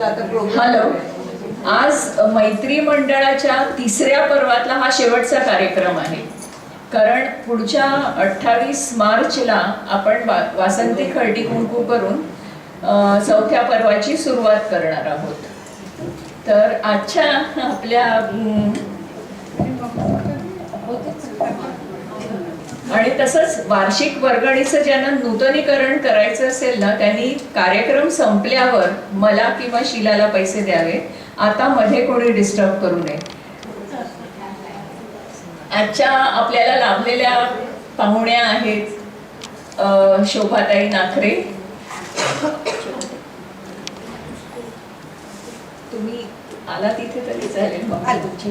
Hello, आज मैत्री मंडळाच्या तिसऱ्या पर्वातला हा शेवटचा कार्यक्रम आहे. कारण पुढच्या 28 मार्चला आपण वासंती खर्डी कुंकू करून चौथ्या पर्वाची सुरुवात करणार आहोत. तर आजच्या आपल्या आणि तसंच वार्षिक वर्गणीचं ज्यांना नूतनीकरण करायचं असेल ना, त्यांनी कार्यक्रम संपल्यावर मला किंवा शीलाला पैसे द्यावे. आता मध्ये कोणी डिस्टर्ब करू नये. आजच्या आपल्याला लाभलेल्या पाहुण्या आहेत शोभाताई नाखरे. तुम्ही आला तिथे तरी चालेल. मग तुमची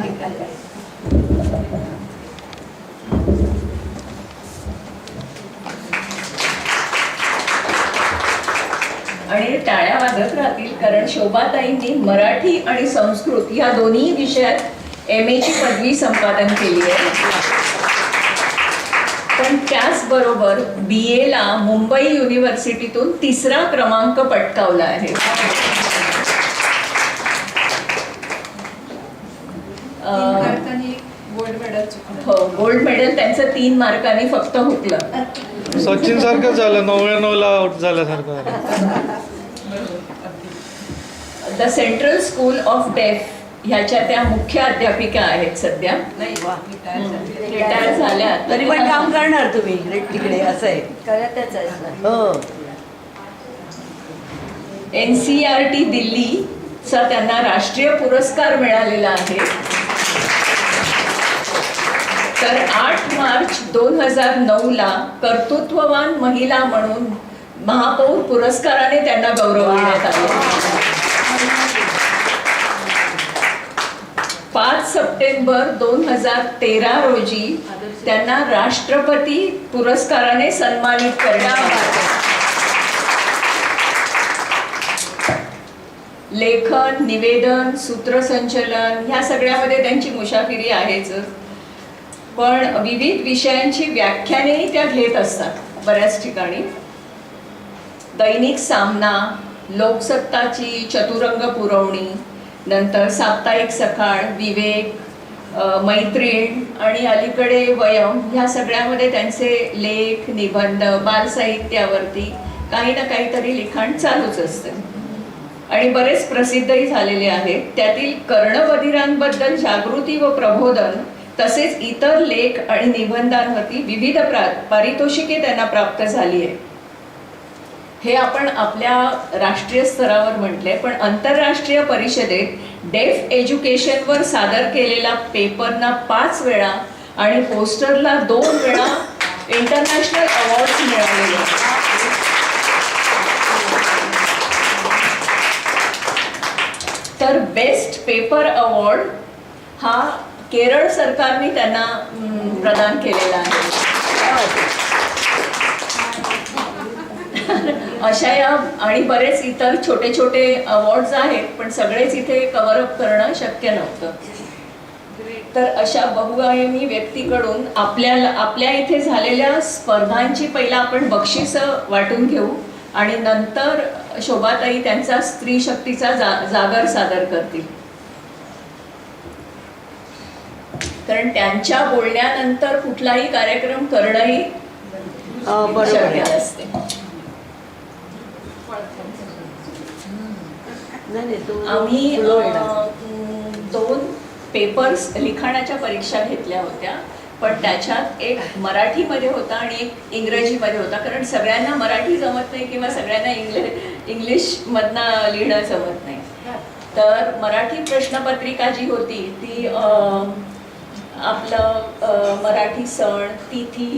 आणि टाळ्या वाजत राहतील, कारण शोभाताईंनी मराठी आणि संस्कृत या दोन्ही विषयात MA ची पदवी संपादन केली आहे. पण त्याचबरोबर BA ला मुंबई युनिव्हर्सिटीतून 3रा क्रमांक पटकावला आहे. हो, गोल्ड मेडल त्यांचं 3 मार्कांनी फक्त हुकलं. सचिन सारखं झालं, 99ला आउट झाल्यासारखं. द सेंट्रल स्कूल ऑफ डेफ ह्याच्या त्या मुख्य अध्यापिका आहेत. सध्या रिटायर झाल्या, तरी पण काम करणार तुम्ही तिकडे. असं आहे, करतच आहे. हो. NCERT दिल्लीचा त्यांना राष्ट्रीय पुरस्कार मिळालेला आहे. तर 8 मार्च 2009ला कर्तृत्ववान महिला म्हणून महापौर पुरस्काराने त्यांना गौरवण्यात आले. 5 सप्टेंबर 2013 रोजी त्यांना राष्ट्रपती पुरस्काराने सन्मानित करण्यात आले. लेखन, निवेदन, सूत्रसंचलन ह्या सगळ्यामध्ये त्यांची मुशाफिरी आहेच. पण विविध विषयांची व्याख्यानेही त्या घेत असतात बऱ्याच ठिकाणी. दैनिक सामना, लोकसत्ताची चतुरंग पुरवणी, नंतर साप्ताहिक सकाळ, विवेक, मैत्रीण आणि अलीकडे वयम ह्या सगळ्यामध्ये त्यांचे लेख, निबंध, बालसाहित्यावरती काही ना काहीतरी लिखाण चालूच असते. आणि बरेच प्रसिद्धही झालेले आहेत. त्यातील कर्णबधिरांबद्दल जागृती व प्रबोधन तसेच इतर लेख आणि निबंधांवरती विविध पारितोषिके त्यांना प्राप्त झाली आहे. हे आपण आपल्या राष्ट्रीय स्तरावर म्हटले, पण आंतरराष्ट्रीय परिषदेत डेफ एज्युकेशनवर सादर केलेला पेपरना 5 वेळा आणि पोस्टरला 2 वेळा इंटरनॅशनल अवॉर्ड मिळालेले. तर बेस्ट पेपर अवॉर्ड हा केरळ सरकारने त्यांना प्रदान केलेला आहे. अशा या आणि बरेच इतर छोटे छोटे अवॉर्ड्स आहेत, पण सगळेच इथे कव्हर अप करणं शक्य नव्हतं. तर अशा बहुआयामी व्यक्तीकडून आपल्या इथे झालेल्या स्पर्धांची पहिला आपण बक्षिसं वाटून घेऊ आणि नंतर शोभाताई त्यांचा स्त्री शक्तीचा जागर सादर करतील. कारण त्यांच्या बोलण्यानंतर कुठलाही कार्यक्रम करणंही शक्य असते. आम्ही 2 पेपर्स लिखाणाच्या परीक्षा घेतल्या होत्या, पण त्याच्यात एक मराठीमध्ये होता आणि एक इंग्रजीमध्ये होता. कारण सगळ्यांना मराठी जमत नाही किंवा सगळ्यांना इंग्लिशमधनं लिहिणं जमत नाही. तर मराठी प्रश्नपत्रिका जी होती ती आपलं मराठी सण, तिथी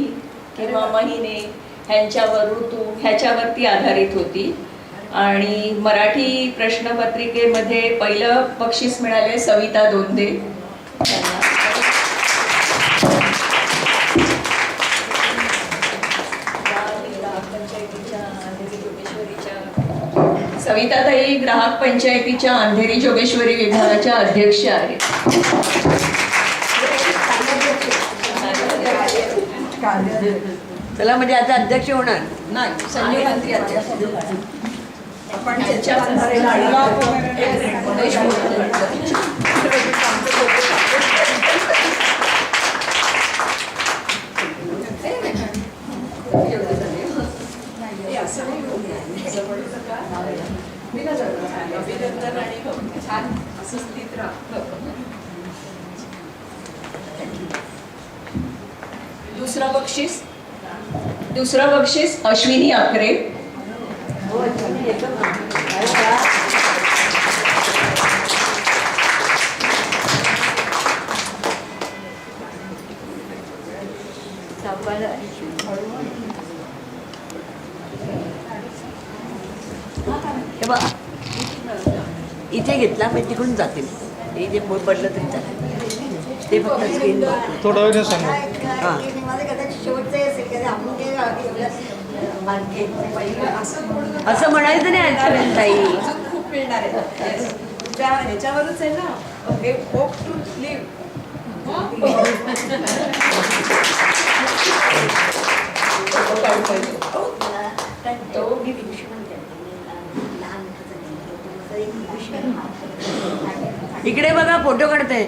किंवा महिने ह्यांच्यावर, ऋतू ह्याच्यावरती आधारित होती. आणि मराठी प्रश्नपत्रिकेमध्ये पहिलं बक्षीस मिळाले सविता दोंदे. सविताताई ग्राहक पंचायतीच्या अंधेरी जोगेश्वरी विभागाच्या अध्यक्ष आहेत. चला, म्हणजे आता अध्यक्ष होणार नाही, संजय मंत्री अध्यक्ष. पण त्याच्याच देशमुख अभिनंदन आणि छान असं स्थित राहा. दुसरं बक्षीस अश्विनी अकरे. हे बघ इथे घेतला पण तिकडून जातील. हे जे बोर्ड पडलं तरी चालेल. ते फक्त स्क्रीन थोडा वेळ सांगा. हां असं म्हणायचं नाही आजपर्यंत ताई. खूप मिळणार आहे त्या ह्याच्यावरच आहे ना हे होप टू लिव्ह. इकडे बघा फोटो काढते.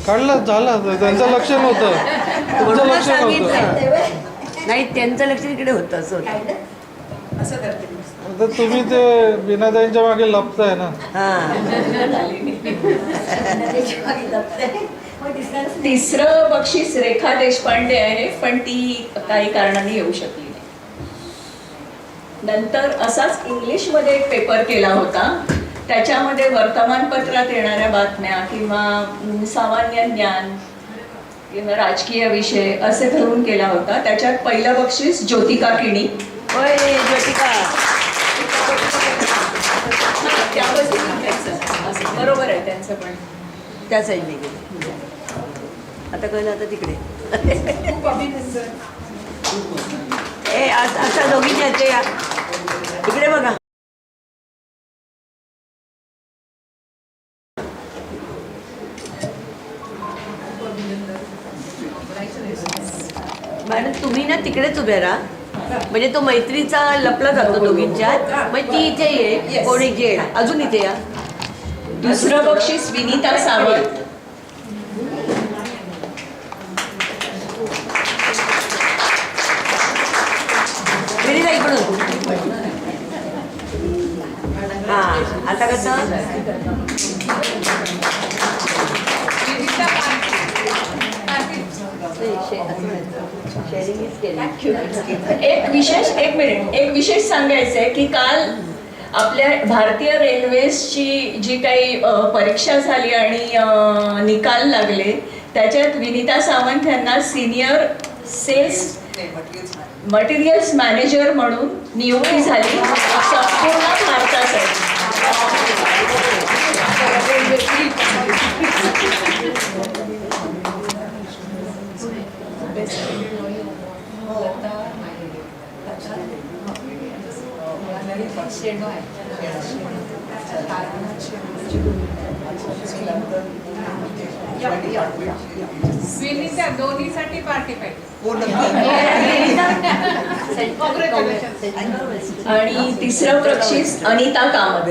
काढला झाला त्यांचं लक्ष नव्हतं. तुमचं म्हणूनच लक्ष नव्हतं. सांगितलं नाही त्यांचं लक्ष इकडे होतं असं होतं. असं करते आता तुम्ही ते बिनादाईंच्या मागे लपताय ना. हां तिसरं बक्षीस रेखा देशपांडे आहे पण ती काही कारणाने येऊ शकली नाही. नंतर असाच इंग्लिशमध्ये एक पेपर केला होता. त्याच्यामध्ये वर्तमानपत्रात येणाऱ्या बातम्या किंवा सामान्य ज्ञान किंवा राजकीय विषय असे धरून केला होता. त्याच्यात पहिलं बक्षीस ज्योतिका किणी. होय ज्योतिका. असं बरोबर आहे त्यांचं पण. त्या साईडने गेले. आता कळलं आता तिकडे. खूप अभिनंदन. ए असा दोघींनी येते या इकडे बघा. मॅडम तुम्ही ना तिकडेच उभे राहा म्हणजे तो मैत्रीचा लपला जातो दोघींच्यात. मग ती इथे ये कोणी जे अजून इथे या. दुसरं बक्षीस विनीता सावंत. विनीता इकडून. हां आता कसं एक विशेष सांगायचं आहे की काल आपल्या भारतीय रेल्वेजची जी काही परीक्षा झाली आणि निकाल लागले त्याच्यात विनीता सावंत यांना सिनियर सेल्स मटेरियल्स मॅनेजर म्हणून नियुक्ती झाली संपूर्ण भारतासाठी. विनीता दोन्हीसाठी पार्टी पाहिजे. आणि तिसरं बक्षीस अनिता कामत.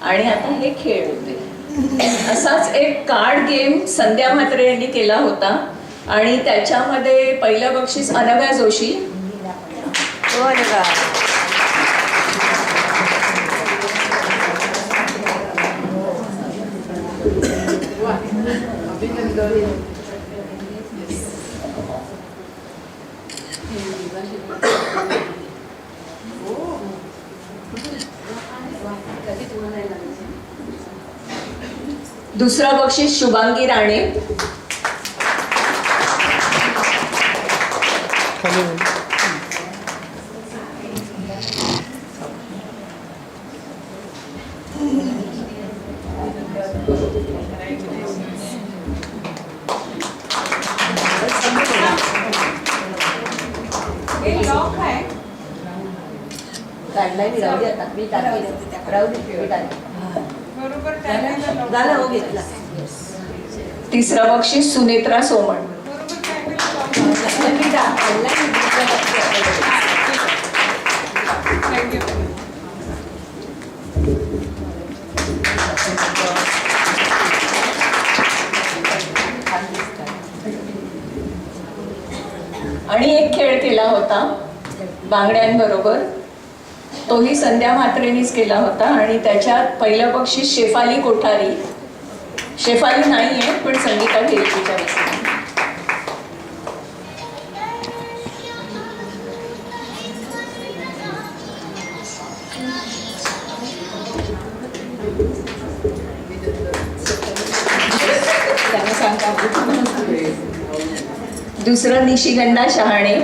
आणि आता हे खेळ होते. असाच एक कार्ड गेम संध्या म्हात्रे यांनी केला होता आणि त्याच्यामध्ये पहिलं बक्षीस अनघा जोशी. हो का दुसरं बक्षीस शुभांगी राणे. खाली लॉक आहे काढलाय मी, राहू दे आता, मी टाकते, राहू दे, मी टाकते. बरोबर टाकायला lock. झालं हो, घेतला. तिसरं बक्षीस सुनेत्रा सोमण. बरोबर टाकायला lock. मी काढलाय, मी टाकते. Thank you. आणि एक खेळ केला होता बांगड्यांबरोबर, तोही संध्या म्हात्रेनीच केला होता आणि त्याच्यात पहिलं बक्षीस शेफाली कोठारी. शेफाली नाही आहे पण संगीता घेईल तिच्या वतीने. त्यांना सांगा. दुसरं निशिगंधा शहाणे.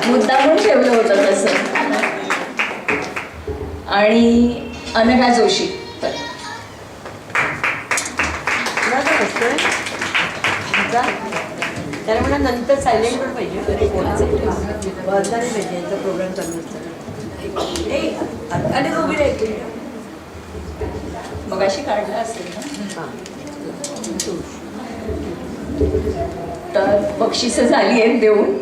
मुद्दामून ठेवलं होतं तसं. आणि अनघा जोशी. त्याला म्हणा नंतर सायलेंट पण पाहिजे, वाजणार पाहिजे, यांचा प्रोग्राम चालू असला आणि उभी राहायची. मग अशी काढला असेल ना. तर बक्षिसं झाली आहेत देऊन.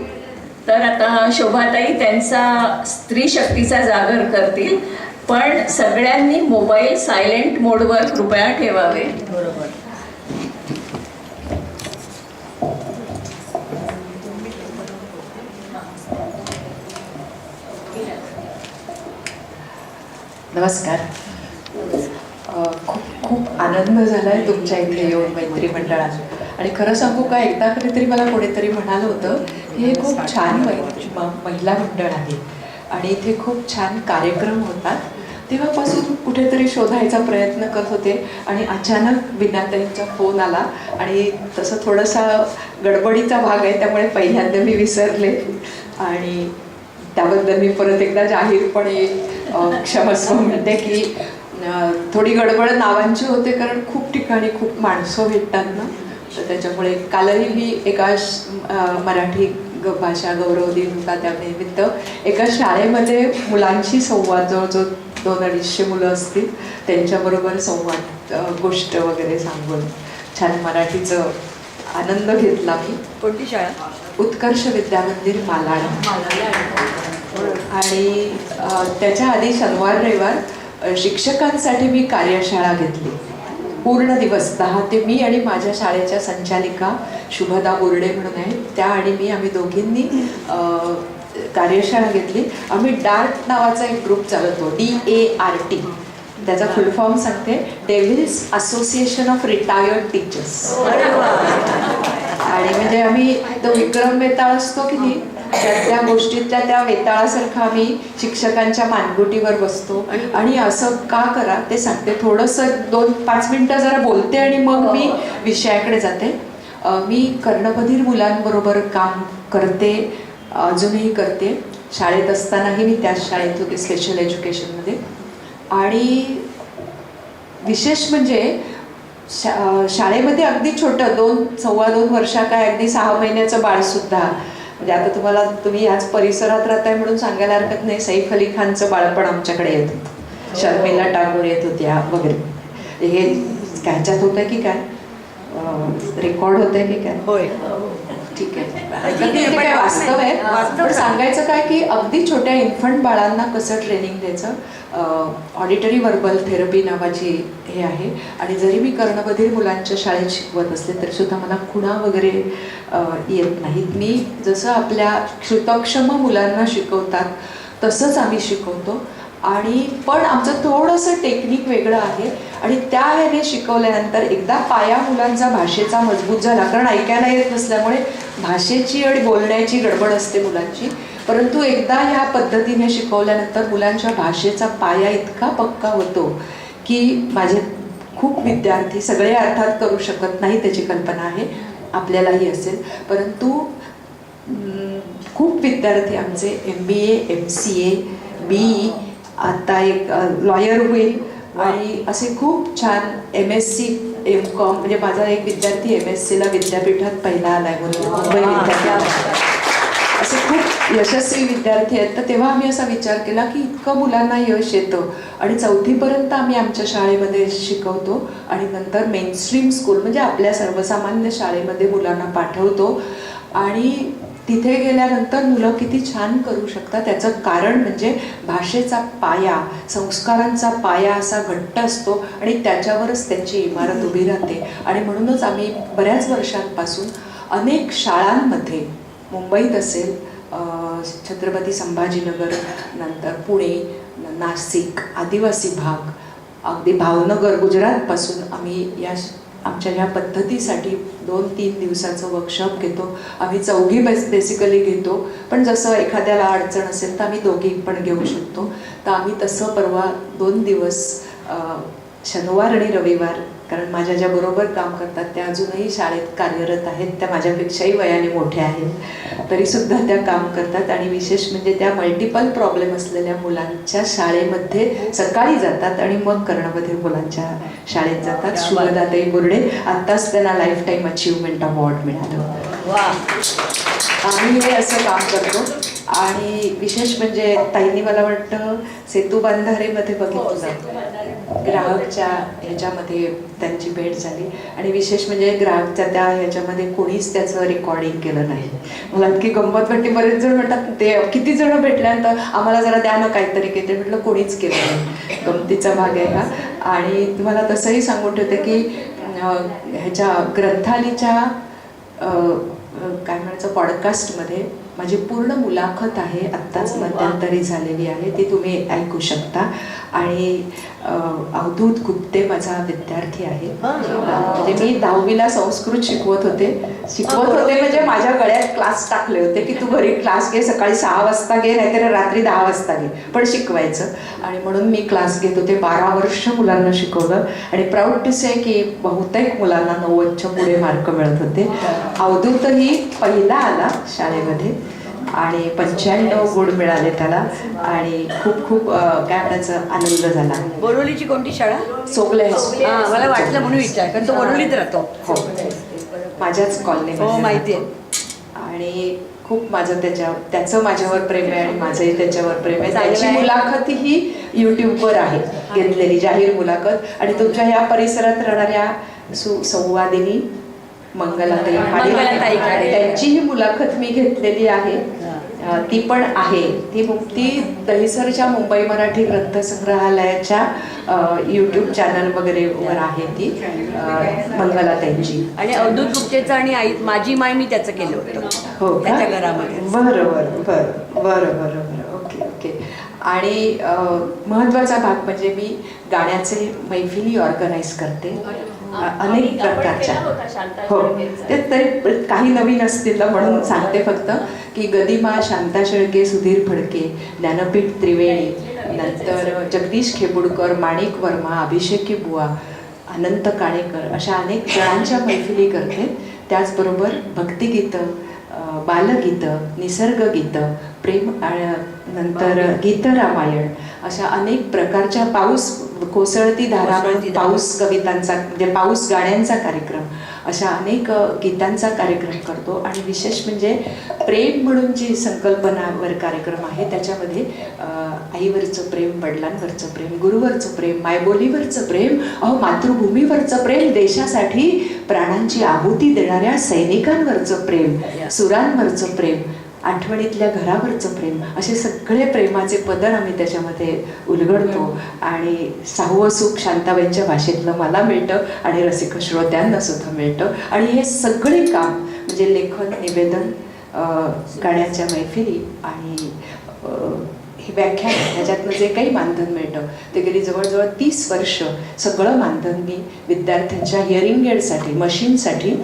तर आता शोभाताई त्यांचा स्त्री शक्तीचा जागर करतील, पण सगळ्यांनी मोबाईल सायलेंट मोडवर कृपया ठेवावे. बरोबर. नमस्कार. खूप खूप आनंद झाला आहे तुमच्या इथे येऊन मैत्री मंडळात. आणि खरं सांगू का, एकदा कधीतरी मला कोणीतरी म्हणालं होतं की हे खूप छान महिला मंडळ आहे आणि इथे खूप छान कार्यक्रम होतात. तेव्हापासून कुठेतरी शोधायचा प्रयत्न करत होते आणि अचानक विनाताईंचा फोन आला आणि तसं थोडासा गडबडीचा भाग आहे, त्यामुळे पहिल्यांदा मी विसरले आणि त्याबद्दल मी परत एकदा जाहीरपणे क्षमस्व म्हणते की थोडी गडबड नावांची होते, कारण खूप ठिकाणी खूप माणसं भेटतात ना, तर त्याच्यामुळे कालही मी एका मराठी भाषा गौरव दिन होता त्यानिमित्त एका शाळेमध्ये मुलांशी संवाद, जवळजवळ 200-250 मुलं असतील, त्यांच्याबरोबर संवाद गोष्ट वगैरे सांगून छान मराठीचं आनंद घेतला मी. कोणती शाळा? उत्कर्ष विद्यामंदिर मालाड. आणि त्याच्या आधी शनिवार रविवार शिक्षकांसाठी मी कार्यशाळा घेतली पूर्ण दिवस 10 ते मी आणि माझ्या शाळेच्या संचालिका शुभदा बोर्डे म्हणून आहेत त्या आणि मी, आम्ही दोघींनी कार्यशाळा घेतली. आम्ही डार्ट नावाचा एक ग्रुप चालवतो, DART. त्याचा फुल फॉर्म सांगते, devil's association of retired teachers. आणि म्हणजे आम्ही तो विक्रम वेताळ असतो की नाही, त्या गोष्टीतल्या त्या वेताळासारखं आम्ही शिक्षकांच्या मानगुटीवर बसतो आणि असं का करा ते सांगते. थोडंसं 2-5 मिनटं जरा बोलते आणि मग मी विषयाकडे जाते. मी कर्णबधीर मुलांबरोबर काम करते, अजूनही करते. शाळेत असतानाही मी त्याच शाळेत होते, स्पेशल एज्युकेशनमध्ये. आणि विशेष म्हणजे शाळेमध्ये अगदी छोटं 2-2.25 वर्षा काय अगदी 6 महिन्याचं बाळसुद्धा, म्हणजे आता तुम्ही याच परिसरात राहताय म्हणून सांगायला हरकत नाही, सैफ अली खानचं बाळपण आमच्याकडे येत होतं, शर्मिला टागोर येत होत्या वगैरे. हे ह्याच्यात होतं की काय, रेकॉर्ड होतंय की काय? होय, ठीक आहे. काय वास्तव आहे. पण सांगायचं काय की अगदी छोट्या इन्फंट बाळांना कसं ट्रेनिंग द्यायचं, ऑडिटरी वर्बल थेरपी नावाची हे आहे. आणि जरी मी कर्णबधीर मुलांच्या शाळेत शिकवत असले तरी सुद्धा मला खुणा वगैरे येत नाहीत. मी जसं आपल्या श्रुतक्षम मुलांना शिकवतात तसंच आम्ही शिकवतो. आणि पण आमचं थोडंसं टेक्निक वेगळं आहे आणि त्या ह्याने शिकवल्यानंतर एकदा पाया मुलांचा भाषेचा मजबूत झाला, कारण ऐकायला येत नसल्यामुळे भाषेची आणि बोलण्याची गडबड असते मुलांची, परंतु एकदा ह्या पद्धतीने शिकवल्यानंतर मुलांच्या भाषेचा पाया इतका पक्का होतो की माझे खूप विद्यार्थी, सगळे अर्थात करू शकत नाही त्याची कल्पना आहे, आपल्यालाही असेल, परंतु खूप विद्यार्थी आमचे MBA, MCA, BE, आता एक लॉयर होईल आणि असे खूप छान MSc, MCom, म्हणजे माझा एक विद्यार्थी MScला विद्यापीठात पहिला आलाय मुंबई विद्यापीठात. असे खूप यशस्वी विद्यार्थी आहेत. तर तेव्हा आम्ही असा विचार केला की इतकं मुलांना यश येतं आणि 4थीपर्यंत आम्ही आमच्या शाळेमध्ये शिकवतो आणि नंतर मेनस्ट्रीम स्कूल म्हणजे आपल्या सर्वसामान्य शाळेमध्ये मुलांना पाठवतो आणि तिथे गेल्यानंतर मुलं किती छान करू शकतात. त्याचं कारण म्हणजे भाषेचा पाया, संस्कारांचा पाया असा घट्ट असतो आणि त्याच्यावरच त्यांची इमारत उभी राहते. आणि म्हणूनच आम्ही बऱ्याच वर्षांपासून अनेक शाळांमध्ये, मुंबईत असेल, छत्रपती संभाजीनगर, नंतर पुणे, नाशिक, आदिवासी भाग, अगदी भावनगर, गुजरातपासून आम्ही आमच्या ह्या पद्धतीसाठी 2-3 दिवसाचं वर्कशॉप घेतो. आम्ही 4घी बेसिकली घेतो, पण जसं एखाद्याला अडचण असेल तर आम्ही 2घी पण घेऊ शकतो. तर आम्ही तसं परवा 2 दिवस शनिवार आणि रविवार, कारण माझ्या ज्या बरोबर काम करतात त्या अजूनही शाळेत कार्यरत आहेत, त्या माझ्यापेक्षाही वयाने मोठ्या आहेत, तरीसुद्धा त्या काम करतात. आणि विशेष म्हणजे त्या मल्टिपल प्रॉब्लेम असलेल्या मुलांच्या शाळेमध्ये सकाळी जातात आणि मग कर्णबधीर मुलांच्या शाळेत जातात. शुभदाताई बोर्डे, आत्ताच त्यांना लाईफ टाईम अचीवमेंट अवॉर्ड मिळालं. आम्ही हे असं काम करतो. आणि विशेष म्हणजे ताईंनी मला वाटतं सेतू बंधारेमध्ये बघितलं, ग्राहकच्या ह्याच्यामध्ये त्यांची भेट झाली आणि विशेष म्हणजे ग्राहकच्या त्या ह्याच्यामध्ये कोणीच त्याचं रेकॉर्डिंग केलं नाही. मला इतकी गंमत वाटते. बरेच जण म्हणतात, ते किती जण भेटल्यानंतर आम्हाला जरा द्या ना काहीतरी केलं, म्हटलं कोणीच केलं नाही. गमतीचा भाग आहे हा. आणि तुम्हाला तसंही सांगून ठेवते की ह्याच्या ग्रंथालीच्या काय म्हणायचं पॉडकास्टमध्ये माझी पूर्ण मुलाखत आहे, आत्ताच मध्यंतरी झालेली आहे, ती तुम्ही ऐकू शकता. आणि अवधूत गुप्ते माझा विद्यार्थी आहे. म्हणजे मी 10वीला संस्कृत शिकवत होते म्हणजे माझ्या गळ्यात क्लास टाकले होते की तू घरी क्लास घे, सकाळी 6 वाजता घे, नाहीतर रात्री 10 वाजता घे, पण शिकवायचं. आणि म्हणून मी क्लास घेत होते. 12 वर्ष मुलांना शिकवलं आणि प्राऊड टू से की बहुतेक मुलांना 90च्या पुढे मार्क मिळत होते. अवधूतही पहिला आला शाळेमध्ये आणि 95 गुण मिळाले त्याला आणि खूप खूप काय म्हणायचं आनंद झाला. बोरिवलीची कोणती शाळा? सोगले. मला वाटलं म्हणून विचार, कारण तो बोरिवलीत राहतो. हो, माझ्याच कॉलनी. हो, माहिती आहे. आणि खूप त्याचं माझ्यावर प्रेम आहे आणि माझंही त्याच्यावर प्रेम आहे. त्याची मुलाखत ही YouTubeवर आहे, घेतलेली जाहीर मुलाखत. आणि तुमच्या ह्या परिसरात राहणाऱ्या संवादिनी मंगलाताई खाडे, त्यांची ही मुलाखत मी घेतलेली आहे. ती पण आहे, ती दहिसरच्या मुंबई मराठी ग्रंथसंग्रहालयाच्या YouTube चॅनल वगैरे वर आहे ती मंगलाताईंची. आणि अवधूत गुप्तेचं आणि माझी माय मी त्याचं केलं होतं. हो, त्याच्या घरामध्ये. बरं. ओके. आणि महत्त्वाचा भाग म्हणजे मी गाण्याचे मैफिली ऑर्गनाईज करते अनेक प्रकारच्या. हो, ते तरी काही नवीन असतील म्हणून सांगते फक्त की गदिमा, शांता शेळके, सुधीर फडके, ज्ञानपीठ त्रिवेणी, नंतर जगदीश खेपुडकर, माणिक वर्मा, अभिषेकी बुवा, अनंत काणेकर, अशा अनेक जणांच्या मैफिली करते. त्याचबरोबर भक्तिगीतं, बालगीतं, निसर्गगीतं, प्रेम, नंतर गीतरामायण, अशा अनेक प्रकारच्या कोसळती धारा, पाऊस कवितांचा म्हणजे पाऊस गाण्यांचा कार्यक्रम, अशा अनेक गीतांचा कार्यक्रम करतो. आणि विशेष म्हणजे प्रेम म्हणून जी संकल्पनावर कार्यक्रम आहे त्याच्यामध्ये आईवरचं प्रेम, वडिलांवरचं प्रेम, गुरुवरचं प्रेम, मायबोलीवरचं प्रेम, मातृभूमीवरचं प्रेम, देशासाठी प्राणांची आहुती देणाऱ्या सैनिकांवरचं प्रेम, सुरांवरचं प्रेम, आठवणीतल्या घरावरचं प्रेम, असे सगळे प्रेमाचे पदर आम्ही त्याच्यामध्ये उलगडतो. आणि 6वं सुख शांताबाईंच्या भाषेतलं मला मिळतं आणि रसिक श्रोत्यांना सुद्धा मिळतं. आणि हे सगळे काम म्हणजे लेखन, निवेदन, गाण्याच्या मैफिली आणि हे व्याख्यान, ह्याच्यातनं जे काही मानधन मिळतं ते गेली जवळजवळ 30 वर्ष सगळं मानधन मी विद्यार्थ्यांच्या हिअरिंग एडसाठी, मशीनसाठी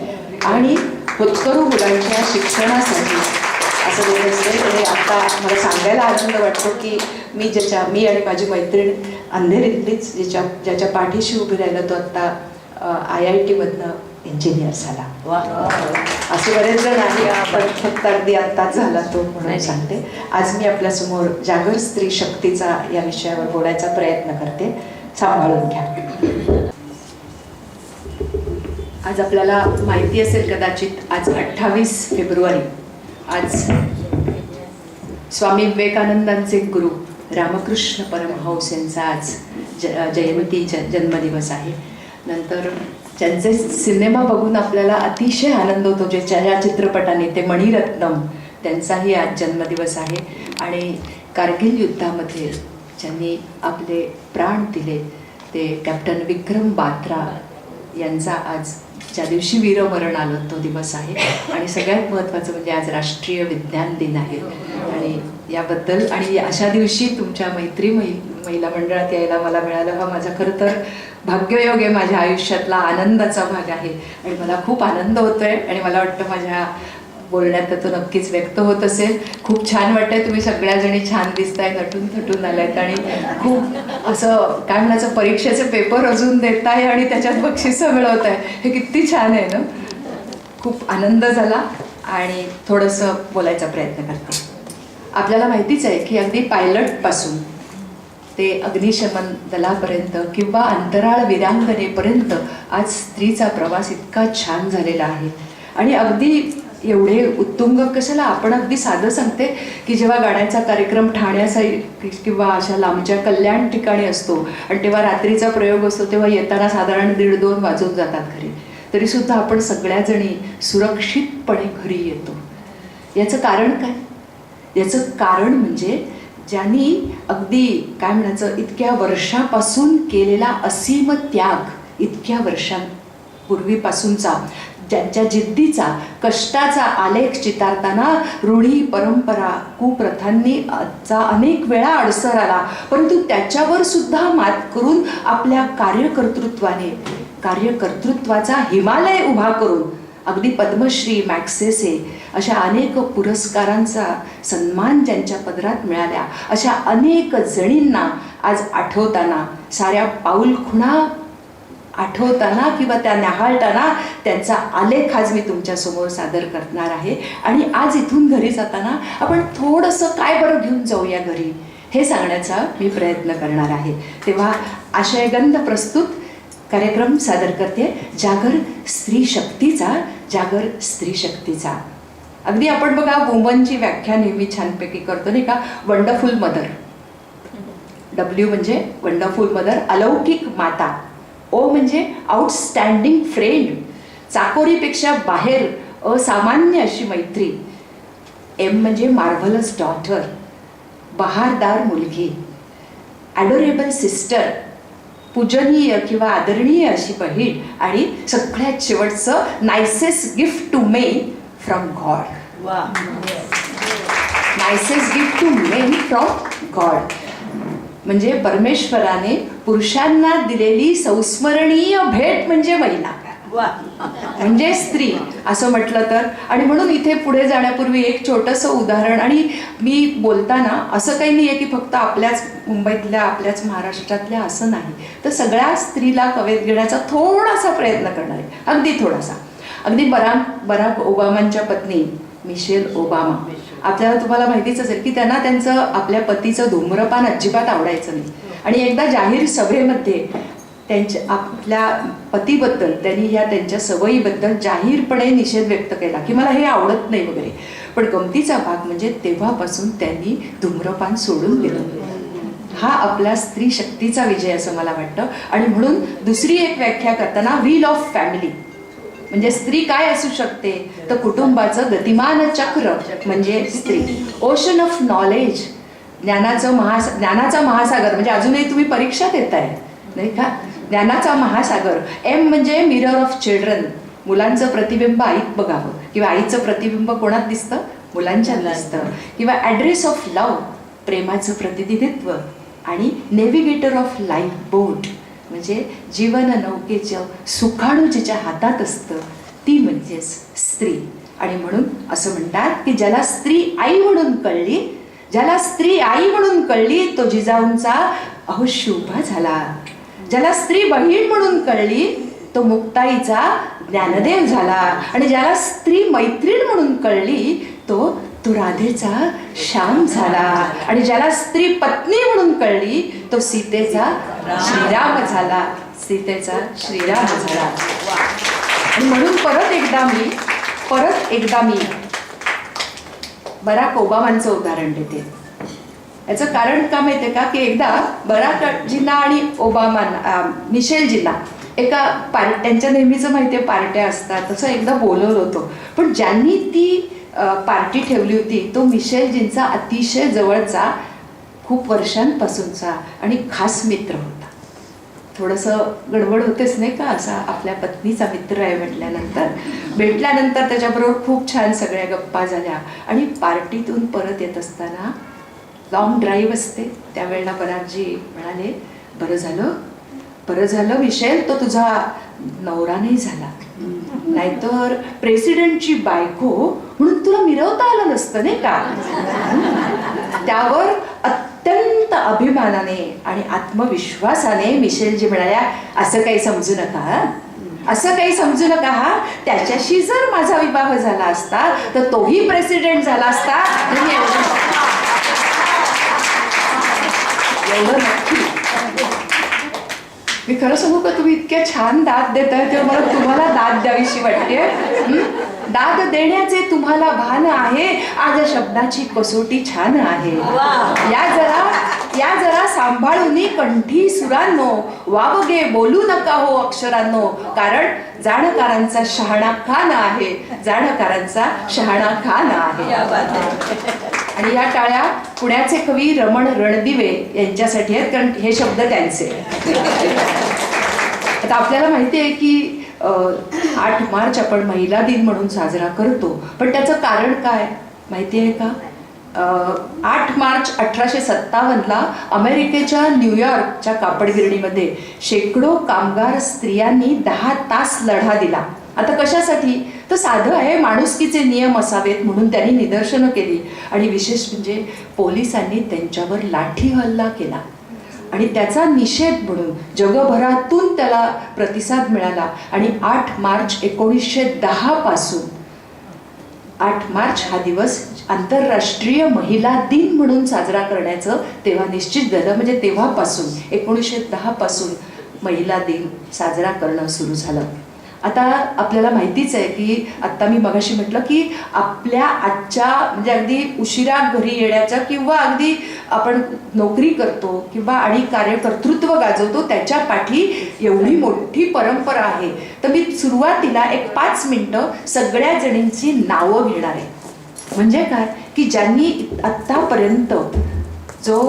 आणि होतकरू मुलांच्या शिक्षणासाठी असं देत असते. आणि आता मला सांगायला आनंद वाटतो की मी आणि माझी मैत्रीण अंधेरीतलीच ज्याच्या पाठीशी उभी राहिला तो आत्ता IIT मधनं इंजिनियर झाला. वा असे बरेच जण आहे, पण फक्त अगदी आत्ताच झाला तो म्हणून सांगते. आज मी आपल्यासमोर जागर स्त्री शक्तीचा या विषयावर बोलायचा प्रयत्न करते. सांभाळून घ्या. आज आपल्याला माहिती असेल कदाचित, आज 28 फेब्रुवारी, आज स्वामी विवेकानंदांचे गुरु रामकृष्ण परमहंस यांचा आज जयंती जन्मदिवस आहे. नंतर ज्यांचे सिनेमा बघून आपल्याला अतिशय आनंद होतो, ज्या चित्रपटाने ते मणिरत्नम, त्यांचाही आज जन्मदिवस आहे. आणि कारगिल युद्धामध्ये ज्यांनी आपले प्राण दिले ते कॅप्टन विक्रम बात्रा यांचा आज ज्या दिवशी वीरमरण आलं तो दिवस आहे. आणि सगळ्यात महत्त्वाचं म्हणजे आज राष्ट्रीय विज्ञान दिन आहे. आणि याबद्दल आणि अशा दिवशी तुमच्या महिला मंडळात यायला मला मिळालं, हा माझा खरं तर भाग्ययोग आहे, माझ्या आयुष्यातला आनंदाचा भाग आहे. आणि मला खूप आनंद होतोय आणि मला वाटतं माझ्या बोलण्यात तो नक्कीच व्यक्त होत असेल. खूप छान वाटतंय, तुम्ही सगळ्याजणी छान दिसताय, नटून थटून आलायत आणि खूप असं काय म्हणायचं, परीक्षेचे पेपर अजून देताय आणि त्याच्यात बक्षिसं मिळवत आहे. हे किती छान आहे ना. खूप आनंद झाला आणि थोडंसं बोलायचा प्रयत्न करते. आपल्याला माहितीच आहे की अगदी पायलटपासून ते अग्निशमन दलापर्यंत किंवा अंतराळ वीरांगनेपर्यंत आज स्त्रीचा प्रवास इतका छान झालेला आहे. आणि अगदी एवढे उत्तुंग कशाला, आपण अगदी साधं सांगते की जेव्हा गाण्याचा कार्यक्रम ठाण्याचा किंवा अशा लांबच्या कल्याण ठिकाणी असतो आणि तेव्हा रात्रीचा प्रयोग असतो, तेव्हा येताना साधारण 1:30-2 वाजून जातात घरी, तरीसुद्धा आपण सगळ्याजणी सुरक्षितपणे घरी येतो. याचं कारण काय? याचं कारण म्हणजे ज्यांनी अगदी काय म्हणायचं इतक्या वर्षापासून केलेला असीम त्याग, इतक्या वर्षांपूर्वीपासूनचा ज्यांच्या जिद्दीचा, कष्टाचा आलेख चितारताना रूढी परंपरा कुप्रथांनी चा अनेक वेळा अडसर आला, परंतु त्याच्यावर सुद्धा मात करून आपल्या कार्यकर्तृत्वाचा हिमालय उभा करून अगदी पद्मश्री, मॅग्सेसे अशा अनेक पुरस्कारांचा सन्मान ज्यांच्या पदरात मिळाल्या, अशा अनेक जणींना आज आठवताना, साऱ्या पाऊलखुणा आठवताना किंवा त्या न्याहाळताना त्यांचा आलेख आज मी तुमच्यासमोर सादर करणार आहे. आणि आज इथून घरी जाताना आपण थोडंसं काय बरं घेऊन जाऊया घरी, हे सांगण्याचा मी प्रयत्न करणार आहे. तेव्हा आशयगंध प्रस्तुत कार्यक्रम सादर करते, जागर स्त्री शक्तीचा, जागर स्त्री शक्तीचा. अगदी आपण बघा वुमनची व्याख्या नेहमी छानपैकी करतो नाही का. वंडरफुल मदर, W म्हणजे वंडरफुल मदर, अलौकिक माता. O म्हणजे आउटस्टँडिंग फ्रेंड, चाकोरीपेक्षा बाहेर असामान्य अशी मैत्री. M म्हणजे मार्व्हलस डॉटर, बहारदार मुलगी. ॲडोरेबल सिस्टर, पूजनीय किंवा आदरणीय अशी बहीण. आणि सगळ्यात शेवटचं nicest gift to men from God. वा nicest gift to men from God म्हणजे परमेश्वराने पुरुषांना दिलेली संस्मरणीय भेट म्हणजे महिला, वा म्हणजे स्त्री असं म्हटलं तर. आणि म्हणून इथे पुढे जाण्यापूर्वी एक छोटंसं उदाहरण, आणि मी बोलताना असं काही नाही आहे की फक्त आपल्याच मुंबईतल्या, आपल्याच महाराष्ट्रातल्या असं नाही, तर सगळ्या स्त्रीला कवेत घेण्याचा थोडासा प्रयत्न करणार आहे, अगदी थोडासा. अगदी बराक ओबामांच्या पत्नी मिशेल ओबामा, आपल्याला तुम्हाला माहितीच असेल की त्यांना त्यांचं आपल्या पतीचं धूम्रपान अजिबात आवडायचं नाही. आणि एकदा जाहीर सभेमध्ये त्यांच्या आपल्या पतीबद्दल त्यांनी ह्या त्यांच्या सवयीबद्दल जाहीरपणे निषेध व्यक्त केला की मला हे आवडत नाही वगैरे. पण गमतीचा भाग म्हणजे तेव्हापासून त्यांनी धूम्रपान सोडून दिलं. हा आपल्या स्त्री शक्तीचा विजय असं मला वाटतं. आणि म्हणून दुसरी एक व्याख्या करताना व्हील ऑफ फॅमिली म्हणजे स्त्री काय असू शकते, तर कुटुंबाचं गतिमान चक्र म्हणजे स्त्री. ओशन ऑफ नॉलेज, ज्ञानाचा महासागर, म्हणजे अजूनही तुम्ही परीक्षा देताय नाही का, ज्ञानाचा महासागर. M म्हणजे मिरर ऑफ चिल्ड्रन, मुलांचं प्रतिबिंब आईत बघावं, किंवा आईचं प्रतिबिंब कोणात दिसतं, मुलांच्यात दिसतं. किंवा ॲड्रेस ऑफ लव्ह, प्रेमाचं प्रतिनिधित्व. आणि नेव्हिगेटर ऑफ लाईफ बोट म्हणजे जीवन नौकेचं सुखाणू जिच्या हातात असतं ती म्हणजेच स्त्री. आणि म्हणून असं म्हणतात की ज्याला स्त्री आई म्हणून कळली ज्याला स्त्री आई म्हणून कळली तो जिजाऊंचा अहो शुभ झाला. ज्याला स्त्री बहीण म्हणून कळली तो मुक्ताईचा ज्ञानदेव झाला. आणि ज्याला स्त्री मैत्रीण म्हणून कळली तो राधेचा श्याम झाला. आणि ज्याला स्त्री पत्नी म्हणून कळली तो सीतेचा श्रीराम झाला. सीतेचा श्रीराम झाला. आणि म्हणून परत एकदा मी बराक ओबामांचं उदाहरण देते. याचं कारण का माहितीये का की एकदा बराकजींना आणि मिशेलजींना एका त्यांच्या नेहमीचं माहितीये पार्ट्या असतात तसं एकदा बोलवलं होतं. पण ज्यांनी ती पार्टी ठेवली होती तो मिशेलजींचा अतिशय जवळचा खूप वर्षांपासूनचा आणि खास मित्र होता. थोडंसं गडबड होतेच नाही का, असा आपल्या पत्नीचा मित्र आहे म्हटल्यानंतर भेटल्यानंतर त्याच्याबरोबर खूप छान सगळ्या गप्पा झाल्या. आणि पार्टीतून परत येत असताना लॉंग ड्राईव्ह असते त्यावेळेला बराकजी म्हणाले बरं झालं मिशेल तो तुझा नवरा नाही झाला, नाहीतर प्रेसिडेंटची बायको म्हणून तुला मिरवता आलं नसतं नाही का. त्यावर अत्यंत अभिमानाने आणि आत्मविश्वासाने मिशेलजी म्हणाल्या असं काही समजू नका. त्याच्याशी जर माझा विवाह झाला असता तर तोही प्रेसिडेंट झाला असता. एवढं नक्की. मी खरं सांगू का तुम्ही इतक्या छान दाद देताय तेव्हा मला तुम्हाला दाद द्यावीशी वाटते. दाद देण्याचे तुम्हाला भान आहे, आज शब्दाची कसोटी छान आहे. या जरा सांभाळून कंठी सुरांनो, वावगे बोलू नका हो अक्षरांनो, कारण जाणकारांचा शहाणा खान आहे. आणि या टाळ्या पुण्याचे कवी रमण रणदिवे यांच्यासाठी आहेत, कारण हे शब्द त्यांचे. आता आपल्याला माहिती आहे की 8 मार्च आपण महिला दिन म्हणून साजरा करतो, पण त्याचं कारण काय माहिती आहे का. 8 मार्च 1857ला अमेरिकेच्या न्यूयॉर्कच्या कापडगिरणीमध्ये शेकडो कामगार स्त्रियांनी 10 तास लढा दिला. आता कशासाठी तर साधं आहे, माणुसकीचे नियम असावेत म्हणून त्यांनी निदर्शनं केली. आणि विशेष म्हणजे पोलिसांनी त्यांच्यावर लाठी हल्ला केला आणि त्याचा निषेध म्हणून जगभरातून त्याला प्रतिसाद मिळाला. आणि 8 मार्च 1910 पासून 8 मार्च हा दिवस आंतरराष्ट्रीय महिला दिन म्हणून साजरा करण्याचं तेव्हा निश्चित झालं. म्हणजे तेव्हापासून 1910 पासून महिला दिन साजरा करणं सुरू झालं. आता आपल्याला माहितीच आहे की आत्ता मी मगाशी म्हटलं की आपल्या आजच्या म्हणजे अगदी उशिरा घरी येण्याच्या किंवा अगदी आपण नोकरी करतो किंवा आणि कार्यकर्तृत्व गाजवतो त्याच्या पाठी एवढी मोठी परंपरा आहे. तर मी सुरुवातीला एक 5 मिनिटं सगळ्या जणींची नावं घेणार आहे. म्हणजे काय की ज्यांनी आत्तापर्यंत जो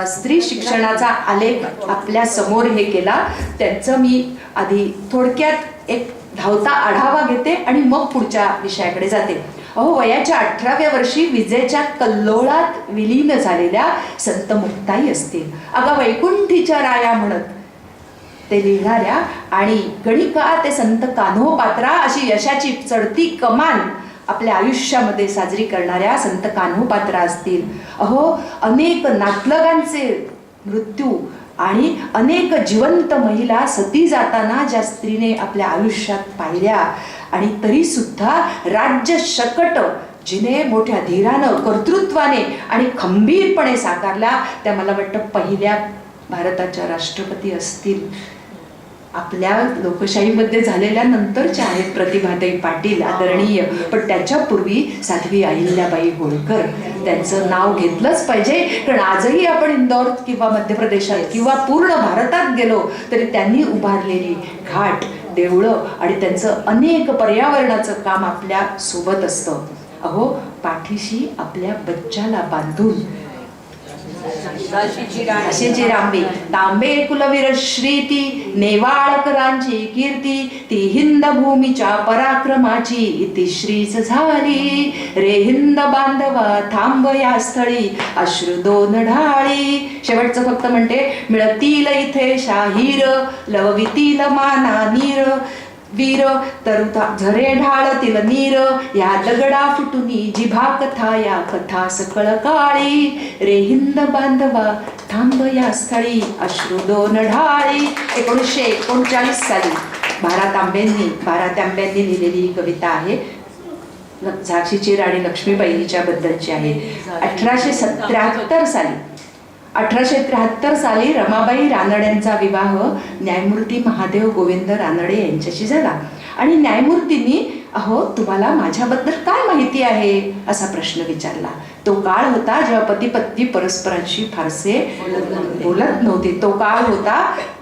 स्त्री शिक्षणाचा आलेख आपल्या समोर हे केला त्यांचं मी आधी थोडक्यात एक धावता आढावा घेते आणि मग पुढच्या विषयाकडे जाते. वयाच्या 18व्या वर्षी विजेच्या कल्लोळात विलीन झालेल्या संत मुक्ताई असतील, अगं वैकुंठीच्या राया म्हणत ते लिहिणाऱ्या आणि गणिका ते संत कान्होपात्रा अशी यशाची चढती कमान आपल्या आयुष्यामध्ये साजरी करणाऱ्या संत कान्होपात्रा असतील. अनेक नातलगांचे मृत्यू आणि अनेक जिवंत महिला सती जाताना ज्या स्त्रीने आपल्या आयुष्यात पाहिल्या आणि तरी सुद्धा राज्य शकट जिने मोठ्या धीरानं कर्तृत्वाने आणि खंबीरपणे साकारल्या त्या मला वाटतं पहिल्या भारताच्या राष्ट्रपती असतील. आपल्या लोकशाहीमध्ये झालेल्या नंतरच्या आहेत प्रतिभाताई पाटील आदरणीय, पण त्याच्यापूर्वी साध्वी अहिल्याबाई होळकर त्यांचं नाव घेतलंच पाहिजे. कारण आजही आपण इंदौर किंवा मध्य प्रदेशात किंवा पूर्ण भारतात गेलो तरी त्यांनी उभारलेली घाट देवळं आणि त्यांचं अनेक पर्यावरणाचं काम आपल्या सोबत असतं. पाठीशी आपल्या बच्चाला बांधून अशीची रांबे तांबे कुलवीर श्रीती नेवाळकरांची कीर्ती ती हिंद भूमीच्या पराक्रमाची इतिश्रीच झाली रे हिंद बांधवा थांब या स्थळी अश्रू 2 ढाळी. शेवटचं फक्त म्हणते मिळतील इथे शाहीर लववितील माना नीर वीर तरुता झरे ढाळतील नीर या दगडा फुटुनी जिभा कथा या कथा सकळ काळी रे हिंद बांधवा थांब या स्थळी अश्रू दोन ढाळी. 1939 साली भारत तांब्यांनी लिहिलेली ही कविता आहे. झाशीची राणी लक्ष्मीबाई हिच्याबद्दलची आहे. 1873 साली रमाबाई रानड्यांचा विवाह न्यायमूर्ती महादेव गोविंद रानडे यांच्याशी झाला आणि न्यायमूर्तींनी अहो तुम्हाला माझ्याबद्दल काय माहिती आहे असा प्रश्न विचारला. तो काळ होता जेव्हा पती पत्नी परस्परांशी फारसे बोलत नव्हते. तो काळ होता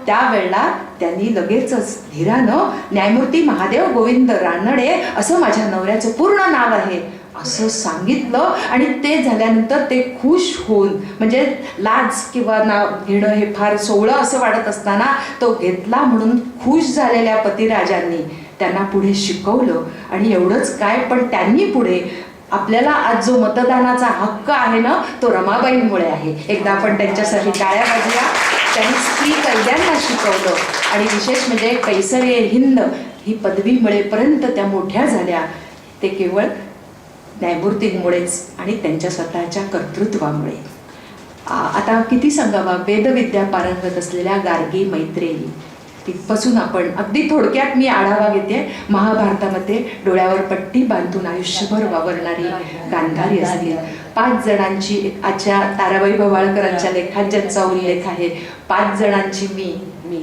त्यावेळेला त्यांनी लगेचच धीरानं न्यायमूर्ती महादेव गोविंद रानडे असं माझ्या नवऱ्याचं पूर्ण नाव आहे असं सांगितलं. आणि ते झाल्यानंतर ते खुश होऊन म्हणजे लाज किंवा नाव घेणं हे फार सोहळं असं वाटत असताना तो घेतला म्हणून खुश झालेल्या पतिराजांनी त्यांना पुढे शिकवलं. आणि एवढंच काय पण त्यांनी पुढे आपल्याला आज जो मतदानाचा हक्क आहे ना तो रमाबाईंमुळे आहे. एकदा आपण त्यांच्यासाठी टाळ्या वाजल्या. त्यांनी स्त्री कल्याणला शिकवलं आणि विशेष म्हणजे कैसरे हिंद ही पदवी मिळेपर्यंत त्या मोठ्या झाल्या ते केवळ न्यायमूर्तींमुळेच आणि त्यांच्या स्वतःच्या कर्तृत्वामुळे. आता किती सांगावा वेदविद्या पारंगत असलेल्या गार्गी मैत्रेयी तिथपासून आपण अगदी थोडक्यात मी आढावा घेते. महाभारतामध्ये डोळ्यावर पट्टी बांधून आयुष्यभर वावरणारी गांधारी असतील. 5 जणांची एक आजच्या ताराबाई भवाळकरांच्या लेखात ज्यांचा उल्लेख आहे 5 जणांची मी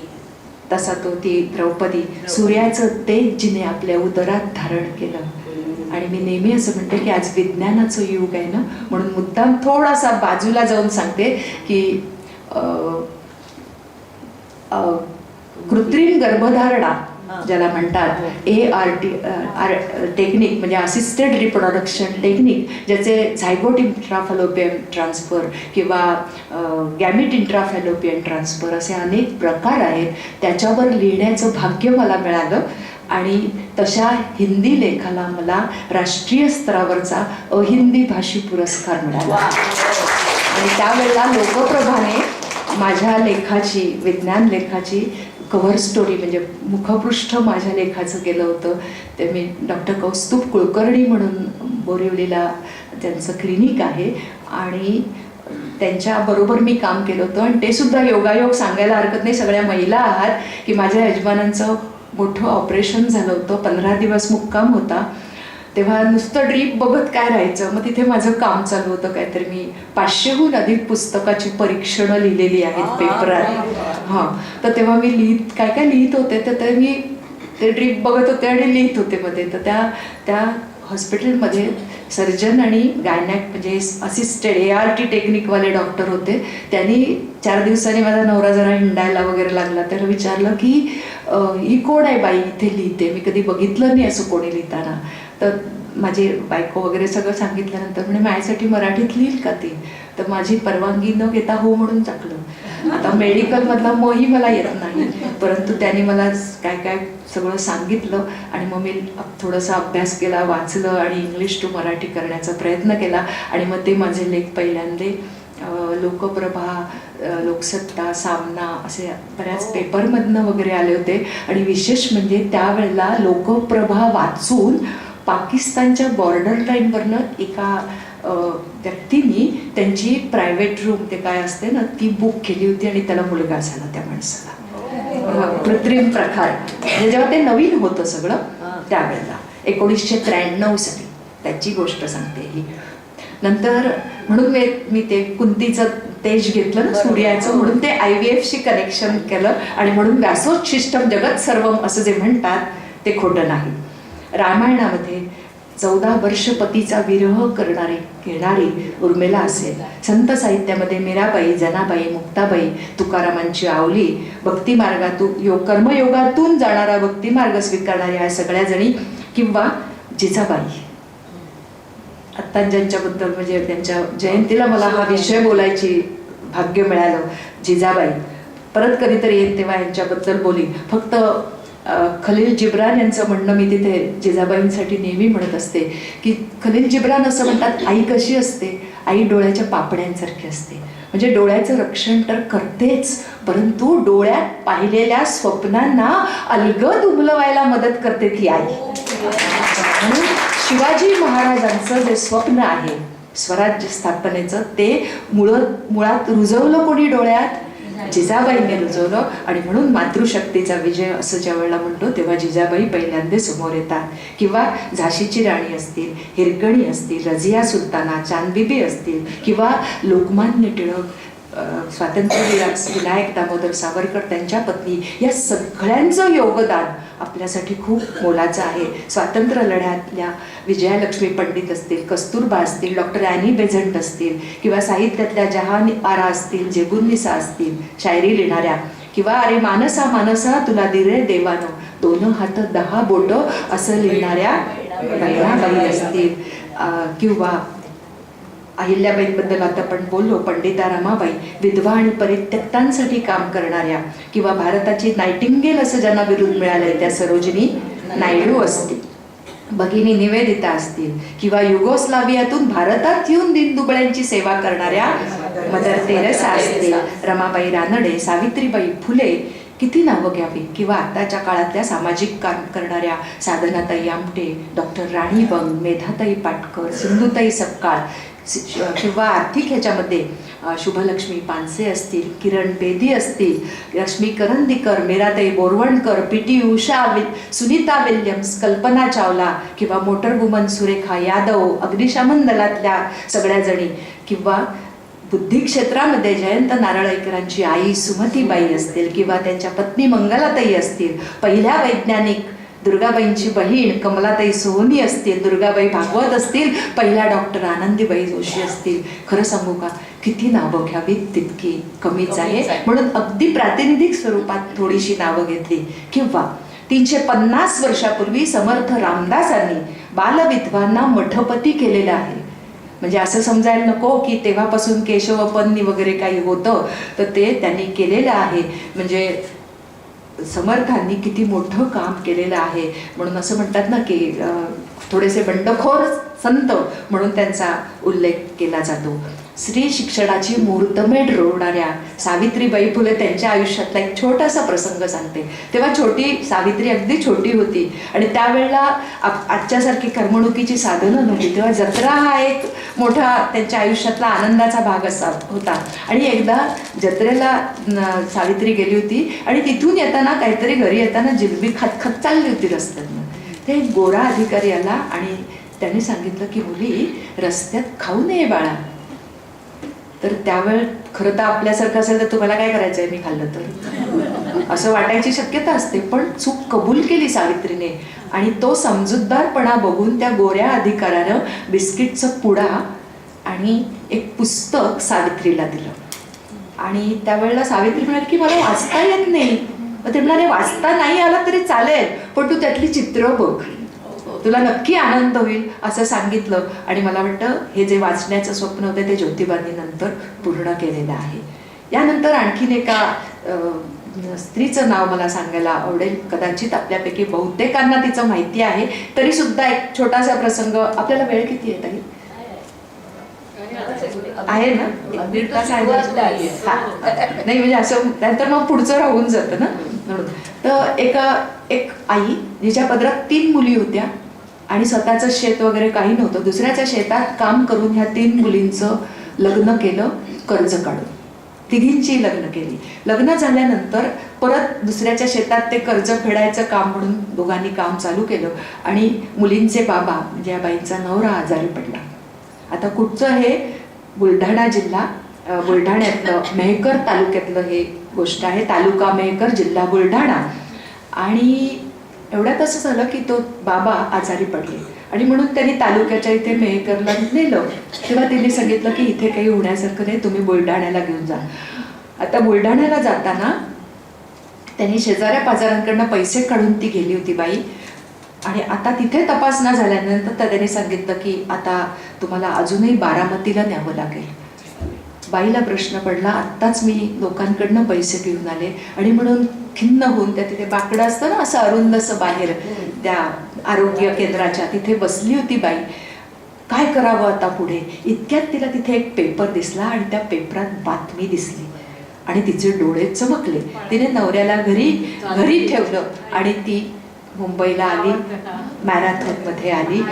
तसा तो ती द्रौपदी सूर्याचं तेज जिने आपल्या उदरात धारण केलं. आणि मी नेहमी असं म्हणते की आज विज्ञानाचं युग आहे ना म्हणून मुद्दाम थोडासा बाजूला जाऊन सांगते की कृत्रिम गर्भधारणा ज्याला म्हणतात ART टेक्निक म्हणजे असिस्टेड रिप्रोडक्शन टेक्निक ज्याचे झायगोट इंट्राफॅलोपियन ट्रान्सफर किंवा गॅमिट इंट्राफॅलोपियन ट्रान्सफर असे अनेक प्रकार आहेत. त्याच्यावर लिहिण्याचं भाग्य मला मिळालं आणि तशा हिंदी लेखाला मला राष्ट्रीय स्तरावरचा अहिंदी भाषी पुरस्कार मिळाला. आणि त्यावेळेला लोकप्रभाने माझ्या लेखाची विज्ञान लेखाची कव्हर स्टोरी म्हणजे मुखपृष्ठ माझ्या लेखाचं केलं होतं. ते मी डॉक्टर कौस्तुभ कुलकर्णी म्हणून बोरिवलीला त्यांचं क्लिनिक आहे आणि त्यांच्याबरोबर मी काम केलं होतं. आणि ते सुद्धा योगायोग सांगायला हरकत नाही सगळ्या महिला आहात की माझ्या यजमानांचं मोठं ऑपरेशन झालं होतं. 15 दिवस मुक्काम होता. तेव्हा नुसतं ड्रीप बघत काय राहायचं. मग तिथे माझं काम चालू होतं काहीतरी मी 500हून अधिक पुस्तकाची परीक्षणं लिहिलेली आहेत पेपरात. हां तर तेव्हा मी काय लिहित होते तर ते मी ते ड्रीप बघत होते आणि लिहित होते मध्ये. तर त्या हॉस्पिटलमध्ये सर्जन आणि गायनॅक म्हणजे असिस्टेड ART टेक्निकवाले डॉक्टर होते. त्यांनी 4 दिवसांनी माझा नवरा जरा हिंडायला वगैरे लागला. त्याला विचारलं की ही कोण आहे बाई इथे लिहिते मी कधी बघितलं नाही असं कोणी लिहिताना. तर माझी बायको वगैरे सगळं सांगितल्यानंतर म्हणजे माझ्यासाठी मराठीत लिहिल का ती. तर माझी परवानगी न घेता हो म्हणून टाकलं. आता मेडिकलमधला मही मला येत नाही परंतु त्यांनी मला काय काय सगळं सांगितलं आणि मग मी थोडासा अभ्यास केला वाचलं आणि इंग्लिश टू मराठी करण्याचा प्रयत्न केला. आणि मग ते माझे लेख पहिल्यांदा लोकप्रभा लोकसत्ता सामना असे बऱ्याच पेपरमधनं वगैरे आले होते. आणि विशेष म्हणजे त्यावेळेला लोकप्रभा वाचून पाकिस्तानच्या बॉर्डर लाईनवरनं एका व्यक्तीने त्यांची प्रायव्हेट रूम ते काय असते ना ती बुक केली होती आणि त्याला मुलगा झाला त्या माणसाला. कृत्रिम प्रकार म्हणजे जेव्हा ते नवीन होतं सगळं त्यावेळेला 1993 साली त्याची गोष्ट सांगते ही. नंतर म्हणून मी ते कुंतीचं तेज घेतलं ना सूर्याचं म्हणून ते IVFशी कनेक्शन केलं आणि म्हणून व्यासोच्छिष्टम जगत सर्वम असं जे म्हणतात ते खोटं नाही. रामायणामध्ये 14 वर्ष पतीचा विरह घेणारी उर्मिला असेल. संत साहित्यामध्ये मीराबाई जनाबाई मुक्ताबाई तुकारामांची आवली भक्तिमार्गातून कर्मयोगातून जाणारा भक्तिमार्ग स्वीकारणाऱ्या ह्या सगळ्या जणी किंवा जिजाबाई आत्ता ज्यांच्याबद्दल म्हणजे त्यांच्या जयंतीला मला हा विषय बोलायची भाग्य मिळालं. जिजाबाई परत कधीतरी येत तेव्हा यांच्याबद्दल बोली. फक्त खलील जिब्रान यांचं म्हणणं मी तिथे जिजाबाईंसाठी नेहमी म्हणत असते की खलील जिब्रान असं म्हणतात आई कशी असते आई डोळ्याच्या पापड्यांसारखी असते. म्हणजे डोळ्याचं रक्षण तर करतेच, परंतु डोळ्यात पाहिलेल्या स्वप्नांना अलगद उमलवायला मदत करते ती आई. म्हणून शिवाजी महाराजांचं जे स्वप्न आहे स्वराज्य स्थापनेचं, ते मुळात रुजवलं कोणी डोळ्यात? जिजाबाईंनी रुजवलं. आणि म्हणून मातृशक्तीचा विजय असं ज्या वेळेला म्हणतो तेव्हा जिजाबाई पहिल्यांदा समोर येतात. किंवा झाशीची राणी असतील, हिरकणी असतील, रझिया सुलताना, चांदबिबी असतील, किंवा लोकमान्य टिळक, स्वातंत्र्यवीर विनायक दामोदर सावरकर, त्यांच्या पत्नी, या सगळ्यांचं योगदान आपल्यासाठी खूप मोलाचं आहे. स्वातंत्र्य लढ्यातल्या विजयालक्ष्मी पंडित असतील, कस्तुरबा असतील, डॉक्टर ॲनी बेझंट असतील, किंवा साहित्यातल्या जहान आरा असतील, जेबुन्निसा असतील, शायरी लिहिणाऱ्या, किंवा अरे मानसा मानसा तुला दिरे देवानं, 2 हात 10 बोटं असं लिहिणाऱ्या बहिणाबाई असतील, किंवा अहिल्याबाईंबद्दल आता आपण बोललो, पंडिता रमाबाई, विधवा आणि परित्यक्तांसाठी काम करणाऱ्या, किंवा भारताची नायटिंगेल असं ज्यांना बिरुद मिळालंय त्या सरोजिनी नायडू असतील, भगिनी निवेदिता असतील, किंवा युगोस्लावियातून भारतात येऊन दीनदुबळ्यांची सेवा करणाऱ्या मदर तेरेसा असतील, रमाबाई रानडे, सावित्रीबाई फुले, किती नावं घ्यावी. किंवा आत्ताच्या काळातल्या सामाजिक काम करणाऱ्या साधनाताई आमटे, डॉक्टर राणी बंग, मेधाताई पाटकर, सिंधुताई सपकाळ, किंवा आर्थिक ह्याच्यामध्ये शुभलक्ष्मी पानसे असतील, किरण बेदी असतील, रश्मी करंदीकर, मीराताई बोरवणकर, पी.टी. उषा, सुनीता विल्यम्स, कल्पना चावला, किंवा मोटर वुमन सुरेखा यादव, अग्निशमन दलातल्या सगळ्या जणी, किंवा बुद्धी क्षेत्रामध्ये जयंत नारळीकरांची आई सुमतीबाई असतील, किंवा त्यांच्या पत्नी मंगलाताई असतील, पहिल्या वैज्ञानिक दुर्गाबाईंची बहीण कमलाताई सोहोनी असतील, दुर्गाबाई भागवत असतील, पहिल्या डॉक्टर आनंदीबाई जोशी असतील. खरं सांगू का, किती नावं घ्यावीत तितकी कमीच आहे. म्हणून अगदी प्रातिनिधिक स्वरूपात थोडीशी नावं घेतली. किंवा 350 वर्षापूर्वी समर्थ रामदासांनी बालविधवांना मठपती केलेलं आहे. म्हणजे असं समजायला नको की तेव्हापासून केशवपन्नी वगैरे काही होतं, तर ते त्यांनी केलेलं आहे. म्हणजे समर्थांनी किती मोठं काम केलेलं आहे. म्हणून असं म्हणतात ना की थोडेसे बंडखोर संत म्हणून त्यांचा उल्लेख केला जातो. स्त्री शिक्षणाची मुहूर्तमेढ रोवणाऱ्या सावित्रीबाई फुले, त्यांच्या आयुष्यातला एक छोटासा प्रसंग सांगते. तेव्हा छोटी सावित्री अगदी छोटी होती आणि त्यावेळेला आजच्यासारखी करमणुकीची साधनं नव्हती. तेव्हा जत्रा हा एक मोठा त्यांच्या आयुष्यातला आनंदाचा भाग असा होता. आणि एकदा जत्रेला सावित्री गेली होती आणि तिथून येताना काहीतरी घरी येताना जिलबी खात खात चालली होती रस्त्यातनं. ते एक गोरा अधिकारी आला आणि त्याने सांगितलं की मुली, रस्त्यात खाऊ नये बाळा. तर त्यावेळ खरं तर आपल्यासारखं असेल तर तुम्हाला काय करायचं आहे मी खाल्लं तर असं वाटायची शक्यता असते. पण चूक कबूल केली सावित्रीने आणि तो समजूतदारपणा बघून त्या गोऱ्या अधिकाऱ्यानं बिस्किटचा पुडा आणि एक पुस्तक सावित्रीला दिलं. आणि त्यावेळेला सावित्री म्हणाली की मला वाचता येत नाही. ते म्हणाले वाचता नाही आला तरी चालेल, पण तू त्यातली चित्र बघ, तुला नक्की आनंद होईल असं सांगितलं. आणि मला वाटतं हे जे वाचण्याचं स्वप्न होतं ते ज्योतिबांनी नंतर पूर्ण केलेलं आहे. यानंतर आणखीन एका स्त्रीचं नाव मला सांगायला आवडेल. कदाचित आपल्यापैकी बहुतेकांना तिचं माहिती आहे, तरी सुद्धा एक छोटासा प्रसंग. आपल्याला वेळ किती आहे ताई? आहे ना, 1-1.5 तास आहे. नाही म्हणजे असं नंतर मग पुढचं राहून जातं ना म्हणून. तर एक आई जिच्या पदरात 3 मुली होत्या आणि स्वतःचं शेत वगैरे काही नव्हतं, दुसऱ्याच्या शेतात काम करून ह्या 3 मुलींचं लग्न केलं कर्ज काढून. तिघींची लग्न केली. लग्न झाल्यानंतर परत दुसऱ्याच्या शेतात ते कर्ज फेडायचं काम म्हणून दोघांनी काम चालू केलं. आणि मुलींचे बाबा म्हणजे या बाईंचा नवरा आजारी पडला. आता कुठचं हे? बुलढाणा जिल्हा, बुलढाण्यातलं मेहकर तालुक्यातलं हे गोष्ट आहे. तालुका मेहकर, जिल्हा बुलढाणा. आणि एवढ्यात असं झालं की तो बाबा आजारी पडले आणि म्हणून त्यांनी तालुक्याच्या इथे मेहकरला नेलं. तेव्हा त्यांनी सांगितलं की इथे काही होण्यासारखं नाही, तुम्ही बुलढाण्याला घेऊन जा. आता बुलढाण्याला जाताना त्यांनी शेजाऱ्या पाजारांकडनं पैसे काढून ती गेली होती बाई. आणि आता तिथे तपासणा झाल्यानंतर त्यांनी सांगितलं की आता तुम्हाला अजूनही बारामतीला न्यावं लागेल. बाईला प्रश्न पडला, आत्ताच मी लोकांकडनं पैसे घेऊन आले. आणि म्हणून खिन्न होऊन त्या तिथे बाकडं असतं ना असं अरुंद असं बाहेर त्या आरोग्य केंद्राच्या तिथे बसली होती बाई. काय करावं आता पुढे. इतक्यात तिला तिथे एक पेपर दिसला आणि त्या पेपरात बातमी दिसली आणि तिचे डोळे चमकले. तिने नवऱ्याला घरी ठेवलं आणि ती मुंबईला आली, मॅरेथॉनमध्ये आली.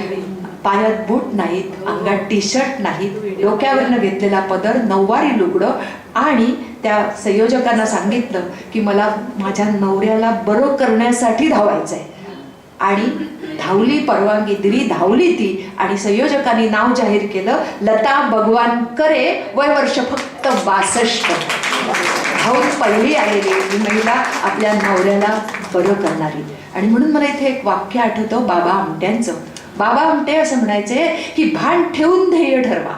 पायात बूट नाहीत, अंगात टी शर्ट नाहीत, डोक्यावरनं घेतलेला पदर, नऊवारी लुगडं, आणि त्या संयोजकांना सांगितलं की मला माझ्या नवऱ्याला बरं करण्यासाठी धावायचंय. आणि धावली, परवानगी दिली, धावली ती, आणि संयोजकांनी नाव जाहीर केलं लता भगवान करे, वय वर्ष फक्त 62. धावून पहिली आलेली ही महिला आपल्या नवऱ्याला बरं करणारी. आणि म्हणून मला इथे एक वाक्य आठवतं बाबा आमट्यांचं. बाबा आमटे असं म्हणायचे की भान ठेवून ध्येय ठरवा.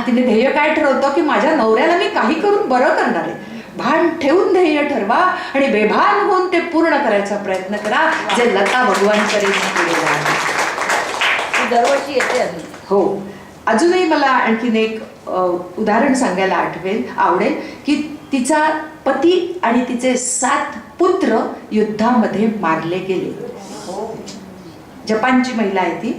तिने ध्येय काय ठरवतं की माझ्या नवऱ्याला मी काही करून बरं करणार आहे. भान ठेवून ध्येय ठरवा आणि बेभान होऊन ते पूर्ण करायचा प्रयत्न करा, जे लता भगवानकडे केलेलं आहे. दरवर्षी येते अजून. हो, अजूनही मला आणखीन एक उदाहरण सांगायला आवडेल की तिचा पती आणि तिचे 7 पुत्र युद्धामध्ये मारले गेले. जपानची महिला आहे ती.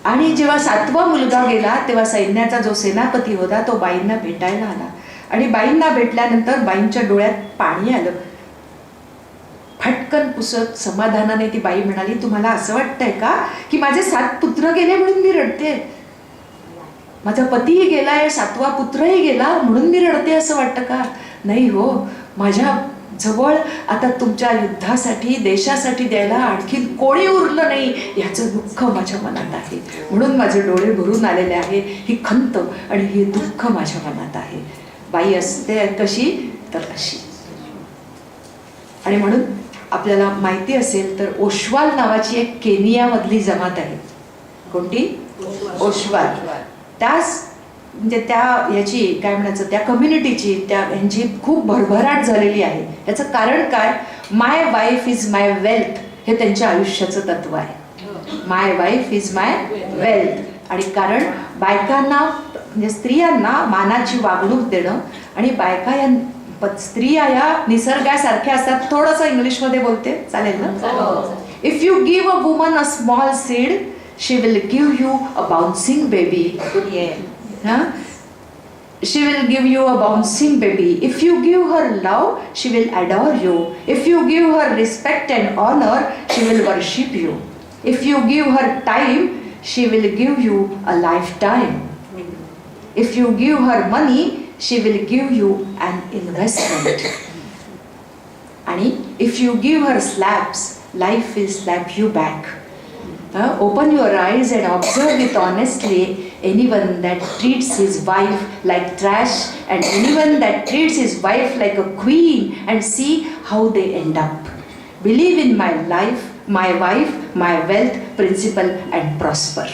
आणि जेव्हा 7वा मुलगा गेला तेव्हा सैन्याचा जो सेनापती होता तो बाईंना भेटायला आला. आणि बाईंना भेटल्यानंतर बाईंच्या डोळ्यात पाणी आलं. फटकन पुसत समाधानाने ती बाई म्हणाली, तुम्हाला असं वाटतंय का की माझे 7 पुत्र गेले म्हणून मी रडते? माझा पतीही गेलाय, 7वा पुत्रही गेला म्हणून मी रडते असं वाटतं का? नाही हो, माझ्या जवळ आता तुमच्या युद्धासाठी, देशासाठी द्यायला आणखी कोणी उरलं नाही याचं दुःख माझ्या मनात आहे, म्हणून माझे डोळे भरून आलेले आहे. ही खंत आणि हे दुःख माझ्या मनात आहे. बाई असते कशी तर अशी. आणि म्हणून आपल्याला माहिती असेल तर ओशवाल नावाची एक केनियामधली जमात आहे. कोणती? ओशवाल. त्याच म्हणजे त्या ह्याची काय म्हणायचं, त्या कम्युनिटीची, त्या ह्यांची खूप भरभराट झालेली आहे. याचं कारण काय? माय वाईफ इज माय वेल्थ हे त्यांच्या आयुष्याचं तत्व आहे. माय वाईफ इज माय वेल्थ. आणि कारण बायकांना म्हणजे स्त्रियांना मानाची वागणूक देणं, आणि बायका या स्त्रिया या निसर्गासारख्या असतात. थोडंसं इंग्लिशमध्ये बोलते, चालेल ना? If you give a woman a small seed she will give you a bouncing baby. She will give you a bouncing baby. If you give her love, she will adore you. If you give her respect and honor, she will worship you. If you give her time, she will give you a lifetime. If you give her money, she will give you an investment. And if you give her slaps, life will slap you back. Open your eyes and observe it honestly. Anyone that treats his wife like trash and anyone that treats his wife like a queen, and see how they end up. Believe in my life, my wife, my wealth, principle and prosper.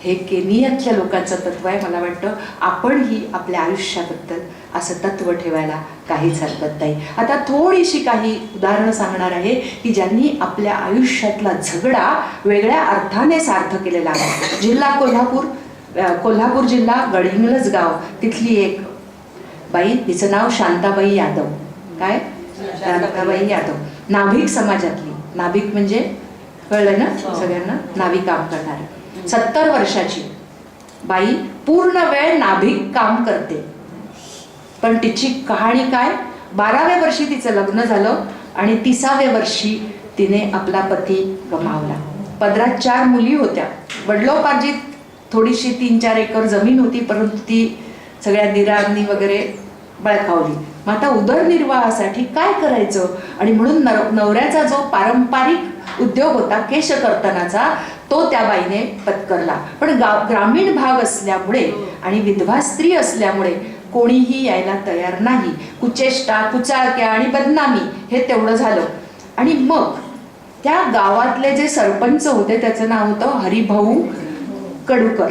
हे केनियातल्या लोकांचं तत्व आहे. मला वाटतं आपणही आपल्या आयुष्याबद्दल असं तत्व ठेवायला काहीच हरकत नाही. आता थोडीशी काही उदाहरणं सांगणार आहे की ज्यांनी आपल्या आयुष्यातला झगडा वेगळ्या अर्थाने सार्थ केलेला आहे. जिल्हा कोल्हापूर जिल्हा गडहिंग्लज गाव, तिथली एक बाई, तिचं नाव शांताबाई यादव. काय? शांताबाई यादव. नाभिक समाजातली. नाभिक म्हणजे कळलं ना सगळ्यांना? नाभी काम करणारी 70 वर्षाची बाई पूर्ण वेळ नाभिक काम करते. पण तिची कहाणी काय? 12व्या वर्षी तिचं लग्न झालं आणि 30व्या वर्षी तिने आपला पती गमावला. पदरात 4 मुली होत्या. वडिलोपार्जित थोडीशी 3-4 एकर जमीन होती, परंतु ती सगळ्या दिरांनी वगैरे बळकावली. मग आता उदरनिर्वाहासाठी काय करायचं? आणि म्हणून नवऱ्याचा जो पारंपरिक उद्योग होता केशकर्तनाचा, तो त्या बाईने पत्करला. पण ग्रामीण भाग असल्यामुळे आणि विधवा स्त्री असल्यामुळे कोणीही यायला तयार नाही. कुचेष्टा, कुचाळक्या आणि बदनामी हे तेवढं झालं. आणि मग त्या गावातले जे सरपंच होते त्याचं नाव होतं हरिभाऊ कडूकर.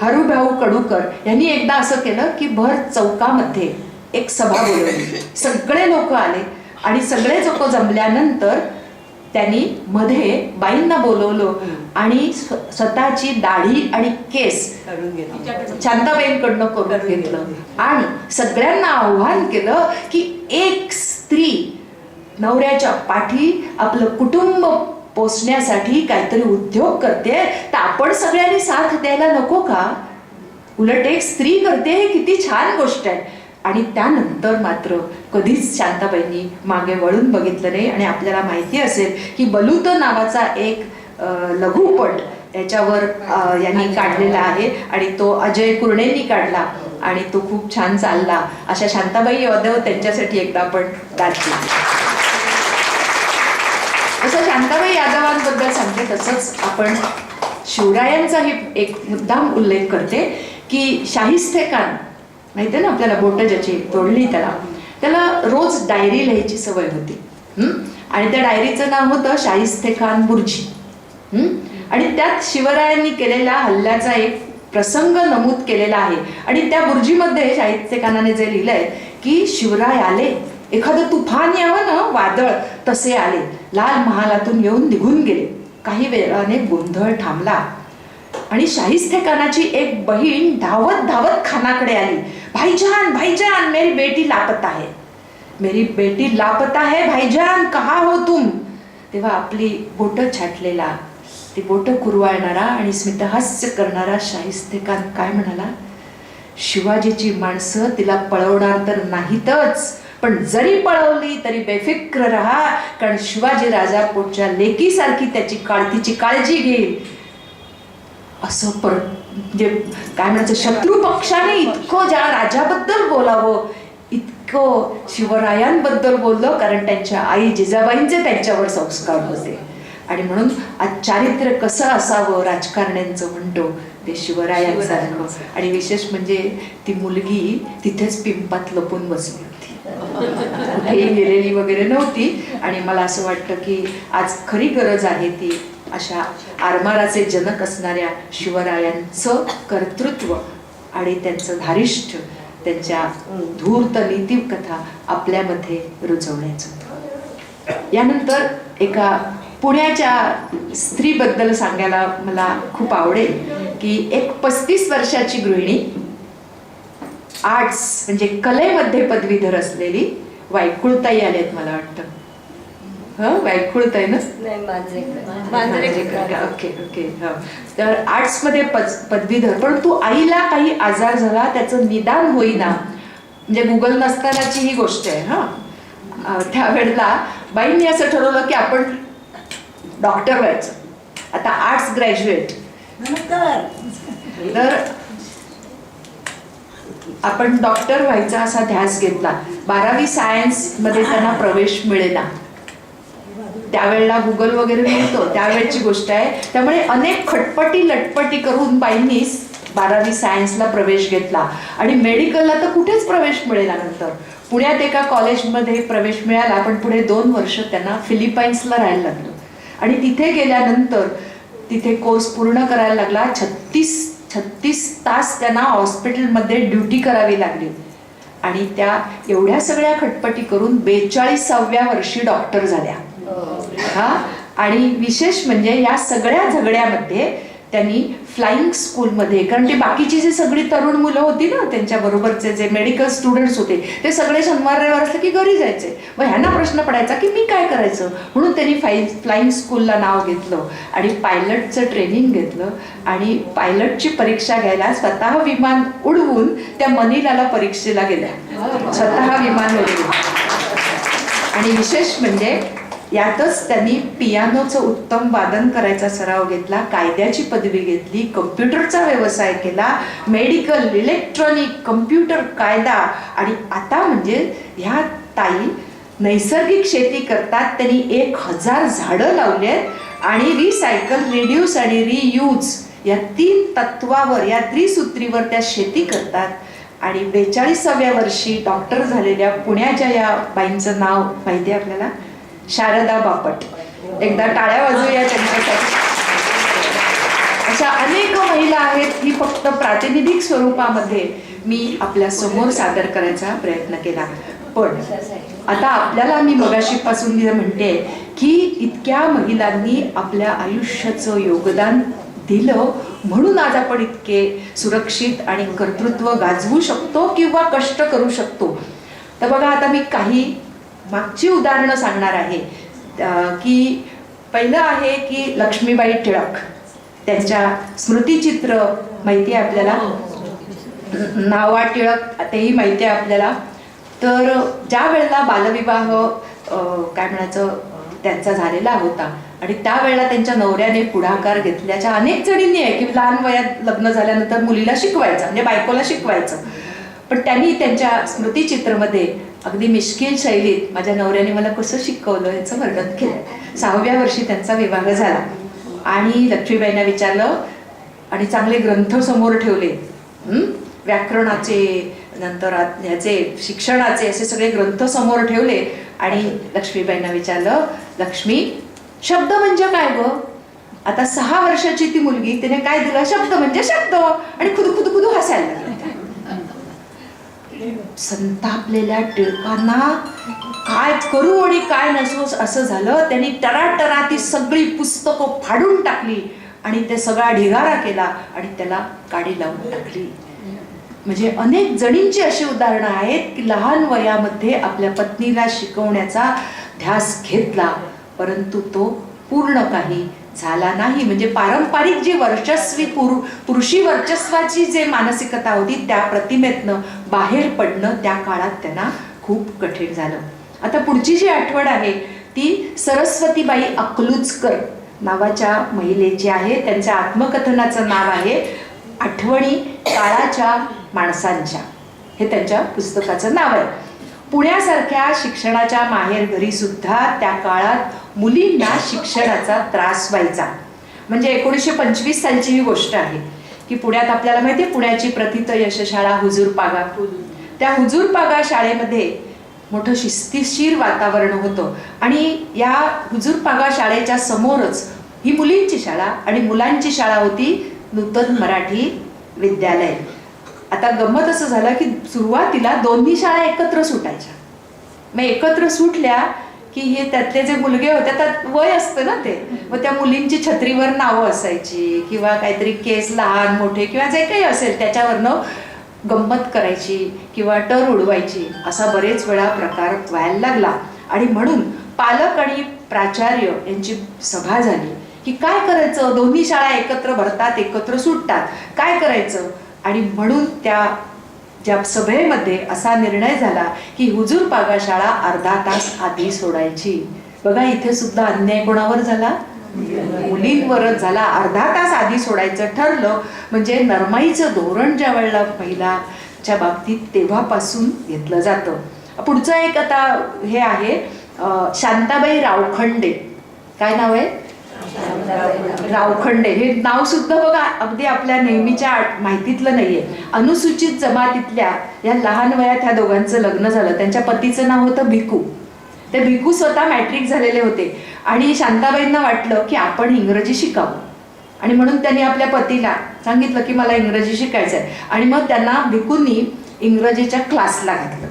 हरिभाऊ कडूकर यांनी एकदा असं केलं की भर चौकामध्ये एक सभा बोलवली. सगळे लोक आले आणि सगळे लोक जमल्यानंतर त्यांनी मध्ये बाईंना बोलवलं आणि स्वतःची दाढी आणि केस शांताबाईंकडनं करून घेतलं. आणि सगळ्यांना आव्हान केलं की एक स्त्री नवऱ्याच्या पाठी आपलं कुटुंब पोचण्यासाठी काहीतरी उद्योग करते, तर आपण सगळ्यांनी साथ द्यायला नको का? उलट एक स्त्री करते हे किती छान गोष्ट आहे. आणि त्यानंतर मात्र कधीच शांताबाईंनी मागे वळून बघितलं नाही. आणि आपल्याला माहिती असेल की बलूत नावाचा एक लघुपट याच्यावर यांनी काढलेला आहे आणि तो अजय कुर्णेंनी काढला आणि तो खूप छान चालला. अशा शांताबाई यादव त्यांच्यासाठी एकदा आपण गातो. असं शांताबाई यादवांबद्दल सांगते तसंच आपण शिवरायांचाही एक मुद्दाम उल्लेख करते की शाहिस्ते खान माहिती आहे ना आपल्याला, बोट ज्याची तोडली त्याला रोज डायरी लिहायची सवय होती. आणि त्या डायरीचं नाव होतं शाहिस्ते खान बुर्जी. आणि त्यात शिवरायांनी केलेल्या हल्ल्याचा एक प्रसंग नमूद केलेला आहे. आणि त्या बुर्जीमध्ये शाहिस्ते खानाने जे लिहिलंय की शिवराय आले, एखादं तुफान यावं ना वादळ तसे आले, लाल महालातून येऊन निघून गेले, काही वेळाने गोंधळ थांबला आणि शाहिस्ते खानाची एक बहीण धावत धावत खानाकडे आली. भाईजान भाईजान मेरी बेटी लापता है, मेरी बेटी लापता है भाईजान, कहा हो तुम? तेव्हा आपली बोटं छाटलेला, ती बोटं कुरवाळणारा आणि स्मितहास्य करणारा शाहिस्ते खान काय म्हणाला? शिवाजीची माणसं तिला पळवणार तर नाहीतच, पण जरी पळवली तरी बेफिक्र राहा, कारण शिवाजी राजा पोटच्या लेकीसारखी तिची काळजी घेईल. असं म्हणजे काय म्हणायचं, शत्रू पक्षाने इतकं ज्या राजाबद्दल बोलावं इतकं शिवरायांबद्दल बोललं, कारण त्यांच्या आई जिजाबाईंचे त्यांच्यावर संस्कार होते. आणि म्हणून आज चारित्र्य कसं असावं राजकारण्यांचं म्हणतो ते शिवरायांसारखं. आणि विशेष म्हणजे ती मुलगी तिथेच पिंपात लपून बसली होती, कुठेही गेलेली वगैरे नव्हती. आणि मला असं वाटतं की आज खरी गरज आहे ती अशा आरमाराचे जनक असणाऱ्या शिवरायांचं कर्तृत्व आणि त्यांचं धारिष्ठ, त्यांच्या धूर्त नीतिकथा आपल्यामध्ये रुजवण्याचं. यानंतर एका पुण्याच्या स्त्रीबद्दल सांगायला मला खूप आवडेल की एक 35 वर्षाची गृहिणी, आर्ट्स म्हणजे कलेमध्ये पदवीधर असलेली वायकुळताई आलेत मला वाटतं. वायकुळताई ना? Okay okay. तर आर्ट्स मध्ये पदवीधर, परंतु आईला काही आजार झाला, त्याचं निदान होईना, म्हणजे गुगल नसतानाची ही गोष्ट आहे. त्यावेळेला बाईंनी असं ठरवलं की आपण डॉक्टर व्हायचं. आता आर्ट्स ग्रॅज्युएट, तर आपण डॉक्टर व्हायचा असा ध्यास घेतला. 12वी सायन्स मध्ये त्यांना प्रवेश मिळेना. त्यावेळेला गुगल वगैरे नव्हतं, त्यावेळची गोष्ट आहे. त्यामुळे अनेक खटपटी लटपटी करून बाईंनी 12वी सायन्सला प्रवेश घेतला. आणि मेडिकलला तर कुठेच प्रवेश मिळेना. नंतर पुण्यात एका कॉलेजमध्ये प्रवेश मिळाला, पण पुढे 2 वर्ष त्यांना फिलिपाईन्सला राहायला लागलं. आणि तिथे गेल्यानंतर तिथे कोर्स पूर्ण करायला लागला. 36 तास त्यांना हॉस्पिटलमध्ये ड्युटी करावी लागली. आणि त्या एवढ्या सगळ्या खटपटी करून 42व्या वर्षी डॉक्टर झाल्या. आणि विशेष म्हणजे या सगळ्या झगड्यामध्ये त्यांनी फ्लाइंग स्कूलमध्ये, कारण ते बाकीची जी सगळी तरुण मुलं होती ना त्यांच्या बरोबरचे जे मेडिकल स्टुडंट्स होते ते सगळे शनिवार रविवार असले की घरी जायचे. मग ह्यांना प्रश्न पडायचा की मी काय करायचं, म्हणून त्यांनी फ्लाइंग स्कूलला नाव घेतलं आणि पायलटचं ट्रेनिंग घेतलं. आणि पायलटची परीक्षा घ्यायला स्वतः विमान उडवून त्या मनिलाला परीक्षेला गेल्या, स्वतः विमान उडवून. आणि विशेष म्हणजे यातच त्यांनी पियानोचं उत्तम वादन करायचा सराव घेतला, कायद्याची पदवी घेतली, कम्प्युटरचा व्यवसाय केला, मेडिकल, इलेक्ट्रॉनिक, कम्प्युटर, कायदा. आणि आता म्हणजे ह्या ताई नैसर्गिक शेती करतात. त्यांनी 1000 झाडं लावलेत आणि रिसायकल, रिड्यूस आणि रियूज या 3 तत्वावर, या त्रिसूत्रीवर त्या शेती करतात. आणि 42व्या वर्षी डॉक्टर झालेल्या पुण्याच्या या बाईंचं नाव माहिती आहे आपल्याला, शारदा बापट. एकदा टाळ्या वाजूया त्यांच्यासाठी. अशा अनेक महिला आहेत, ही फक्त प्रातिनिधिक स्वरूपामध्ये मी आपल्या समोर सादर करायचा प्रयत्न केला. पण आता आपल्याला मी मगाशीपासून म्हणते की इतक्या महिलांनी आपल्या आयुष्याचं योगदान दिलं म्हणून आज आपण इतके सुरक्षित आणि कर्तृत्व गाजवू शकतो किंवा कष्ट करू शकतो. तर बघा, आता मी काही मागची उदाहरणं सांगणार आहे की पहिलं आहे की लक्ष्मीबाई टिळक, त्यांच्या स्मृतिचित्र माहिती आहे आपल्याला, नावा टिळक तेही माहिती आहे आपल्याला. तर ज्या वेळेला बालविवाह काय म्हणायचं त्यांचा झालेला होता आणि त्यावेळेला त्यांच्या नवऱ्याने पुढाकार घेतल्याच्या अनेक जणींनी आहे की लहान वयात लग्न झाल्यानंतर मुलीला शिकवायचं म्हणजे बायकोला शिकवायचं. पण त्यांनी त्यांच्या स्मृतिचित्रमध्ये अगदी मिश्किल शैलीत माझ्या नवऱ्याने मला कसं शिकवलं याचं वर्णन केलं. 6व्या वर्षी त्यांचा विवाह झाला आणि लक्ष्मीबाईंना विचारलं आणि चांगले ग्रंथ समोर ठेवले, व्याकरणाचे नंतर ह्याचे शिक्षणाचे असे सगळे ग्रंथ समोर ठेवले आणि लक्ष्मीबाईंना विचारलं, लक्ष्मी शब्द म्हणजे काय ग? आता 6 वर्षाची ती मुलगी, तिने काय दिलं? शब्द म्हणजे शब्द. आणि खुदू खुदू खुदू हसायला लागली. संतापलेल्या टिळकांना काय करू आणि काय नसो असं झालं. त्यांनी टराटरा ती सगळी पुस्तकं फाडून टाकली आणि ते सगळा ढिगारा केला आणि त्याला काडी लावून टाकली. म्हणजे अनेक जणींची अशी उदाहरणं आहेत की लहान वयामध्ये आपल्या पत्नीला शिकवण्याचा ध्यास घेतला परंतु तो पूर्ण काही झाला नाही. म्हणजे पारंपरिक जी वर्चस्वी पुरुषी वर्चस्वाची जे मानसिकता होती त्या प्रतिमेतनं बाहेर पडणं त्या काळात त्यांना खूप कठीण झालं. आता पुढची जी आठवण आहे ती सरस्वतीबाई अकलूजकर नावाच्या महिलेची आहे. त्यांच्या आत्मकथनाचं नाव आहे आठवणी काळाच्या माणसांच्या, हे त्यांच्या पुस्तकाचं नाव आहे. पुण्यासारख्या शिक्षणाच्या माहेरघरी सुद्धा त्या काळात मुलींना शिक्षणाचा त्रास व्हायचा. म्हणजे 1925 सालची ही गोष्ट आहे की पुण्यात आपल्याला माहिती आहे पुण्याची प्रथित यशशाळा हुजूरपागा, त्या हुजूरपागा शाळेमध्ये मोठं शिस्तीशीर वातावरण होतं आणि या हुजूरपागा शाळेच्या समोरच ही मुलींची शाळा आणि मुलांची शाळा होती नूतन मराठी विद्यालय. आता गंमत असं झालं की सुरुवातीला दोन्ही शाळा एकत्र सुटायच्या. मग एकत्र सुटल्या की हे त्यातले जे मुलगे होते त्यात वय असतं ना ते, मग त्या मुलींची छत्रीवर नावं असायची किंवा काहीतरी केस लहान मोठे किंवा जे काही असेल त्याच्यावरनं गंमत करायची किंवा टर उडवायची असा बरेच वेळा प्रकार व्हायला लागला. आणि म्हणून पालक आणि प्राचार्य यांची सभा झाली की काय करायचं, दोन्ही शाळा एकत्र भरतात एकत्र सुटतात, काय करायचं. आणि म्हणून त्या ज्या सभेमध्ये असा निर्णय झाला की हुजूरपागा शाळा अर्धा तास आधी सोडायची. बघा इथे सुद्धा अन्याय कोणावर झाला? मुलींवरच झाला. अर्धा तास आधी सोडायचं ठरलं. म्हणजे नरमाईचं धोरण ज्या वेळेला महिलाच्या बाबतीत तेव्हापासून घेतलं जातं. पुढचं एक आता हे आहे शांताबाई रावखंडे. काय नाव आहे? रावखंडे. हे नाव सुद्धा बघा अगदी आपल्या नेहमीच्या माहितीतलं नाहीये. अनुसूचित जमातीतल्या या लहान वयात ह्या दोघांचं लग्न झालं. त्यांच्या पतीचं नाव होतं भिकू. ते भिकू स्वतः मॅट्रिक झालेले होते आणि शांताबाईंना वाटलं की आपण इंग्रजी शिकावं आणि म्हणून त्यांनी आपल्या पतीला सांगितलं की मला इंग्रजी शिकायचं आहे. आणि मग त्यांना भिकूंनी इंग्रजीच्या क्लासला घातलं,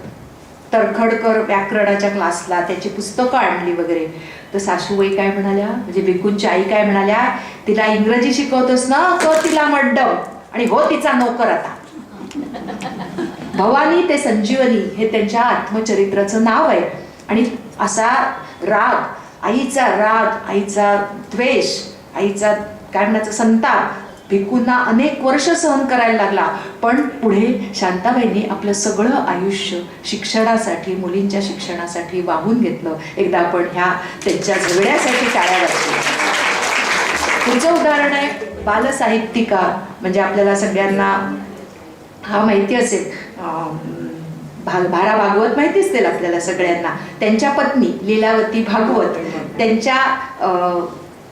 तरखडकर व्याकरणाच्या क्लासला. त्याची पुस्तकं आणली वगैरे. तर सासूबाई काय म्हणाल्या, म्हणजे भिकूंची आई काय म्हणाल्या, तिला इंग्रजी शिकवतोस ना तर तिला मड्डम आणि हो तिचा नोकर आता. भवानी ते संजीवनी हे त्यांच्या आत्मचरित्राचं नाव आहे. आणि असा राग, आईचा द्वेष, आईचा काय म्हणायचं संताप भिकूंना अनेक वर्ष सहन करायला लागला. पण पुढे शांताबाईंनी आपलं सगळं आयुष्य शिक्षणासाठी, मुलींच्या शिक्षणासाठी वाहून घेतलं. एकदा आपण ह्या त्यांच्या झगड्यासाठी टाळ्या वाजवल्या. पुढचं उदाहरण आहे बालसाहित्यिका. म्हणजे आपल्याला सगळ्यांना हा माहिती असेल, भारा भागवत माहिती असतील आपल्याला सगळ्यांना. त्यांच्या पत्नी लीलावती भागवत, त्यांच्या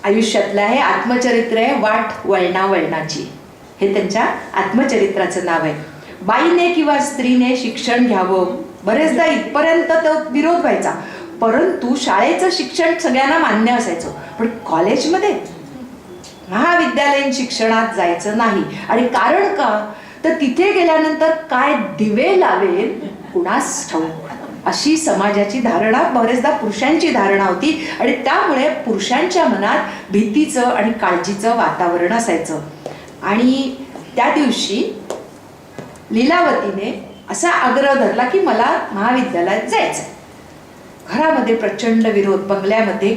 आयुष्यातलं हे आत्मचरित्र आहे वाट वळणा वळणाची. हे त्यांच्या आत्मचरित्राचं नाव आहे. बाईने किंवा स्त्रीने शिक्षण घ्यावं, बरेचदा इथपर्यंत तो विरोध व्हायचा. परंतु शाळेचं शिक्षण सगळ्यांना मान्य असायचं. पण कॉलेजमध्ये महाविद्यालयीन शिक्षणात जायचं नाही. आणि कारण का, तर तिथे गेल्यानंतर काय दिवे लावेल कुणास ठाऊक अशी समाजाची धारणा, बरेचदा पुरुषांची धारणा होती. आणि त्यामुळे पुरुषांच्या मनात भीतीचं आणि काळजीचं वातावरण असायचं. आणि त्या दिवशी लीलावतीने असा आग्रह धरला की मला महाविद्यालयात जायचं. घरामध्ये प्रचंड विरोध, बंगल्यामध्ये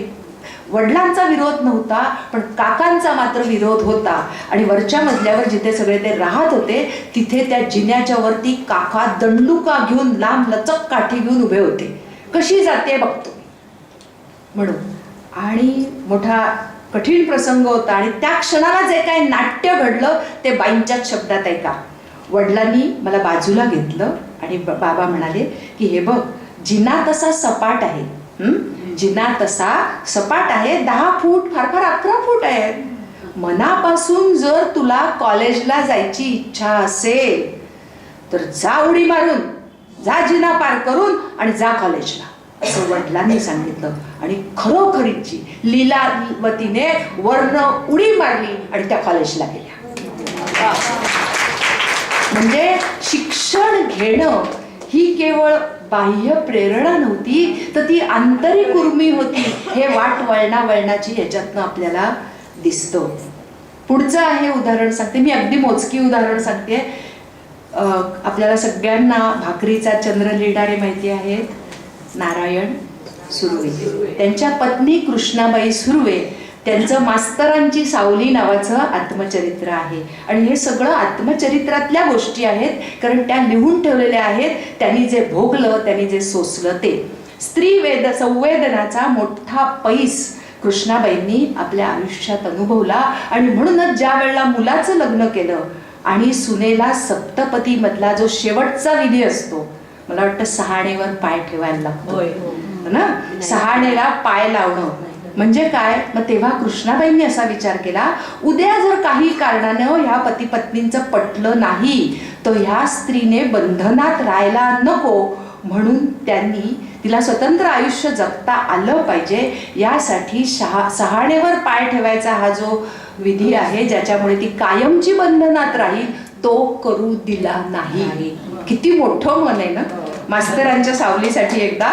वडिलांचा विरोध नव्हता, पण काकांचा मात्र विरोध होता. आणि वरच्या मजल्यावर जिथे सगळे ते राहत होते तिथे त्या जिन्याच्या वरती काका दंडुका घेऊन लांब लचक काठी घेऊन उभे होते. कशी जाते बघतो म्हणून. आणि मोठा कठीण प्रसंग होता आणि त्या क्षणाला जे काही नाट्य घडलं ते बाईंच्याच शब्दात ऐका. वडिलांनी मला बाजूला घेतलं आणि बाबा म्हणाले की हे बघ, जिना तसा सपाट आहे, जिना तसा सपाट आहे, 10 फूट फार फार 11 फूट आहे. मनापासून जर तुला कॉलेजला जायची इच्छा असेल तर जा उडी मारून, जा जिना पार करून आणि जा कॉलेजला, असं वडिलांनी सांगितलं. आणि खरोखरीची लीलावतीने वर्ण उडी मारली आणि त्या कॉलेजला गेल्या. म्हणजे शिक्षण घेणं ही केवळ बाह्य प्रेरणा नव्हती, तर ती आंतरिक उर्मी होती. हे वाट वळणाची याच्यातनं आपल्याला दिसतं. पुढचं आहे उदाहरण सांगते मी, अगदी मोजकी उदाहरण सांगते. आपल्याला सगळ्यांना भाकरीचा चंद्र लिहिणारे माहिती आहेत, नारायण सुर्वे. त्यांच्या पत्नी कृष्णाबाई सुर्वे, त्यांचं मास्तरांची सावली नावाचं आत्मचरित्र आहे. आणि हे सगळं आत्मचरित्रातल्या गोष्टी आहेत, कारण त्या लिहून ठेवलेल्या आहेत. त्यांनी जे भोगलं, त्यांनी जे सोसलं ते. स्त्री संवेदनाचा मोठा पैस कृष्णाबाईंनी आपल्या आयुष्यात अनुभवला. आणि म्हणूनच ज्या वेळेला मुलाचं लग्न केलं आणि सुनेला सप्तपदी मधला जो शेवटचा विधी असतो, मला वाटतं सहाणेवर पाय ठेवायला लागतो ना, सहाणेला पाय लावणं म्हणजे काय. मग तेव्हा कृष्णाबाईंनी असा विचार केला, उद्या जर काही कारणानं ह्या पती पत्नींचं पटलं नाही तर ह्या स्त्रीने बंधनात राहायला नको, म्हणून त्यांनी तिला स्वतंत्र आयुष्य जगता आलं पाहिजे. यासाठी सहाणेवर पाय ठेवायचा हा जो विधी आहे, ज्याच्यामुळे ती कायमची बंधनात राहील, तो करू दिला नाही. किती मोठं मन आहे ना. मास्तरांच्या सावलीसाठी एकदा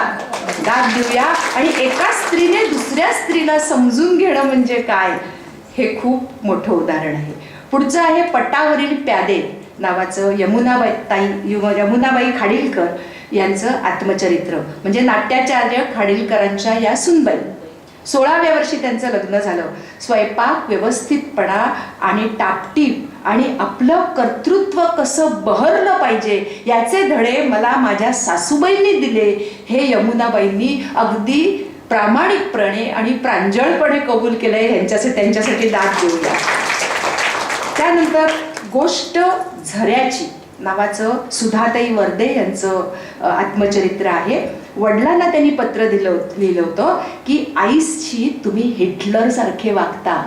दाद देऊया. आणि एका स्त्रीने दुसऱ्या स्त्रीला समजून घेणं म्हणजे काय, हे खूप मोठं उदाहरण आहे. पुढचं आहे पटावरील प्यादे नावाचं यमुनाबाई खाडीलकर यांचं आत्मचरित्र. म्हणजे नाट्याचार्य खाडीलकरांच्या या सुनबाई. 16व्या वर्षी त्यांचं लग्न झालं. स्वयंपाक, व्यवस्थितपणा आणि टापटीप आणि आपलं कर्तृत्व कसं बहरलं पाहिजे याचे धडे मला माझ्या सासूबाईंनी दिले, हे यमुनाबाईंनी अगदी प्रामाणिकपणे आणि प्रांजळपणे कबूल केलंय. त्यांच्यासाठी दाद देऊया. त्यानंतर गोष्ट झऱ्याची नावाचं सुधाताई वर्दे यांचं आत्मचरित्र आहे. वडिलांना त्यांनी पत्र लिहिलं होतं की आईशी तुम्ही हिटलर सारखे वागता,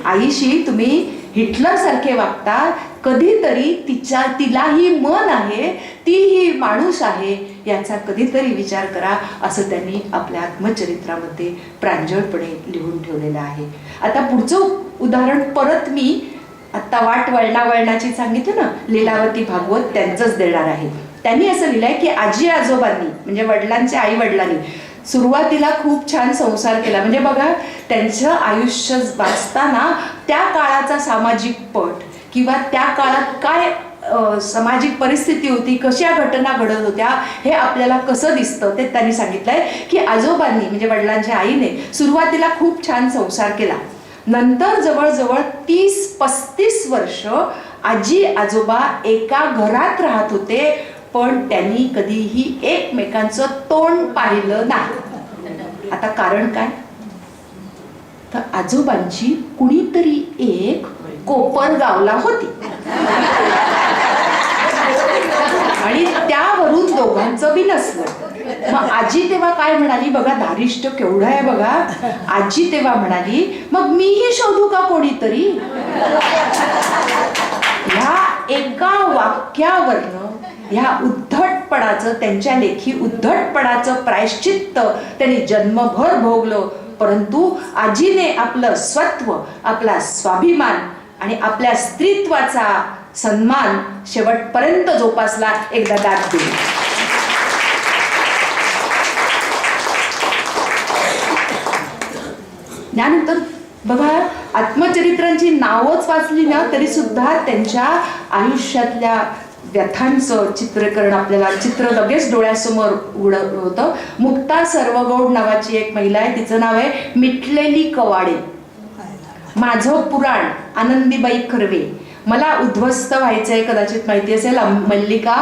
आईशी तुम्ही हिटलर सारखे वागता. कधीतरी तिलाही मन आहे, तीही माणूस आहे, याचा कधीतरी विचार करा, असं त्यांनी आपल्या आत्मचरित्रामध्ये प्रांजळपणे लिहून ठेवलेलं आहे. आता पुढचं उदाहरण परत मी आत्ता वाट वळणाची सांगितलं ना, लीलावती भागवत त्यांचंच देणार आहे. त्यांनी असं लिहिलंय की आजी आजोबांनी म्हणजे वडिलांच्या आई वडिलांनी सुरुवातीला खूप छान संसार केला. म्हणजे बघा, त्यांचं आयुष्य वाचताना त्या काळाचा सामाजिक पट किंवा त्या काळात काय सामाजिक परिस्थिती होती, कशा घटना घडत होत्या, हे आपल्याला कसं दिसतं ते त्यांनी सांगितलंय की आजोबांनी म्हणजे वडिलांच्या आईने सुरुवातीला खूप छान संसार केला. नंतर जवळजवळ 30-35 वर्ष आजी आजोबा एका घरात राहत होते, पण त्यांनी कधीही एकमेकांचं तोंड पाहिलं नाही. आता कारण काय, तर आजोबांची कुणीतरी एक कोपरगावला होती आणि त्यावरून दोघांचं बी नसलं. मग आजी तेव्हा काय म्हणाली बघा, धारिष्ट केवढं आहे बघा. आजी तेव्हा म्हणाली, मग मीही शोधू का कोणीतरी. ह्या एका वाक्यावरनं ह्या उद्धटपणाचं, त्यांच्या लेखी उद्धटपणाचं प्रायश्चित्त त्यांनी जन्मभर भोगलं. परंतु आजीने आपलं स्वत्व, आपला स्वाभिमान आणि आपल्या स्त्रीत्वाचा सन्मान शेवटपर्यंत जोपासला. एकदा दाद दिली. त्यानंतर बघा, आत्मचरित्रांची नावच वाचली ना तरी सुद्धा त्यांच्या आयुष्यातल्या व्यथांचं चित्रीकरण आपल्याला चित्र लगेच डोळ्यासमोर उघडत होतं. मुक्ता सर्वगौड नावाची एक महिला आहे, तिचं नाव आहे मिटलेली कवाडे. माझं पुराण आनंदीबाई कर्वे. मला उद्ध्वस्त व्हायचंय, कदाचित माहिती असेल, मल्लिका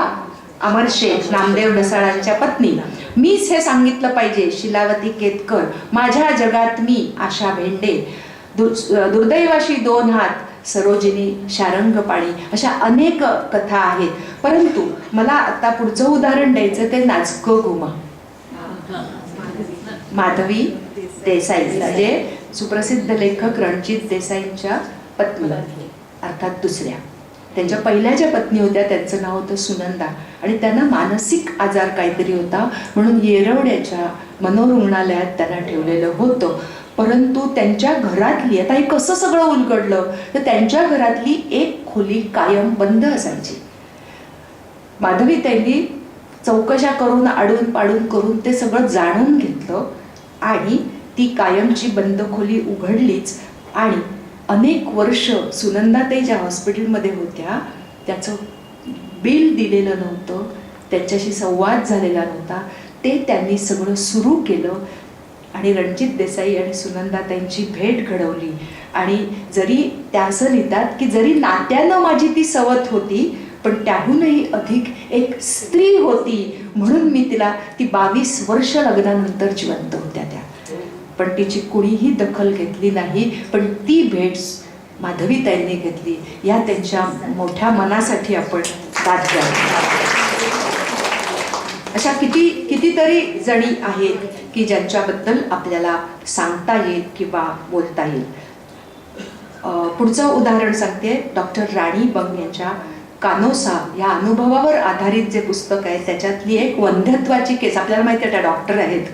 अमरशेठ नामदेव ढसाळांच्या पत्नी. मीच हे सांगितलं पाहिजे, शिलावती केतकर. माझ्या जगात मी, आशा भेंडे. दुर्दैवाशी 2 हात, सरोजिनी शारंगपाणी. अशा अनेक कथा आहेत. परंतु मला आता पुढचं उदाहरण द्यायचं ते नाचकं घुमा. माधवी देसाई म्हणजे सुप्रसिद्ध लेखक रणजित देसाईंच्या पत्नी, अर्थात दुसऱ्या. त्यांच्या पहिल्या ज्या पत्नी होत्या त्यांचं नाव होतं सुनंदा आणि त्यांना मानसिक आजार काहीतरी होता म्हणून येरवड्याच्या मनोरुग्णालयात त्यांना ठेवलेलं होतं. परंतु त्यांच्या घरातली, आता हे कसं सगळं उलगडलं तर त्यांच्या घरातली एक खोली कायम बंद असायची. माधवी त्यांनी चौकशा करून आडून पाडून करून ते सगळं जाणून घेतलं आणि ती कायमची बंद खोली उघडलीच. आणि अनेक वर्ष सुनंदाताई ज्या हॉस्पिटलमध्ये होत्या त्याचं बिल दिलेलं नव्हतं, त्याच्याशी संवाद झालेला नव्हता, ते त्यांनी सगळं सुरू केलं. आणि रणजित देसाई आणि सुनंदाताईंची भेट घडवली. आणि जरी त्या असं लिहितात की जरी नात्यानं माझी ती सवत होती पण त्याहूनही अधिक एक स्त्री होती म्हणून मी तिला, ती 22 वर्ष लग्नानंतर जिवंत होत्या त्या, पण तिची कुणीही दखल घेतली नाही. पण ती भेट माधवीताईंनी घेतली. या त्यांच्या मोठ्या मनासाठी आपण दाद द्यावी. अशा कितीतरी जणी आहेत की ज्यांच्याबद्दल आपल्याला सांगता येईल किंवा बोलता येईल. पुढचं उदाहरण सांगते. डॉक्टर राणी बंग यांच्या कानोसा या अनुभवावर आधारित जे पुस्तक आहे त्याच्यातली एक वंध्यत्वाची केस. आपल्याला माहिती आहे त्या डॉक्टर आहेत.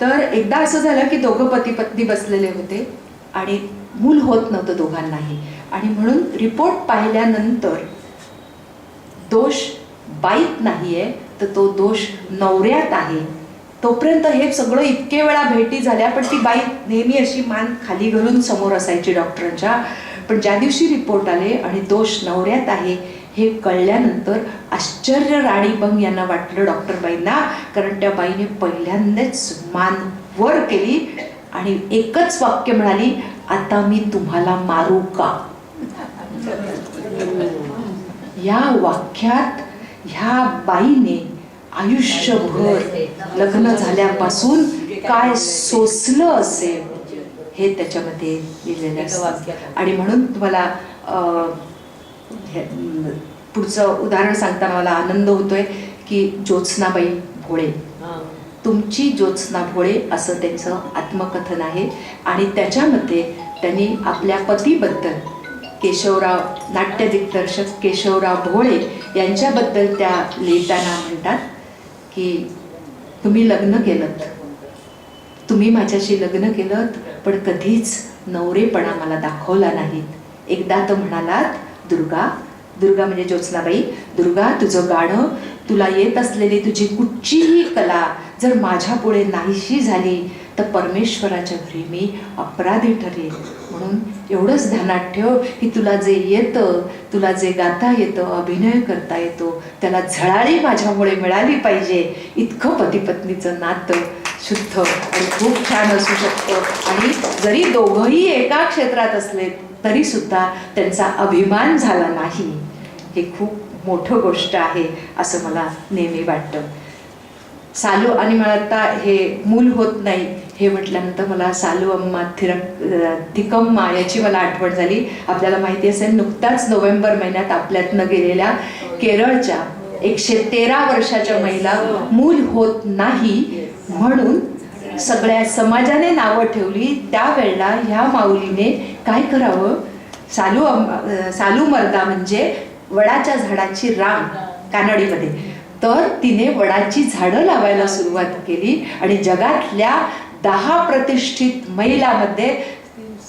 तर एकदा असं झालं की दोघं पती पत्नी बसलेले होते आणि मूल होत नव्हतं दोघांनाही. आणि म्हणून रिपोर्ट पाहिल्यानंतर दोष बाईत नाहीये तर तो दोष नवऱ्यात आहे. तोपर्यंत हे सगळं इतके वेळा भेटी झाल्या पण ती बाई नेहमी अशी मान खाली घालून समोर असायची डॉक्टरांच्या. पण ज्या दिवशी रिपोर्ट आले आणि दोष नवऱ्यात आहे हे कळल्यानंतर आश्चर्य राणी बंग यांना वाटलं, डॉक्टर बाईंना, कारण त्या बाईने पहिल्यांदाच मान वर केली आणि एकच वाक्य म्हणाली, आता मी तुम्हाला मारू का. या वाक्यात ह्या बाईने आयुष्यभर लग्न झाल्यापासून काय सोसलं असेल हे त्याच्यामध्ये लिहिलेलं असतं. आणि म्हणून तुम्हाला पुढचं उदाहरण सांगताना मला आनंद होतोय की ज्योत्स्नाबाई भोळे, तुमची ज्योत्स्ना भोळे असं त्यांचं आत्मकथन आहे. आणि त्याच्यामध्ये त्यांनी आपल्या पतीबद्दल, केशवराव, नाट्य दिग्दर्शक केशवराव भोळे यांच्याबद्दल त्या लिहिताना म्हणतात की तुम्ही लग्न केलंत, तुम्ही माझ्याशी लग्न केलंत पण कधीच नवरेपणा मला दाखवला नाहीत. एकदा तर म्हणालात, दुर्गा, दुर्गा म्हणजे ज्योत्स्नाबाई, दुर्गा तुझं गाणं, तुला येत असलेली तुझी कुठचीही कला जर माझ्यापुढे नाहीशी झाली तर परमेश्वराच्या घरी मी अपराधी ठरेन. म्हणून एवढंच ध्यानात ठेव की तुला जे येतं, तुला जे गाता येतं, अभिनय करता येतो, त्याला झळाळी माझ्यामुळे मिळाली पाहिजे. इतकं पती पत्नीचं नातं शुद्ध आणि खूप छान असू शकतं. आणि जरी दोघंही एका क्षेत्रात असले तरी सुद्धा त्यांचा अभिमान झाला नाही, हे खूप मोठं गोष्ट आहे असं मला नेहमी वाटतं. सालू, आणि मला आता हे मूल होत नाही हे म्हटल्यानंतर मला सालू अम्मा थिकम्मा याची मला आठवण झाली. आपल्याला माहिती असेल नुकताच नोव्हेंबर महिन्यात आपल्यातनं गेलेल्या केरळच्या 113 वर्षाच्या महिला मूल होत नाही म्हणून सगळ्या समाजाने नावं ठेवली. त्यावेळेला ह्या माऊलीने काय करावं, सालू मर्दा म्हणजे वडाच्या झाडाची रांग कानडीमध्ये, तर तिने वडाची झाडं लावायला सुरुवात केली आणि जगातल्या 10 प्रतिष्ठित महिलांमध्ये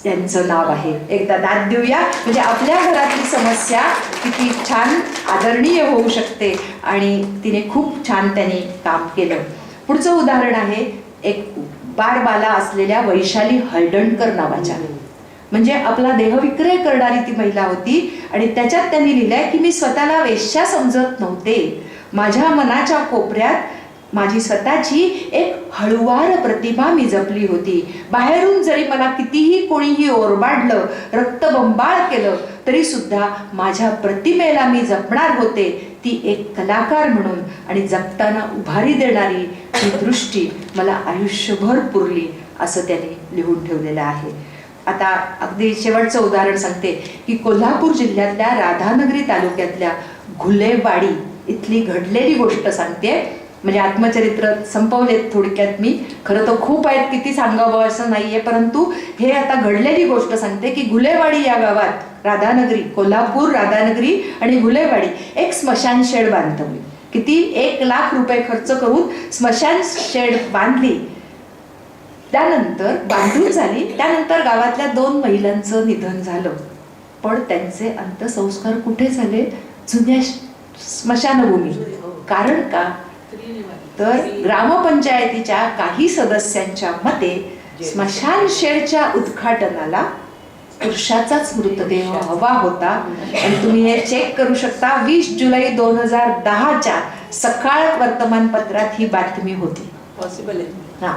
त्यांचं नाव आहे. एकदा दाद देऊया, म्हणजे आपल्या घरातली समस्या किती छान आदरणीय होऊ शकते. आणि तिने खूप छान त्यांनी काम केलं. पुढचं उदाहरण आहे एक बारबाला असलेल्या वैशाली हळदणकर नावाच्या. म्हणजे आपला देहविक्रय करणारी ती महिला होती. आणि त्याच्यात त्यांनी लिहिलंय की मी स्वतःला वेश्या समजत नव्हते. माझ्या मनाच्या कोपऱ्यात माझी स्वतःची एक हळुवार प्रतिमा मी जपली होती. बाहेरून जरी मला कितीही कोणीही ओरबाडलं, रक्तबंबाळ केलं, तरी सुद्धा माझ्या प्रतिमेला मी जपणार होते, ती एक कलाकार म्हणून. आणि जगताना उभारी देणारी ही दृष्टी मला आयुष्यभर पुरली, असं त्यांनी लिहून ठेवलेलं आहे. आता अगदी शेवटचं उदाहरण सांगते की कोल्हापूर जिल्ह्यातल्या राधानगरी तालुक्यातल्या घुलेवाडी इथली घडलेली गोष्ट सांगते. म्हणजे आत्मचरित्र संपवलेत थोडक्यात मी, खरं तर खूप आहेत, किती सांगावं असं नाहीये, परंतु हे आता घडलेली गोष्ट सांगते की घुलेवाडी या गावात, राधानगरी, कोल्हापूर राधानगरी आणि घुलेवाडी, एक स्मशान शेड बांधली. किती? 1,00,000 रुपये खर्च करून स्मशान शेड बांधली. त्यानंतर बांधून झाली, त्यानंतर गावातल्या 2 महिलांचं निधन झालं. पण त्यांचे अंत्यसंस्कार कुठे झाले? जुन्या स्मशानभूमी. कारण का? तर ग्रामपंचायतीच्या काही सदस्यांच्या मते स्मशान शेडच्या उद्घाटनाला पुरुषाचाच मृतदेह हवा होता. आणि तुम्ही हे चेक करू शकता, 20 जुलै 2010च्या सकाळ वर्तमानपत्रात ही बातमी होती. पॉसिबल आहे. हा,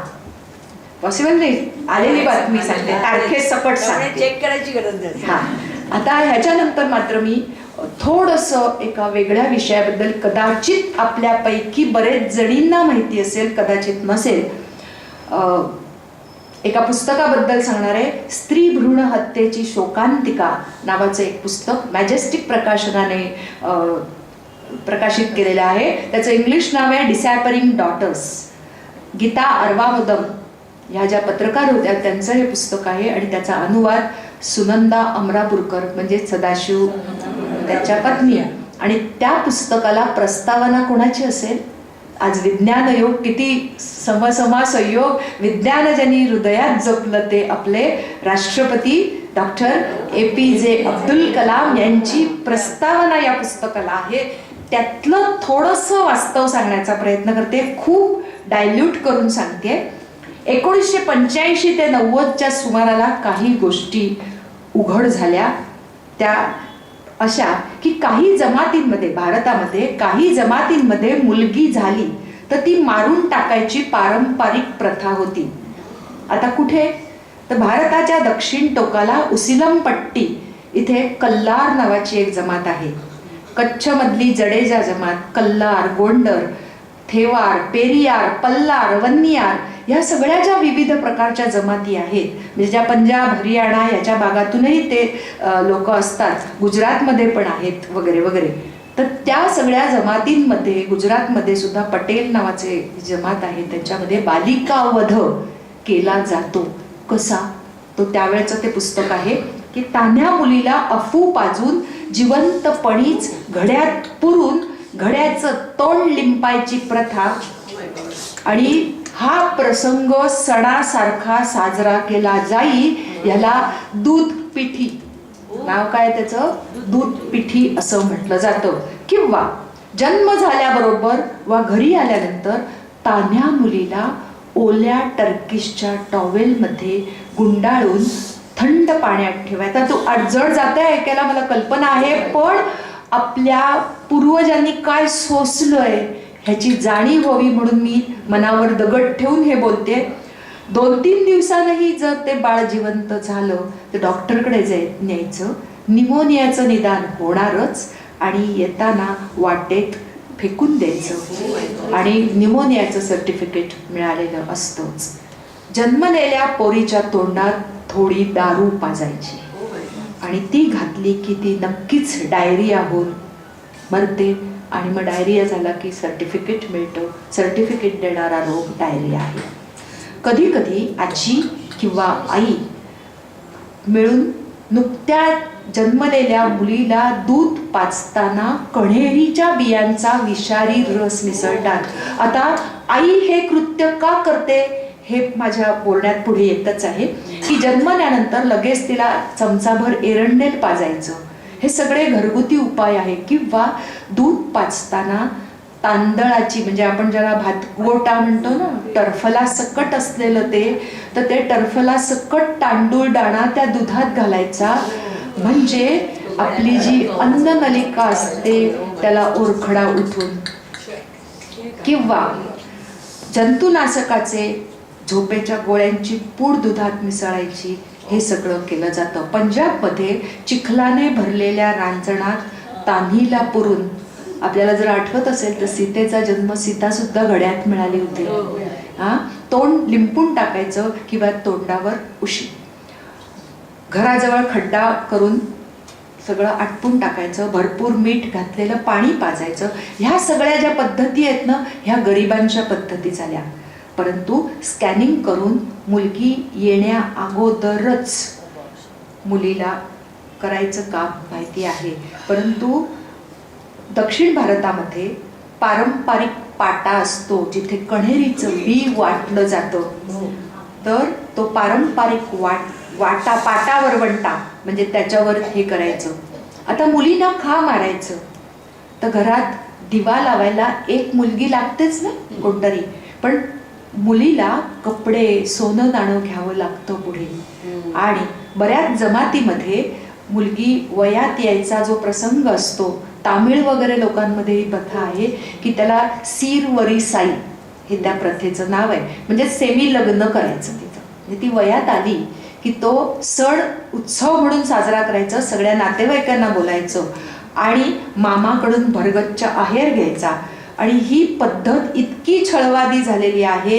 पॉसिबल नाही, आलेली बातमी सांगते, तारखेसकट सांगते. चेक करायची गरज नाही. हा, आता ह्याच्यानंतर मात्र मी थोडंसं एका वेगळ्या विषयाबद्दल, कदाचित आपल्यापैकी बरेच जणींना माहिती असेल, कदाचित नसेल, एका पुस्तकाबद्दल सांगणार आहे. स्त्री भ्रूण हत्येची शोकांतिका नावाचं एक पुस्तक मॅजेस्टिक प्रकाशनाने प्रकाशित केलेलं आहे. त्याचं इंग्लिश नाव आहे डिसॅपरिंग डॉटर्स. गीता अरवामुदम ह्या ज्या पत्रकार होत्या त्यांचं हे पुस्तक आहे. आणि त्याचा अनुवाद सुनंदा अमरापूरकर म्हणजे सदाशिव त्याच्या पत्नी. आणि त्या पुस्तकाला प्रस्तावना कोणाची असेल? आज विज्ञान योग, किती समसमा संयोग, विज्ञान ज्यांनी हृदयात जपलं ते आपले राष्ट्रपती डॉक्टर APJ अब्दुल कलाम यांची प्रस्तावना या पुस्तकाला आहे. त्यातलं थोडंसं वास्तव सांगण्याचा प्रयत्न करते, खूप डायल्यूट करून सांगते. 1985 ते 90च्या सुमाराला काही गोष्टी उघड झाल्या. त्या अशा की काही जमातींमध्ये, भारतामध्ये काही जमातींमध्ये मुलगी झाली तर ती मारून टाकायची पारंपरिक प्रथा होती. आता कुठे? तर भारताच्या दक्षिण टोकाला उसिलम पट्टी इथे कल्लार नावाची एक जमात आहे. कच्छमधली जडेजा जमात, कल्लार, गोंडर, थेवार, पेरियार, पल्लार, वन्नियार ह्या सगळ्या ज्या विविध प्रकारच्या जमाती आहेत, म्हणजे ज्या पंजाब, हरियाणा याच्या भागातूनही ते लोक असतात, गुजरातमध्ये पण आहेत वगैरे वगैरे. तर त्या सगळ्या जमातींमध्ये गुजरातमध्ये सुद्धा पटेल नावाचे जमात आहे, त्यांच्यामध्ये बालिका वध केला जातो. कसा? तो त्यावेळेचं ते पुस्तक आहे की तान्ह्या मुलीला अफू पाजून जिवंतपणीच घड्यात पुरून घड्याचं तोंड लिंपायची प्रथा. आणि हा प्रसंग सणासारखा साजरा केला जाई. याला दूध पिठी, नाव काय त्याचं? दूध पिठी असं म्हटलं जातं. किंवा जन्म झाल्याबरोबर वा घरी आल्यानंतर तान्ह्या मुलीला ओल्या टर्किशच्या टॉवेलमध्ये गुंडाळून थंड पाण्यात ठेवायचा. तो अडजड जाते ऐकायला, मला कल्पना आहे, पण आपल्या पूर्वजांनी काय सोसलंय ह्याची जाणीव व्हावी म्हणून मी मनावर दगड ठेवून हे बोलते. 2-3 दिवसांनी जर ते बाळ जिवंत झालं तर डॉक्टरकडे न्यायचं. निमोनियाचं निदान होणारच आणि येताना वाटेत फेकून द्यायचं. आणि निमोनियाचं सर्टिफिकेट मिळालेलं असतंच. जन्मलेल्या पोरीच्या तोंडात थोडी दारू पाजायची आणि ती घातली की ती नक्कीच डायरिया होऊन मरते. आणि मग डायरिया झाला की सर्टिफिकेट मिळतं. सर्टिफिकेट देणारा रोग डायरिया आहे. कधी कधी आजी किंवा आई मिळून नुकत्या जन्मलेल्या मुलीला दूध पाजताना कण्हेरीच्या बियांचा विषारी रस मिसळतात. आता आई हे कृत्य का करते हे माझ्या बोलण्यात पुढे येतच आहे की जन्मल्यानंतर लगेच तिला चमचाभर एरंडेल पाजायचं. हे सगळे घरगुती उपाय आहे. किंवा दूध पाजताना तांदळाची, म्हणजे आपण ज्याला भातगोटा म्हणतो ना, टरफला सकट असलेलं ते, तर ते टरफला सकट तांदूळ दाणा त्या दुधात घालायचा, म्हणजे आपली जी अन्ननलिका असते त्याला ओरखडा उठून. किंवा जंतुनाशकाचे झोपेच्या गोळ्यांची पूड दुधात मिसळायची, हे सगळं केलं जातं. पंजाबमध्ये चिखलाने भरलेल्या रांजणात तान्हीला पुरून, आपल्याला जर आठवत असेल तर सीतेचा जन्म सीता सुद्धा घड्यात मिळाली होती. तोंड लिंपून टाकायचं किंवा तोंडावर उशी, घराजवळ खड्डा करून सगळं आटपून टाकायचं, भरपूर मीठ घातलेलं पाणी पाजायचं. ह्या सगळ्या ज्या पद्धती आहेत ना, ह्या गरिबांच्या पद्धती झाल्या. परंतु स्कॅनिंग करून मुलगी येण्या अगोदरच मुलीला करायचं काम माहिती आहे. परंतु दक्षिण भारतामध्ये पारंपरिक पाटा असतो, जिथे कण्हेरीचं बी वाटलं जातं, तर तो पारंपरिक वाटा, पाटा वरवंटा, म्हणजे त्याच्यावर हे करायचं. आता मुलींना खा मारायचं तर घरात दिवा लावायला एक मुलगी लागतेच ना कोणतरी, पण मुलीला कपडे, सोनं नाणं घ्यावं लागतं पुढे. आणि बऱ्याच जमातीमध्ये मुलगी वयात यायचा जो प्रसंग असतो, तामिळ वगैरे लोकांमध्ये ही प्रथा आहे की त्याला सीरवरी साई हे त्या प्रथेचं नाव आहे, म्हणजे सेमी लग्न करायचं तिथं. म्हणजे ती वयात आली की तो सण उत्सव म्हणून साजरा करायचा, सगळ्या नातेवाईकांना बोलायचं आणि मामाकडून भरगच्च आहेर घ्यायचा. आणि ही पद्धत इतकी छळवादी झालेली आहे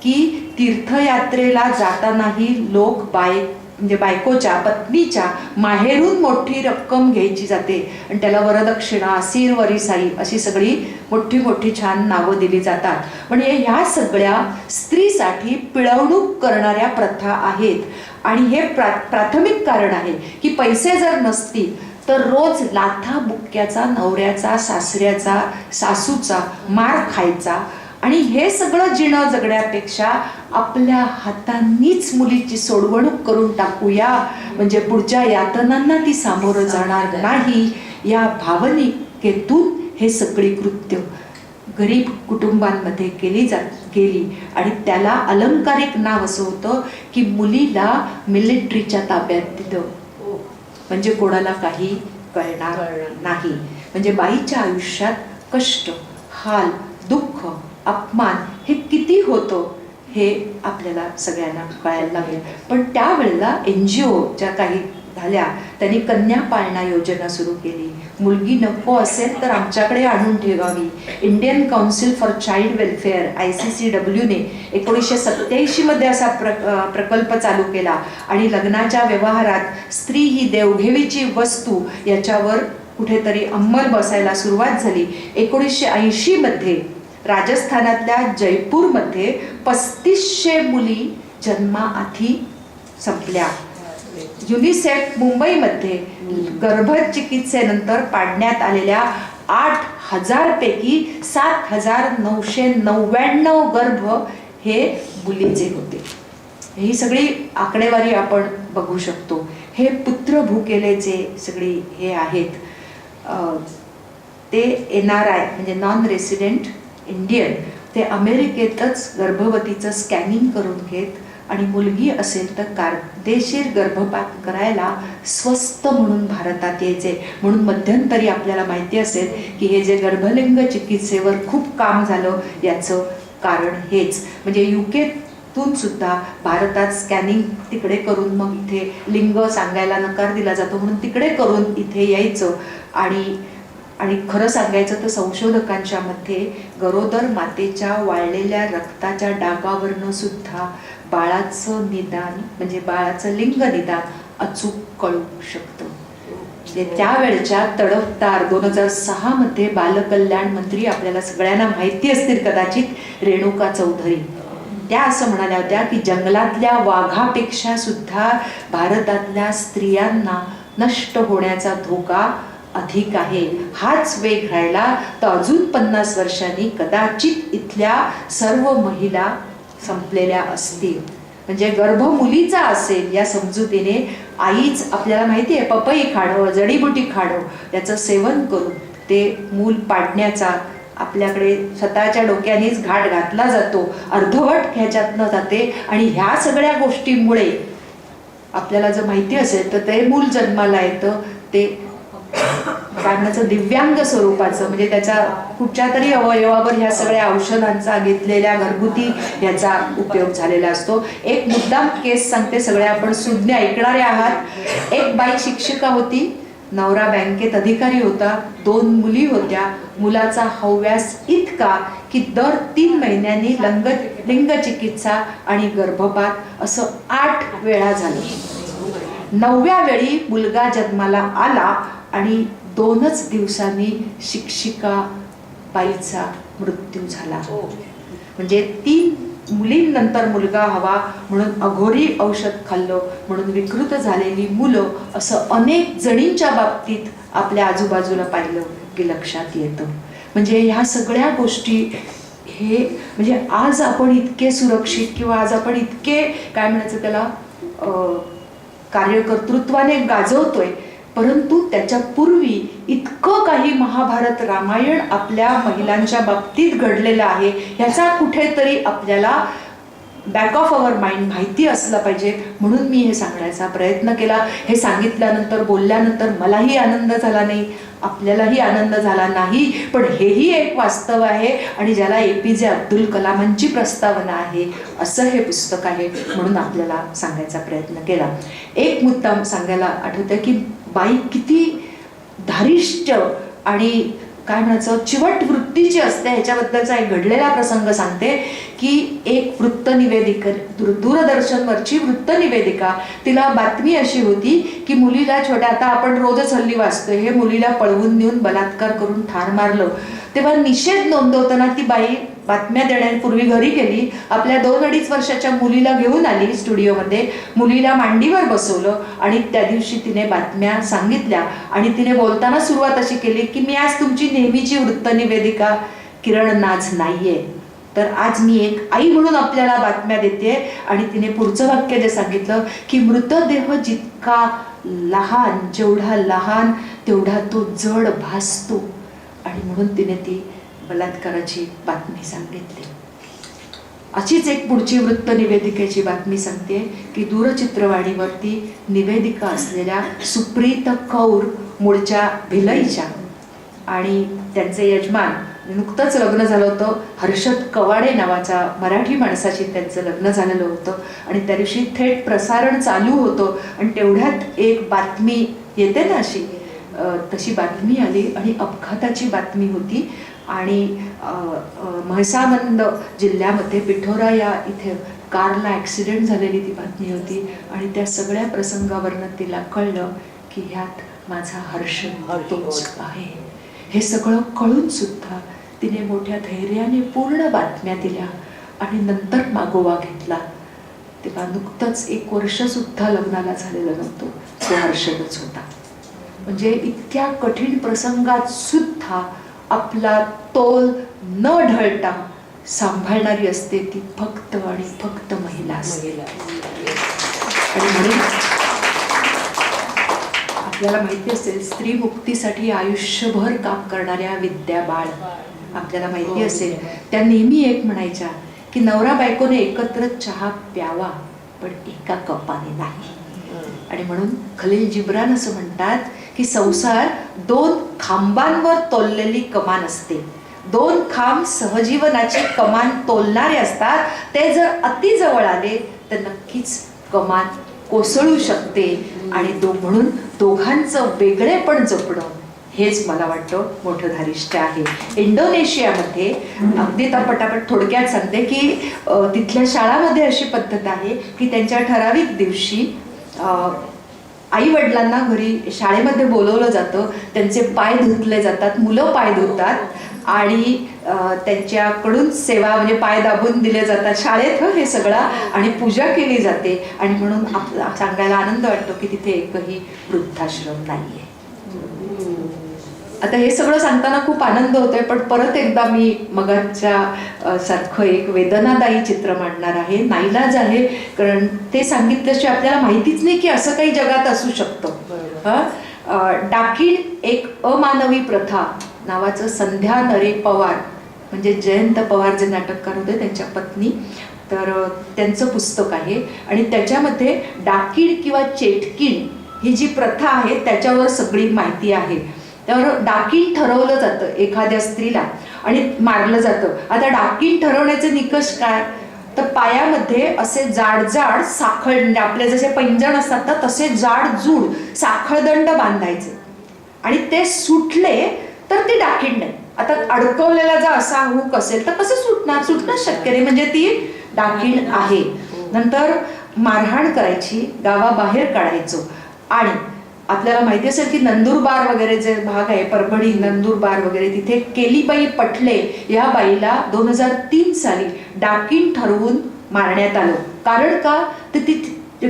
की तीर्थयात्रेला जातानाही लोक म्हणजे बायकोच्या, पत्नीच्या माहेरून मोठी रक्कम घ्यायची जाते आणि त्याला वरदक्षिणा, सीरवरी साई अशी सगळी मोठी मोठी छान नावं दिली जातात. म्हणजे ह्या सगळ्या स्त्रीसाठी पिळवणूक करणाऱ्या प्रथा आहेत. आणि हे प्राथमिक कारण आहे की पैसे जर नसतील तर रोज लाथा बुक्क्याचा, नवऱ्याचा, सासऱ्याचा, सासूचा मार खायचा. आणि हे सगळं जिणं जगण्यापेक्षा आपल्या हातांनीच मुलीची सोडवणूक करून टाकूया, म्हणजे पुढच्या यातनांना ती सामोरं जाणार नाही, या भावनिकेतून हे सगळी कृत्य गरीब कुटुंबांमध्ये गेली. आणि त्याला अलंकारिक नाव असं होतं की मुलीला मिलिटरीच्या ताब्यात दिलं, म्हणजे कोणाला काही कळणार नाही. म्हणजे बाईच्या आयुष्यात कष्ट, हाल, दुःख, अपमान हे किती होतं हे आपल्याला सगळ्यांना कळायला लागेल. पण त्यावेळेला NGO ज्या काही झाल्या त्यांनी कन्या पाळणा योजना सुरू केली. मुलगी नको असेल तर आमच्याकडे आणून ठेवावी. Indian Council for Child Welfare ICCWने 1987 मध्ये असा प्रकल्प चालू केला. आणि लग्नाच्या व्यवहारात स्त्री ही देवघेवीची वस्तू याच्यावर कुठेतरी अंमल बसायला सुरुवात झाली. 1980 मध्ये राजस्थानातल्या जयपूरमध्ये 3500 मुली जन्माआधी संपल्या. युनिसेफ मुंबईमध्ये गर्भचिकित्सेनंतर पाडण्यात आलेल्या 8000 पैकी 7999 गर्भ हे मुलीचे होते. ही सगळी आकडेवारी आपण बघू शकतो. हे पुत्रभूकेलेचे सगळी हे आहेत. ते NRI म्हणजे नॉन रेसिडेंट इंडियन, ते अमेरिकेतच गर्भवतीचं स्कॅनिंग करून घेत आणि मुलगी असेल तर कायदेशीर गर्भपात करायला स्वस्त म्हणून भारतात यायचे. म्हणून मध्यंतरी आपल्याला माहिती असेल की हे जे गर्भलिंग चिकित्सेवर खूप काम झालं याचं कारण हेच. म्हणजे UKतून सुद्धा भारतात स्कॅनिंग तिकडे करून मग इथे लिंग सांगायला नकार दिला जातो म्हणून तिकडे करून इथे यायचं. आणि खरं सांगायचं तर संशोधकांच्या मध्ये गरोदर मातेच्या वाळलेल्या रक्ताच्या डागावरनं सुद्धा बाळाचं निदान म्हणजे बाळाचं लिंग निदान अचूक कळू शकतं. त्यावेळच्या तडफदार 2006 मध्ये बालकल्याण मंत्री, आपल्याला सगळ्यांना माहिती असतील कदाचित, रेणुका चौधरी, त्या असं म्हणाल्या होत्या की जंगलातल्या वाघापेक्षा सुद्धा भारतातल्या स्त्रियांना नष्ट होण्याचा धोका अधिक आहे. हाच वेग राहिला तर अजून 50 वर्षांनी कदाचित इथल्या सर्व महिला संपलेल्या असतील. म्हणजे गर्भ मुलीचा असेल या समजुतीने आईच, आपल्याला माहिती आहे, पपई खाणं, जडीबुटी खाणं, त्याचं सेवन करून ते मूल पाडण्याचा आपल्याकडे स्वतःच्या डोक्यानेच घाट घातला जातो, अर्धवट ह्याच्यातनं जाते. आणि ह्या सगळ्या गोष्टींमुळे आपल्याला जर माहिती असेल तर ते मूल जन्माला येतं ते काय म्हणायचं दिव्यांग स्वरूपाचं, म्हणजे त्याच्या कुठच्या तरी अवयवावर ह्या सगळ्या औषधांचा घेतलेल्या घरगुती ह्याचा उपयोग झालेला असतो. एक मुद्दाम केस सांगते, सगळ्या आपण सुज्ञ ऐकणारे आहात. एक बाई शिक्षिका होती, नवरा बँकेत अधिकारी होता, 2 मुली होत्या. मुलाचा हव्यास इतका की दर 3 महिन्यांनी लिंग चिकित्सा आणि गर्भपात असं 8 वेळा झालं. 9व्या वेळी मुलगा जन्माला आला आणि 2च दिवसांनी शिक्षिका बाईचा मृत्यू झाला. म्हणजे 3 मुलींनंतर मुलगा हवा म्हणून अघोरी औषध खाल्लं म्हणून विकृत झालेली मुलं, असं अनेक जणींच्या बाबतीत आपल्या आजूबाजूला पाहिलं की लक्षात येतं. म्हणजे ह्या सगळ्या गोष्टी हे म्हणजे आज आपण इतके सुरक्षित किंवा आज आपण इतके काय म्हणायचं त्याला कार्यकर्तृत्वाने गाजवतोय, परंतु त्याच्या पूर्वी इतकं काही महाभारत रामायण आपल्या महिलांच्या बाबतीत घडलेलं आहे ह्याचा कुठेतरी आपल्याला बॅक ऑफ अवर माइंड माहिती असलं पाहिजे. म्हणून मी हे सांगण्याचा प्रयत्न केला. हे सांगितल्यानंतर बोलल्यानंतर मलाही आनंद झाला नाही, आपल्यालाही आनंद झाला नाही, पण हेही एक वास्तव आहे आणि ज्याला APJ अब्दुल कलामांची प्रस्तावना आहे असं हे पुस्तक आहे, म्हणून आपल्याला सांगायचा प्रयत्न केला. एक मुद्दाम सांगायला आठवतं की बाई किती धारिष्ट आणि काय म्हणायचं चिवट वृत्तीची असते ह्याच्याबद्दलचा एक घडलेला प्रसंग सांगते की एक वृत्तनिवेदिका, दूरदर्शनवरची वृत्तनिवेदिका, तिला बातमी अशी होती की मुलीला छोट्या, आता आपण रोजच हल्ली वाचतोय, हे मुलीला पळवून नेऊन बलात्कार करून ठार मारलं. तेव्हा निषेध नोंदवताना ती बाई बातम्या देण्यापूर्वी घरी गेली, आपल्या 2-2.5 वर्षाच्या मुलीला घेऊन आली स्टुडिओमध्ये, मुलीला मांडीवर बसवलं आणि त्या दिवशी तिने बातम्या सांगितल्या. आणि तिने बोलताना सुरुवात अशी केली की मी आज तुमची नेहमीची वृत्तनिवेदिका किरण नाझ नाहीये, तर आज मी एक आई म्हणून आपल्याला बातम्या देते. आणि तिने पुढचं वाक्य जे सांगितलं की मृतदेह जितका लहान, जेवढा लहान तेवढा तो जड भासतो, आणि म्हणून तिने ती बलात्काराची बातमी सांगितली. अशीच एक पुढची वृत्तनिवेदिकेची बातमी सांगते की दूरचित्रवाणीवरती निवेदिका असलेल्या सुप्रीत कौर, मूळच्या भिलईच्या, आणि त्यांचे यजमान, नुकतंच लग्न झालं होतं, हर्षद कवाडे नावाच्या मराठी माणसाशी त्यांचं लग्न झालेलं होतं. आणि त्या दिवशी थेट प्रसारण चालू होतं आणि तेवढ्यात एक बातमी येते ना अशी, तशी बातमी आली आणि अपघाताची बातमी होती. आणि म्हैसावंद जिल्ह्यामध्ये पिठोरा या इथे कारला ॲक्सिडेंट झालेली ती बातमी होती. आणि त्या सगळ्या प्रसंगावरनं तिला कळलं की ह्यात माझा हर्ष आहे. हे सगळं कळून सुद्धा तिने मोठ्या धैर्याने पूर्ण बातम्या दिल्या आणि नंतर मागोवा घेतला. तेव्हा नुकतंच 1 वर्ष सुद्धा लग्नाला झालेलं नव्हतं, तो हर्षदच होता. म्हणजे इतक्या कठीण प्रसंगात सुद्धा आपला तोल न ढळता सांभाळणारी असते ती फक्त आणि फक्त महिला असते. आणि म्हणून आपल्याला माहिती असेल स्त्री मुक्तीसाठी आयुष्यभर काम करणाऱ्या विद्या बाळ, आपल्याला माहिती असेल त्या नेहमी एक म्हणायच्या की नवरा बायकोने एकत्र चहा प्यावा पण एका कपाने नाही. आणि म्हणून खलील जिब्रान असं म्हणतात की संसार 2 खांबांवर तोललेली कमान असते. 2 खांब सहजीवनाची कमान तोलणारे असतात, ते जर अति जवळ आले तर नक्कीच कमान कोसळू शकते. आणि म्हणून दोघांचं वेगळेपण जपणं हेच मला वाटतं मोठं धारिष्ट आहे. इंडोनेशियामध्ये अगदी पटापट थोडक्यात सांगते की तिथल्या शाळामध्ये अशी पद्धत आहे की त्यांच्या ठराविक दिवशी आई वडिलांना घरी शाळेमध्ये बोलवलं जातं, त्यांचे पाय धुतले जातात, मुलं पाय धुतात आणि त्यांच्याकडून सेवा म्हणजे पाय दाबून दिले जातात शाळेत हे सगळं, आणि पूजा केली जाते. आणि म्हणून सांगायला आनंद वाटतो की तिथे एकही वृद्धाश्रम नाहीये. आता हे सगळं सांगताना खूप आनंद होतोय, पण परत एकदा मी मगाच्या सारखं एक वेदनादायी चित्र मांडणार आहे. नाईलाज आहे, कारण ते सांगितल्याशिवाय आपल्याला माहितीच नाही की असं काही जगात असू शकतं. डाकीण एक अमानवी प्रथा नावाचं संध्या नरे पवार म्हणजे जयंत पवार जे नाटककार होते त्यांच्या पत्नी, तर त्यांचं पुस्तक आहे. आणि त्याच्यामध्ये डाकीण किंवा चेटकीण ही जी प्रथा आहे त्याच्यावर सगळी माहिती आहे. तर डाकीण ठरवलं जातं एखाद्या स्त्रीला आणि मारलं जातं. आता डाकीण ठरवण्याचे निकष काय, तर पायामध्ये असे जाड साखळ, आपले जसे पैंजण असतात ना तसे जाड साखळदंड बांधायचे आणि ते सुटले तर ती डाकीण नाही. आता अडकवलेला जर असा हुक असेल तर कसं सुटणंच शक्य नाही, म्हणजे ती डाकीण आहे. नंतर मारहाण करायची, गावाबाहेर काढायचो. आणि आपल्याला माहिती असेल की नंदुरबार वगैरे जे भाग आहे, परभणी नंदुरबार वगैरे, तिथे केलीबाई पटले या बाईला 2003 साली डाकीण ठरवून मारण्यात आलं. कारण का, तर ती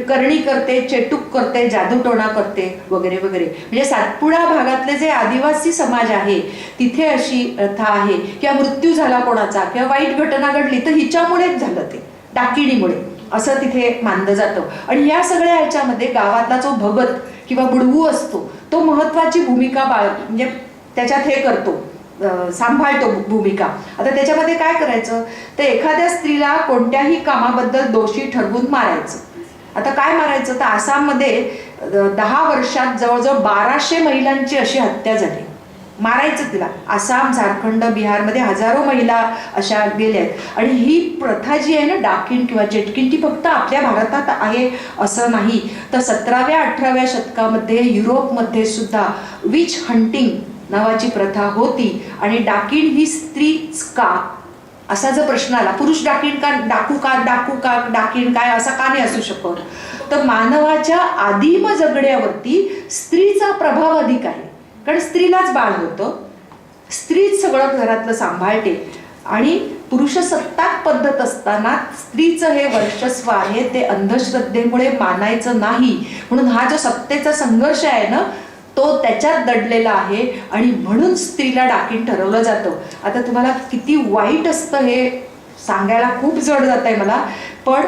करणी करते, चेटूक करते, जादूटोणा करते वगैरे वगैरे. म्हणजे सातपुडा भागातले जे आदिवासी समाज आहे तिथे अशी प्रथा आहे किंवा मृत्यू झाला कोणाचा किंवा वाईट घटना घडली तर हिच्यामुळेच झालं, ते डाकिणीमुळे असं तिथे मानलं जातं. आणि या सगळ्या ह्याच्यामध्ये गावातला जो भगत किंवा बुडवू असतो तो महत्वाची भूमिका म्हणजे त्याच्यात हे करतो, सांभाळतो भूमिका. आता त्याच्यामध्ये काय करायचं, तर एखाद्या स्त्रीला कोणत्याही कामाबद्दल दोषी ठरवून मारायचं. आता काय मारायचं, तर आसाममध्ये 10 वर्षात जवळजवळ 1200 महिलांची अशी हत्या झाली. मारायचं तिला. आसाम, झारखंड, बिहारमध्ये हजारो महिला अशा गेल्यात. आणि ही प्रथा जी आहे ना डाकीण किंवा चेटकीण, ती फक्त आपल्या भारतात आहे असं नाही, तर 17व्या-18व्या शतकामध्ये युरोपमध्ये सुद्धा विच हंटिंग नावाची प्रथा होती. आणि डाकीण ही स्त्रीच का, असा जर प्रश्न आला, पुरुष डाकीण का, डाकू का डाकीण काय असा का नाही असू शकत, तर मानवाच्या आदिम जगण्यावरती स्त्रीचा प्रभाव अधिक आहे. कारण स्त्रीलाच बाळ होतं, स्त्रीच सगळं घरातलं सांभाळते. आणि पुरुषसत्ताक पद्धत असताना स्त्रीचं हे वर्चस्व आहे ते अंधश्रद्धेमुळे मानायचं नाही. म्हणून हा जो सत्तेचा संघर्ष आहे ना तो त्याच्यात दडलेला आहे आणि म्हणून स्त्रीला डाकीण ठरवलं जातं. आता तुम्हाला किती वाईट असतं हे सांगायला खूप जड जात आहे मला, पण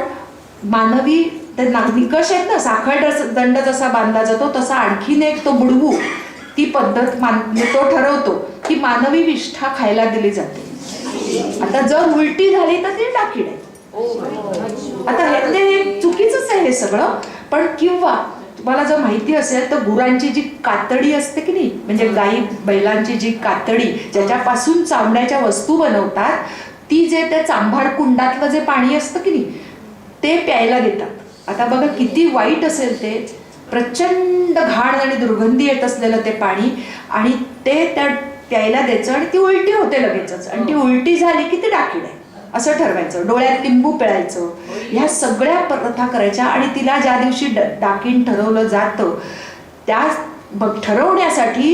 मानवी ते निकष आहेत ना, साखळ दंड जसा बांधला जातो तसा आणखीन एक तो बुडवू ती पद्धत तो ठरवतो की मानवी विष्ठा खायला दिली जाते. आता जर उलटी झाली तर ती डाकीण आहे. आता हे चुकीचंच आहे हे सगळं. पण किंवा तुम्हाला जर माहिती असेल तर गुरांची जी कातडी असते की नाही, म्हणजे गाई बैलांची जी कातडी ज्याच्यापासून चामड्याच्या वस्तू बनवतात, ती जे त्या चांभार कुंडातलं जे पाणी असतं की नाही ते प्यायला देतात. आता बघा किती वाईट असेल ते, प्रचंड घाण आणि दुर्गंधी येत असलेलं ते पाणी, आणि ते त्या प्यायला द्यायचं आणि ती उलटी होते लगेचच. आणि ती उलटी झाली की ती डाकीण आहे असं ठरवायचं. डोळ्यात लिंबू पिळायचं, ह्या सगळ्या प्रथा करायच्या. आणि तिला ज्या दिवशी डाकीण ठरवलं जातं त्या ठरवण्यासाठी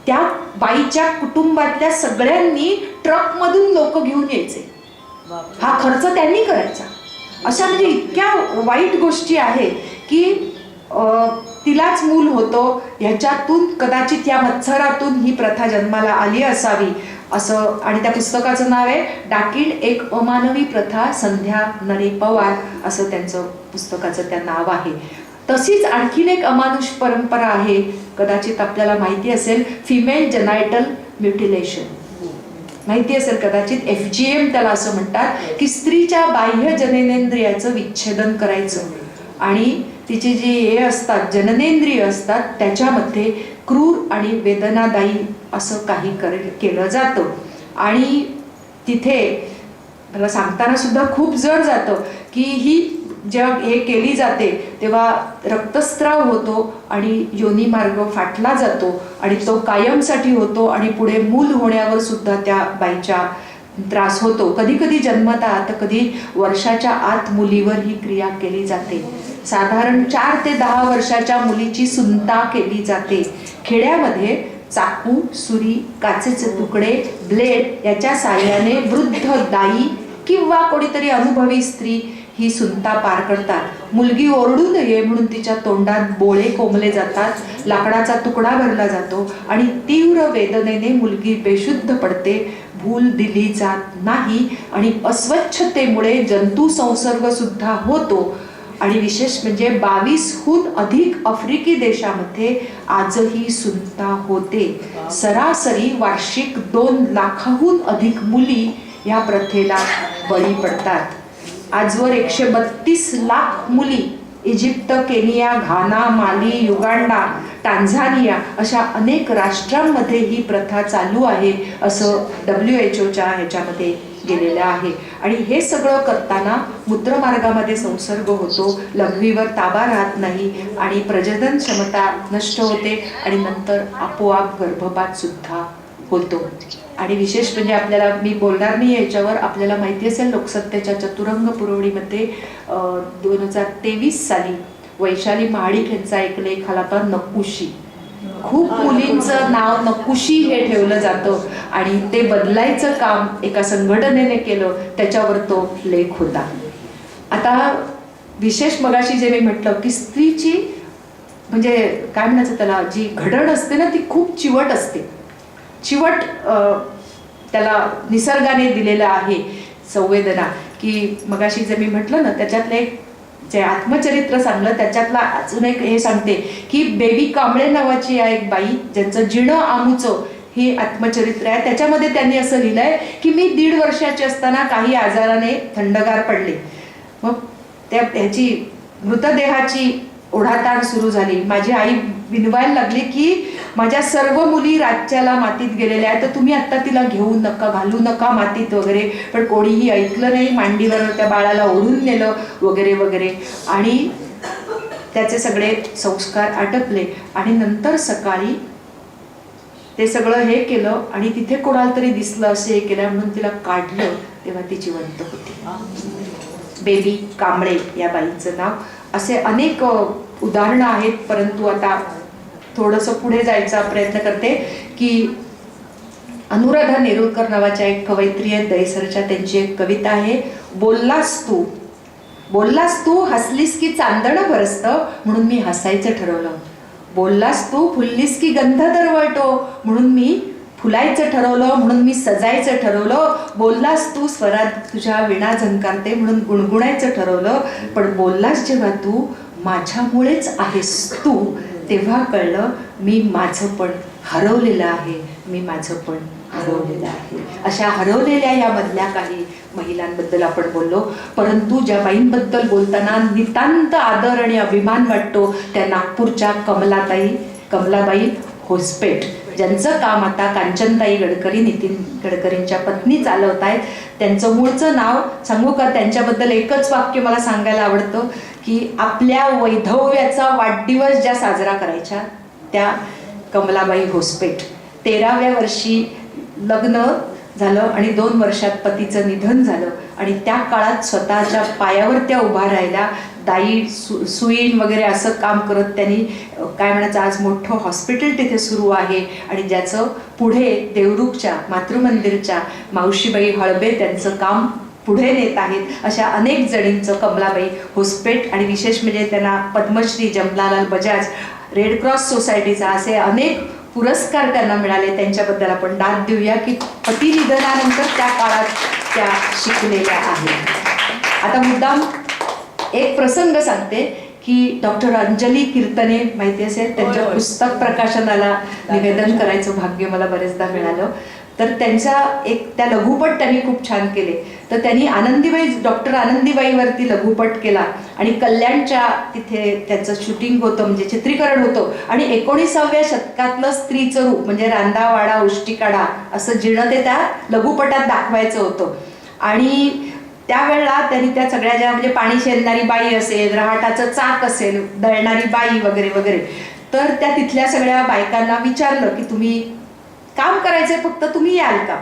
त्या बाईच्या कुटुंबातल्या सगळ्यांनी ट्रकमधून लोक घेऊन यायचे, हा खर्च त्यांनी करायचा. अशा म्हणजे इतक्या वाईट गोष्टी आहेत की तिलाच मूल होतो, ह्याच्यातून कदाचित या मत्सरातून ही प्रथा जन्माला आली असावी असं. आणि त्या पुस्तकाचं नाव आहे डाकीण एक अमानवी प्रथा, संध्या नरे पवार असं त्यांचं पुस्तकाचं त्या नाव आहे. तशीच आणखीन एक अमानुष परंपरा आहे, कदाचित आपल्याला माहिती असेल, फिमेल जेनायटल म्युटिलेशन. माहिती असेल कदाचित, FGM त्याला असं म्हणतात, की स्त्रीच्या बाह्य जननेंद्रियाचं विच्छेदन करायचं आणि तिचे जे हे असतात जननेंद्रिय असतात त्याच्यामध्ये क्रूर आणि वेदनादायी असं काही केलं जातं. आणि तिथे मला सांगताना सुद्धा खूप जड जातं की ही जेव्हा हे केली जाते तेव्हा रक्तस्राव होतो आणि योनी मार्ग फाटला जातो आणि तो कायमसाठी होतो आणि पुढे मूल होण्यावर सुद्धा त्या बाईच्या त्रास होतो. कधी कधी जन्मता तर कधी वर्षाच्या आत मुलीवर ही क्रिया केली जाते. साधारण 4 ते 10 वर्षाच्या मुलीची सुनता केली जाते. खेड्यामध्ये चाकू, सुरी, काचेचे तुकडे, ब्लेड याच्या साहाय्याने वृद्ध दाई किंवा कोणीतरी अनुभवी स्त्री ही सुनता पार करतात. मुलगी ओरडू नये म्हणून तिच्या तोंडात बोळे कोंबले जातात, लाकडाचा तुकडा भरला जातो आणि तीव्र वेदनेने मुलगी बेशुद्ध पडते. भूल दिली जात नाही आणि अस्वच्छतेमुळे जंतू संसर्ग सुद्धा होतो. आणि विशेष म्हणजे 22हून अधिक आफ्रिकी देशामध्ये आजही सुनता होते. सरासरी वार्षिक 2 लाखाहून अधिक मुली या प्रथेला बळी पडतात. आजवर 132 लाख मुली इजिप्त, केनिया, घाना, माली, युगांडा, टांझानिया अशा अनेक राष्ट्रांमध्ये ही प्रथा चालू आहे असं WHO ह्याच्यामध्ये गेलेलं आहे. आणि हे सगळं करताना मूत्रमार्गामध्ये संसर्ग होतो, लघवीवर ताबा राहत नाही आणि प्रजनन क्षमता नष्ट होते आणि नंतर आपोआप गर्भपात सुद्धा होतो. आणि विशेष म्हणजे आपल्याला, मी बोलणार नाही याच्यावर, आपल्याला माहिती असेल लोकसत्तेच्या चतुरंग पुरवणीमध्ये 2023 साली वैशाली महाडिक यांचा एक लेख आला होता, नकुशी. खूप मुलींचं नाव नकुशी हे ठेवलं जातं आणि ते बदलायचं काम एका संघटनेने केलं, त्याच्यावर तो लेख होता. आता विशेष मगाशी जे मी म्हटलं की स्त्रीची म्हणजे काय म्हणायचं त्याला, जी घडण असते ना ती खूप चिवट असते. चिवट त्याला निसर्गाने दिलेलं आहे संवेदना. की मगाशी जे मी म्हटलं ना त्याच्यातलं एक जे आत्मचरित्र सांगलं त्याच्यातला अजून एक हे सांगते की बेबी कांबळे नावाची एक बाई ज्यांचं जिणं आमूचं हे आत्मचरित्र आहे. त्याच्यामध्ये त्यांनी असं लिहिलंय की मी 1.5 वर्षाची असताना काही आजाराने थंडगार पडले. मग त्या ह्याची मृतदेहाची ओढाताण सुरू झाली. माझी आई विनवायला लागली की माझ्या सर्व मुली राज्याला मातीत गेलेल्या आहेत, तर तुम्ही आत्ता तिला घेऊ नका, घालू नका मातीत वगैरे. पण कोणीही ऐकलं नाही. मांडीवर त्या बाळाला ओढून नेलं वगैरे वगैरे आणि त्याचे सगळे संस्कार आटपले. आणि नंतर सकाळी ते सगळं हे केलं आणि तिथे कोणाला तरी दिसलं असं हे केलं म्हणून तिला काढलं, तेव्हा ती जिवंत होती. बेबी कांबळे या बाईचं नाव. असे अनेक उदाहरणं आहेत. परंतु आता थोडंसं पुढे जायचा प्रयत्न करते की अनुराधा नेरुरकर नावाच्या एक कवयित्री आहेत दहीसरच्या, त्यांची एक कविता आहे, बोललास तू हसलीस की चांदणं बरसतं म्हणून मी हसायचं ठरवलं. बोललास तू फुललीस की गंध दरवळतो म्हणून मी फुलायचं ठरवलं, म्हणून मी सजायचं ठरवलं. बोललास तू स्वरात तुझ्या विणा झंकारते म्हणून गुणगुणायचं ठरवलं. पण बोललास जेव्हा तू माझ्यामुळेच आहेस तू, तेव्हा कळलं मी माझं पण हरवलेलं आहे, मी माझं पण हरवलेलं आहे. अशा हरवलेल्या या मधल्या काही महिलांबद्दल आपण बोललो. परंतु ज्या बाईंबद्दल बोलताना नितांत आदर आणि अभिमान वाटतो त्या नागपूरच्या कमलाबाई होसपेट, ज्यांचं काम आता कांचनताई गडकरी, नितीन गडकरींच्या पत्नी चालवत आहेत. त्यांचं मूळचं नाव सांगू का? त्यांच्याबद्दल एकच वाक्य मला सांगायला आवडतं की आपल्या वैधव्याचा वाढदिवस ज्या साजरा करायच्या त्या कमलाबाई होसपेट. 13व्या वर्षी लग्न झालं आणि 2 वर्षात पतीचं निधन झालं आणि त्या काळात स्वतःच्या पायावर त्या उभा राहिल्या. दाई सुईण वगैरे असं काम करत त्यांनी काय म्हणायचं आज मोठं हॉस्पिटल तिथे सुरू आहे आणि ज्याचं पुढे देवरुखच्या मातृमंदिरच्या मावशीबाई हळबे त्यांचं काम पुढे नेत आहेत. अशा अनेक जणींचं कमलाबाई होसपेट आणि विशेष म्हणजे त्यांना पद्मश्री, जमनालाल बजाज, रेड क्रॉस सोसायटीचा असे अनेक पुरस्कार त्यांना मिळाले. त्यांच्याबद्दल आपण दाद देऊया की पती निधनानंतर त्या काळात त्या शिकलेल्या आहेत. आता मुद्दाम एक प्रसंग सांगते की डॉक्टर अंजली कीर्तने माहिती असेल, त्यांच्या पुस्तक प्रकाशनाला निवेदन करायचं भाग्य मला बरेचदा मिळालं. तर त्या लघुपट त्यांनी खूप छान केले. तर त्यांनी डॉक्टर आनंदीबाईवरती लघुपट केला आणि कल्याणच्या तिथे त्याचं शूटिंग होतं, म्हणजे चित्रीकरण होतं. आणि 19व्या शतकातलं स्त्रीचं रूप म्हणजे रांदावाडा उष्टिकाडा असं जिणं ते त्या लघुपटात दाखवायचं होतं. आणि त्यावेळेला त्यांनी त्या सगळ्या ज्या म्हणजे पाणी शेंदणारी बाई असेल, रहाटाचं चाक असेल, दळणारी बाई वगैरे वगैरे, तर त्या तिथल्या सगळ्या बायकांना विचारलं की तुम्ही काम करायचंय फक्त, तुम्ही याल का?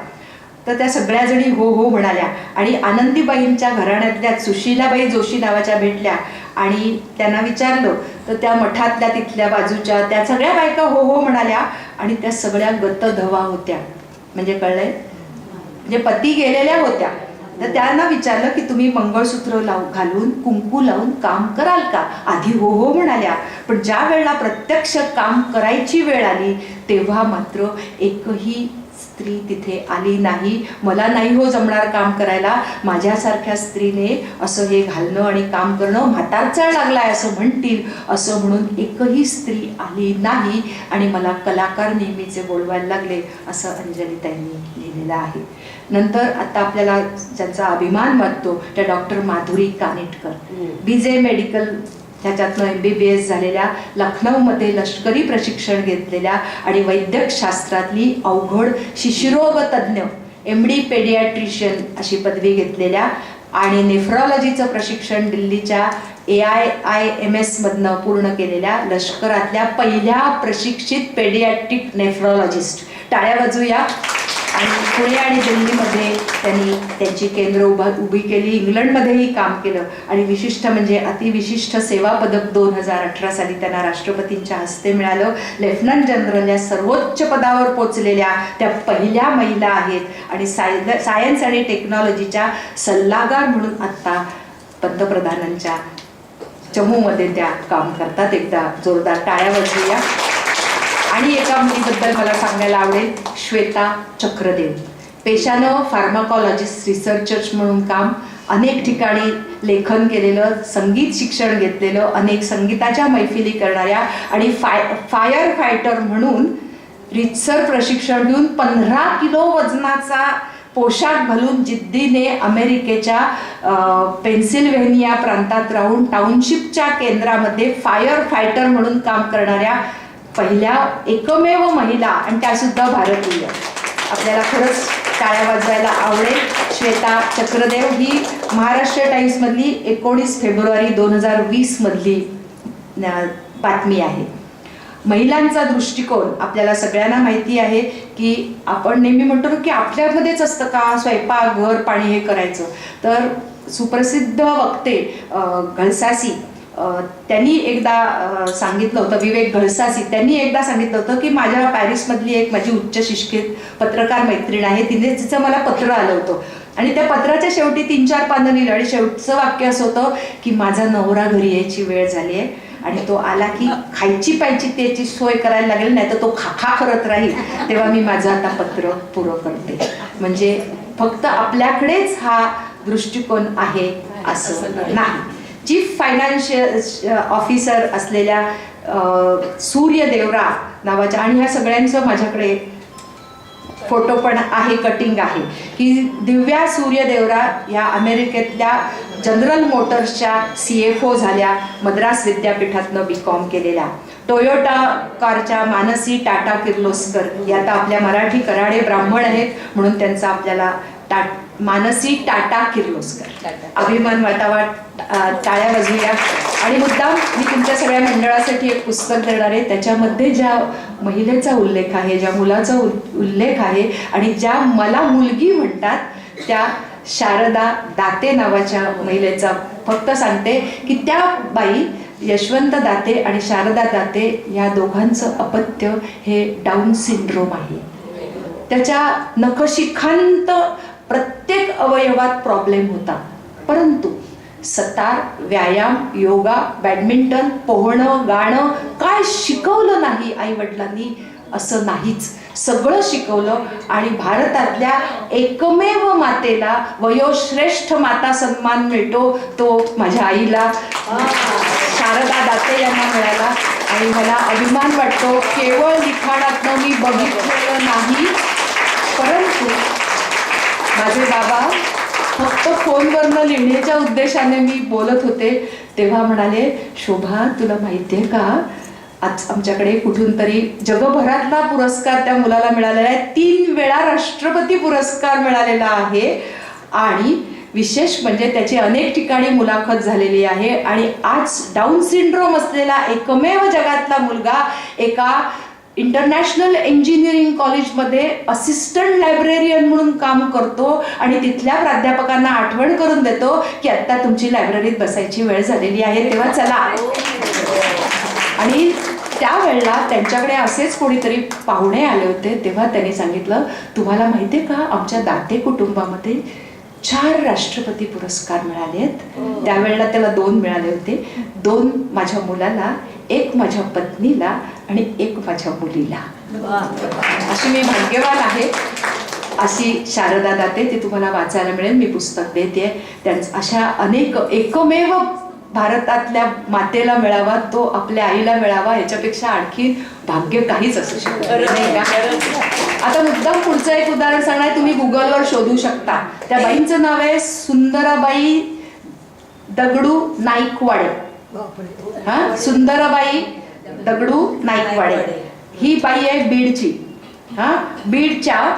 तर त्या सगळ्या जणी हो हो म्हणाल्या. आणि आनंदीबाईंच्या घराण्यातल्या सुशीलाबाई जोशी नावाच्या भेटल्या आणि त्यांना विचारलं तर त्या मठातल्या तिथल्या बाजूच्या त्या सगळ्या बायका हो हो म्हणाल्या आणि त्या सगळ्या गतधवा होत्या. म्हणजे कळलंय, म्हणजे पती गेलेल्या होत्या. तर त्यांना विचारलं की तुम्ही मंगळसूत्र घालून कुंकू लावून काम कराल का? आधी हो हो म्हणाल्या, पण ज्या वेळेला प्रत्यक्ष काम करायची वेळ आली तेव्हा मात्र एकही स्त्री तिथे आली नाही. मला नाही हो जमणार काम करायला, माझ्यासारख्या स्त्रीने असं हे घालणं आणि काम करणं म्हातारचाळ लागलाय असं म्हणतील असं म्हणून एकही स्त्री आली नाही आणि मला कलाकार नेहमीचे बोलवायला लागले असं अंजलीताईंनी लिहिलेलं आहे. नंतर आता आपल्याला ज्यांचा अभिमान वाटतो त्या doctor Madhuri Kanitkar, BJ medical ह्याच्यातनं MBBS झालेल्या, लखनौमध्ये लष्करी प्रशिक्षण घेतलेल्या आणि वैद्यकशास्त्रातली अवघड शिशुरोग तज्ज्ञ MD पेडियाट्रिशियन अशी पदवी घेतलेल्या आणि नेफ्रॉलॉजीचं प्रशिक्षण दिल्लीच्या AIIMS मधनं पूर्ण केलेल्या लष्करातल्या पहिल्या प्रशिक्षित पेडियाट्रिक नेफ्रॉलॉजिस्ट. टाळ्या वाजूया. आणि पुणे आणि दिल्लीमध्ये त्यांनी त्यांची केंद्र उभी केली. इंग्लंडमध्येही काम केलं आणि विशिष्ट म्हणजे अतिविशिष्ट सेवा पदक 2018 साली त्यांना राष्ट्रपतींच्या हस्ते मिळालं. लेफ्टनंट जनरल या सर्वोच्च पदावर पोचलेल्या त्या पहिल्या महिला आहेत आणि सायन्स आणि टेक्नॉलॉजीच्या सल्लागार म्हणून आत्ता पंतप्रधानांच्या चमूमध्ये त्या काम करतात. एकदा जोरदार टाळ्या वाजवूया. आणि एका मुलीबद्दल मला सांगायला आवडेल, श्वेता चक्रदेव. पेशानं फार्माकॉलॉजिस्ट रिसर्चर्स म्हणून काम, अनेक ठिकाणी लेखन केलेलं, संगीत शिक्षण घेतलेलं, अनेक संगीताच्या मैफिली करणाऱ्या आणि फायर फायटर म्हणून रितसर प्रशिक्षण घेऊन 15 किलो वजनाचा पोशाख घालून जिद्दीने अमेरिकेच्या पेन्सिल्व्हेनिया प्रांतात राहून टाउनशिपच्या केंद्रामध्ये फायर फायटर म्हणून काम करणाऱ्या पहिल्या एकमेव महिला आणि त्यासुद्धा भारतीय. आपल्याला खरंच टाळ्या वाजवायला आवडेल. श्वेता चक्रदेव ही महाराष्ट्र टाइम्समधली 19 फेब्रुवारी 2020 मधली बातमी आहे. महिलांचा दृष्टिकोन आपल्याला सगळ्यांना माहिती आहे की आपण नेहमी म्हणतो की आपल्यामध्येच असतं का स्वयंपाक घर पाणी हे करायचं. तर सुप्रसिद्ध वक्ते घळसासी त्यांनी एकदा सांगितलं होतं, विवेक घळसासी त्यांनी एकदा सांगितलं होतं की माझ्या पॅरिसमधली एक माझी उच्च शिक्षित पत्रकार मैत्रीण आहे, तिचं मला पत्र आलं होतं आणि त्या पत्राच्या शेवटी 3-4 पानं लिहिलं आणि शेवटचं वाक्य असं होतं की माझा नवरा घरी यायची वेळ झाली आहे आणि तो आला की खायची पायची त्याची सोय करायला लागेल, नाही तर तो खाखा करत राहील, तेव्हा मी माझं आता पत्र पुरं करते. म्हणजे फक्त आपल्याकडेच हा दृष्टिकोन आहे असं नाही. चीफ फायनान्शियल ऑफिसर असलेल्या सूर्य देवरा नावाच्या, आणि ह्या सगळ्यांचं माझ्याकडे फोटो पण आहे, कटिंग आहे, की दिव्या सूर्य देवरा या अमेरिकेतल्या जनरल मोटर्सच्या CFO झाल्या, मद्रास विद्यापीठातनं BCom केलेल्या. टोयोटा कारच्या मानसी टाटा किर्लोस्कर या आता आपल्या मराठी कराडे ब्राह्मण आहेत म्हणून त्यांचा आपल्याला मानसी टाटा किर्लोस्कर अभिमान वाटावा. टाळ्या वाजवूया. आणि मुद्दाम मी तुमच्या सगळ्या मंडळासाठी एक पुस्तक देणार आहे, त्याच्यामध्ये ज्या महिलेचा उल्लेख आहे, ज्या मुलाचा उल्लेख आहे आणि ज्या मला मुलगी म्हणतात त्या शारदा दाते नावाच्या महिलेचा फक्त सांगते की त्या बाई यशवंत दाते आणि शारदा दाते या दोघांचं अपत्य हे डाऊन सिंड्रोम आहे. त्याच्या नखशिखांत प्रत्येक अवयवात प्रॉब्लेम होता, परंतु सतार, व्यायाम, योगा, बॅडमिंटन, पोहणं, गाणं काय शिकवलं नाही आई वडिलांनी असं नाहीच, सगळं शिकवलं. आणि भारतातल्या एकमेव मातेला वयोश्रेष्ठ माता सन्मान मिळतो तो माझ्या आईला शारदा दाते यांना मिळाला. आणि मला अभिमान वाटतो, केवळ लिखाणातनं मी बघितलेलं नाही, परंतु माझे बाबा फक्त फोनवरनं लिहिण्याच्या उद्देशाने मी बोलत होते तेव्हा म्हणाले, शोभा तुला माहिती आहे का, आज आमच्याकडे कुठून तरी जगभरातला पुरस्कार त्या मुलाला मिळालेला आहे, 3 वेळा राष्ट्रपती पुरस्कार मिळालेला आहे. आणि विशेष म्हणजे त्याची अनेक ठिकाणी मुलाखत झालेली आहे आणि आज डाऊन सिंड्रोम असलेला एकमेव जगातला मुलगा एका इंटरनॅशनल इंजिनिअरिंग कॉलेजमध्ये असिस्टंट लायब्रेरियन म्हणून काम करतो आणि तिथल्या प्राध्यापकांना आठवण करून देतो की आत्ता तुमची लायब्ररीत बसायची वेळ झालेली आहे, तेव्हा चला. आणि त्यावेळेला त्यांच्याकडे असेच कोणीतरी पाहुणे आले होते तेव्हा त्यांनी सांगितलं, तुम्हाला माहिती आहे का आमच्या दाते कुटुंबामध्ये 4 राष्ट्रपती पुरस्कार मिळाले आहेत. त्यावेळेला त्याला 2 मिळाले होते, 2 माझ्या मुलाला, एक माझ्या पत्नीला आणि एक माझ्या मुलीला. अशी मी भाग्यवान आहे. अशी शारदा दाते, ती तुम्हाला वाचायला मिळेल, मी पुस्तक देते. त्यांचं अशा अनेक, एकमेव भारतातल्या मातेला मिळावा तो आपल्या आईला मिळावा, ह्याच्यापेक्षा आणखी भाग्य काहीच असू शकत नाही का? आता मुद्दाम पुढचं एक उदाहरण सांगणार, तुम्ही गुगलवर शोधू शकता. त्या बाईंचं नाव आहे सुंदराबाई दगडू नाईकवाडे. हा, सुंदराबाई दगडू नाईकवाडे ही बाई आहे बीडची. हा, बीडच्या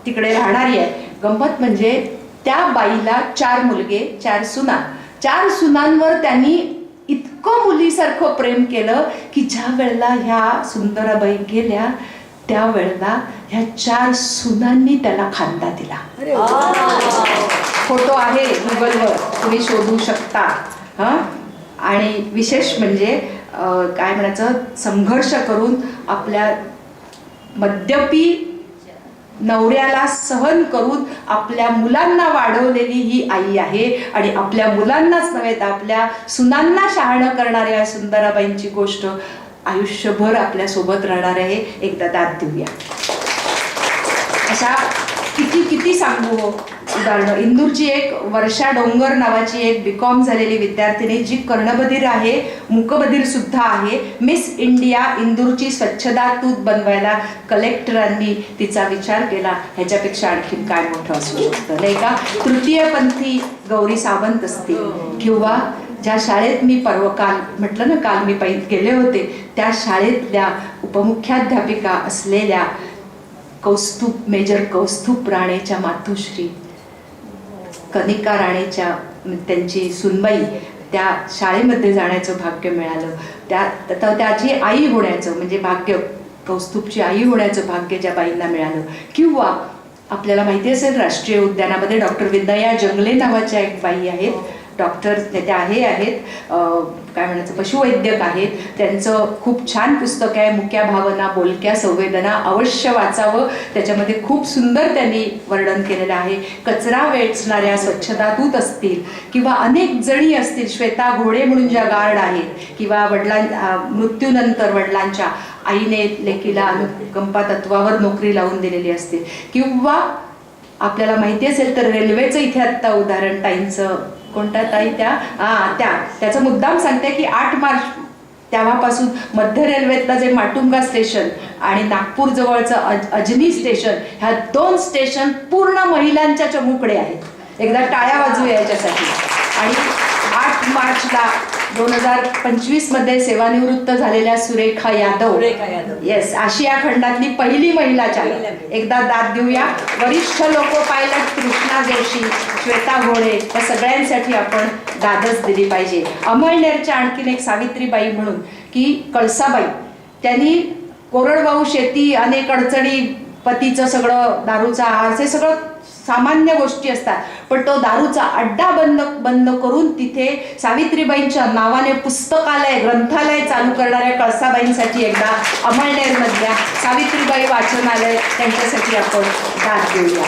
तिकडे राहणारी आहे. गंमत म्हणजे त्या बाईला 4 मुलगे 4 सुना. 4 सुनांवर त्यांनी इतकं मुलीसारखं प्रेम केलं की ज्या वेळेला ह्या सुंदराबाई गेल्या त्यावेळेला ह्या 4 सुनांनी त्याला खांदा दिला. फोटो आहे गुगलवर, तुम्ही शोधू शकता. हा, आणि विशेष म्हणजे काय म्हणायचं, संघर्ष करून आपल्या मद्यपी नवऱ्याला सहन करून आपल्या मुलांना वाढवलेली ही आई आहे. आणि आपल्या मुलांनाच नव्हे तर आपल्या सुनांना शहाणं करणाऱ्या सुंदराबाईंची गोष्ट आयुष्यभर आपल्या सोबत राहणार आहे. एकदा दाद देऊया. अशा किती किती सांगू हो उदाहरणं. इंदूरची एक वर्षा डोंगर नावाची एक BCom झालेली विद्यार्थिनी, जी कर्णबधीर आहे, मूकबधीर सुद्धा आहे. मिस इंडिया इंदूरची स्वच्छता दूत बनवायला कलेक्टरांनी तिचा विचार केला. ह्याच्यापेक्षा आणखीन काय मोठं असू शकतं नाही का? तृतीयपंथी गौरी सावंत असतील, किंवा ज्या शाळेत मी काल म्हटलं ना, काल मी गेले होते, त्या शाळेतल्या उपमुख्याध्यापिका असलेल्या मेजर कौस्तुभ राणेच्या मातोश्री कनिका राणेच्या, त्यांची सुनबाई, त्या शाळेमध्ये जाण्याचं भाग्य मिळालं. त्याची आई होण्याचं म्हणजे भाग्य, कौस्तुभची आई होण्याचं भाग्य ज्या बाईंना मिळालं. किंवा आपल्याला माहिती असेल, राष्ट्रीय उद्यानामध्ये डॉक्टर विनया जंगले नावाच्या एक बाई आहेत. डॉक्टर त्या आहेत काय म्हणायचं, पशुवैद्यक आहेत. त्यांचं खूप छान पुस्तक आहे, मुक्या भावना बोलक्या संवेदना, अवश्य वाचावं. त्याच्यामध्ये खूप सुंदर त्यांनी वर्णन केलेलं आहे. कचरा वेचणाऱ्या स्वच्छता दूत असतील, किंवा अनेक जणी असतील, श्वेता घोडे म्हणून ज्या गार्ड आहेत, किंवा मृत्यूनंतर वडिलांच्या आईने लेकीला अनुकंपा तत्वावर नोकरी लावून दिलेली असते. किंवा आपल्याला माहिती असेल तर रेल्वेचं इथे आत्ता उदाहरण ताईंचं, कोणत्या ताई त्याचा मुद्दाम सांगते की 8 मार्च तेव्हापासून मध्य रेल्वेतलं जे माटुंगा स्टेशन आणि नागपूर जवळचं अजनी स्टेशन, ह्या 2 स्टेशन पूर्ण महिलांच्या चमूकडे आहेत. एकदा टाळ्या वाजूया याच्यासाठी. आणि 8 मार्चला 2025 मध्ये सेवानिवृत्त झालेल्या सुरेखा यादव, येस, आशिया खंडातली पहिली महिला चालक, एकदा दाद देऊया. वरिष्ठ लोको पायलट कृष्णा जोशी, श्वेता घोडे, या सगळ्यांसाठी आपण दादच दिली पाहिजे. अमळनेरच्या आणखीन एक सावित्रीबाई म्हणून की कळसाबाई, त्यांनी कोरडवाहू शेती, अनेक अडचणी, पतीचं सगळं दारूचा आहार, हे सगळं सामान्य गोष्टी असतात, पण तो दारूचा अड्डा बंद करून तिथे सावित्रीबाईंच्या नावाने पुस्तकालय, ग्रंथालय चालू करणाऱ्या कळसाबाईंसाठी एकदा अमळनेरमधल्या सावित्रीबाई वाचनालय, त्यांच्यासाठी आपण दाद देऊया.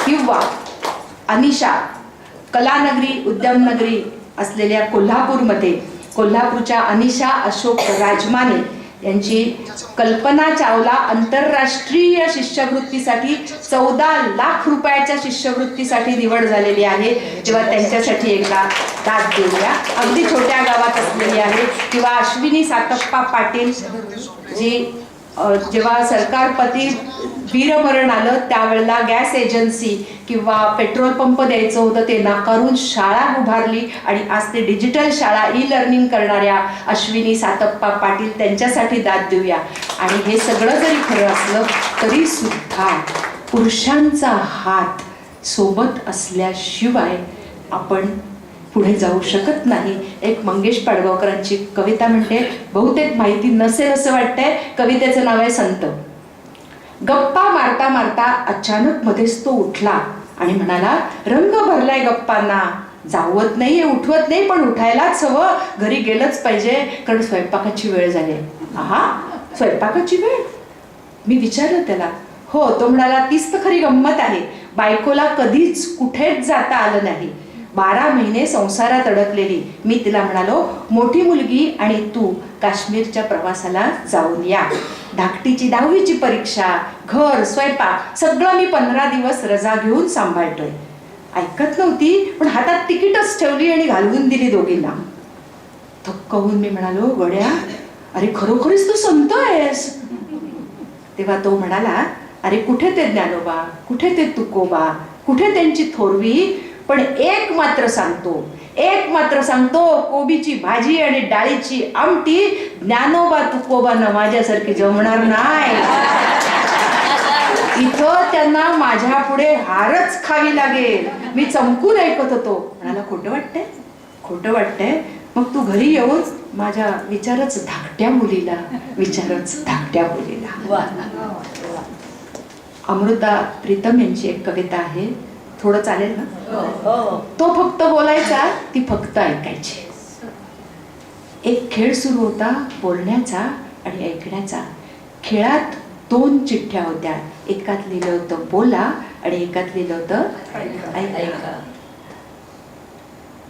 किंवा अनिशा, कलानगरी, उद्यमनगरी असलेल्या कोल्हापूरमध्ये, कोल्हापूरच्या अनिशा अशोक राजमाने यांची कल्पना चावला आंतरराष्ट्रीय शिष्यवृत्तीसाठी 14 लाख रुपयाच्या शिष्यवृत्तीसाठी निवड झालेली आहे. तेव्हा त्यांच्यासाठी एकदा दाद देऊया. अगदी छोट्या गावात असलेली आहे. किंवा अश्विनी सातप्पा पाटील, जी जेव्हा सरकारपती वीरमरण आलं त्यावेळेला गॅस एजन्सी किंवा पेट्रोल पंप द्यायचं होतं ते नाकारून शाळा उभारली आणि आज ते डिजिटल शाळा, ई-लर्निंग करणाऱ्या अश्विनी सातप्पा पाटील, त्यांच्यासाठी दाद देऊया. आणि हे सगळं जरी खरं असलं तरी सुद्धा पुरुषांचा हात सोबत असल्याशिवाय आपण पुढे जाऊ शकत नाही. एक मंगेश पाडगावकरांची कविता म्हणते, बहुतेक माहिती नसेल असं वाटतंय. कवितेचं नाव आहे संत. गप्पा मारता मारता अचानक मध्येच तो उठला आणि म्हणाला, रंग भरलाय गप्पांना, जावत नाहीये, उठवत नाही, पण उठायलाच हवं, घरी गेलंच पाहिजे, कारण स्वयंपाकाची वेळ झाली. आहा, स्वयंपाकाची वेळ? मी विचारलं त्याला. हो, तो म्हणाला, तीच तर खरी गंमत आहे, बायकोला कधीच कुठेच जाता आलं नाही. 12 महिने संसारात अडकलेली मी तिला म्हणालो, मोठी मुलगी आणि तू काश्मीरच्या प्रवासाला जाऊन या. धाकटीची 10वीची परीक्षा, घर, स्वयंपाक सगळं मी 15 दिवस रजा घेऊन सांभाळतोय. ऐकत नव्हती, पण हातात तिकीटच ठेवली आणि घालवून दिली दोघींना. थक्क होऊन मी म्हणालो, गड्या, अरे खरोखरीच तू संत आहेस. तेव्हा तो म्हणाला, अरे कुठे ते ज्ञानोबा, कुठे ते तुकोबा, कुठे त्यांची थोरवी, पण एक मात्र सांगतो, कोबीची भाजी आणि डाळीची आमटी ज्ञानोबा तुकोबांना माझ्यासारखी जमणार नाही. इथं त्यांना माझ्या पुढे हारच खावी लागेल. मी चमकून ऐकत होतो. म्हणाला, खोटं वाटतंय? मग तू घरी येऊन माझ्या विचारच धाकट्या मुलीला. अमृता प्रीतम यांची एक कविता आहे, थोडं चालेल ना? तो फक्त बोलायचा, ती फक्त ऐकायची. एक खेळ सुरू होता बोलण्याचा आणि ऐकण्याचा. खेळात 2 चिठ्ठ्या होत्या, एकात लिहिलं होतं बोला आणि एकात लिहिलं होतं ऐका.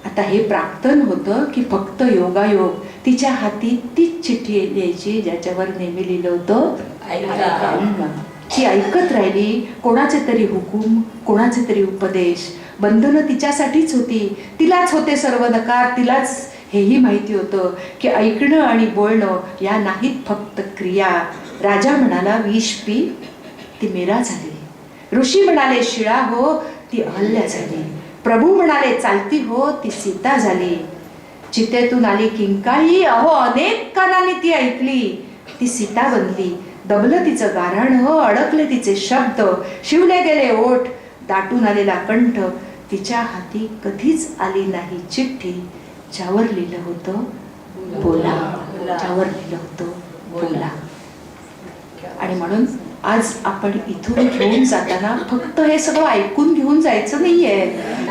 आता हे प्राक्तन होतं की फक्त योगायोग. तिच्या हाती तीच चिठ्ठी लिहायची ज्याच्यावर नेहमी लिहिलं होतं ऐका. ती ऐकत राहिली. कोणाचे तरी हुकूम, कोणाचे तरी उपदेश. बंधनं तिच्यासाठीच होती, तिलाच होते सर्व नकार. तिलाच हेही माहिती होतं की ऐकणं आणि बोलणं या नाहीत फक्त क्रिया. राजा म्हणाला, विष पी, ती मीरा झाली. ऋषी म्हणाले, शिळा हो, ती अहल्या झाली. प्रभू म्हणाले, चालती हो, ती सीता झाली. चितेतून आली किंकाळी, अहो अनेक कानाने ती ऐकली, ती सीता बनली. दबलं तिचं गाऱ्हाण, अडकले तिचे शब्द, शिवले गेले ओठ, दाटून आलेला कंठ. तिच्या हाती कधीच आली नाही चिठ्ठी ज्यावर लिहिलं होतं बोला. आणि म्हणून आज आपण इथून घेऊन जाताना फक्त हे सगळं ऐकून घेऊन जायचं नाहीये,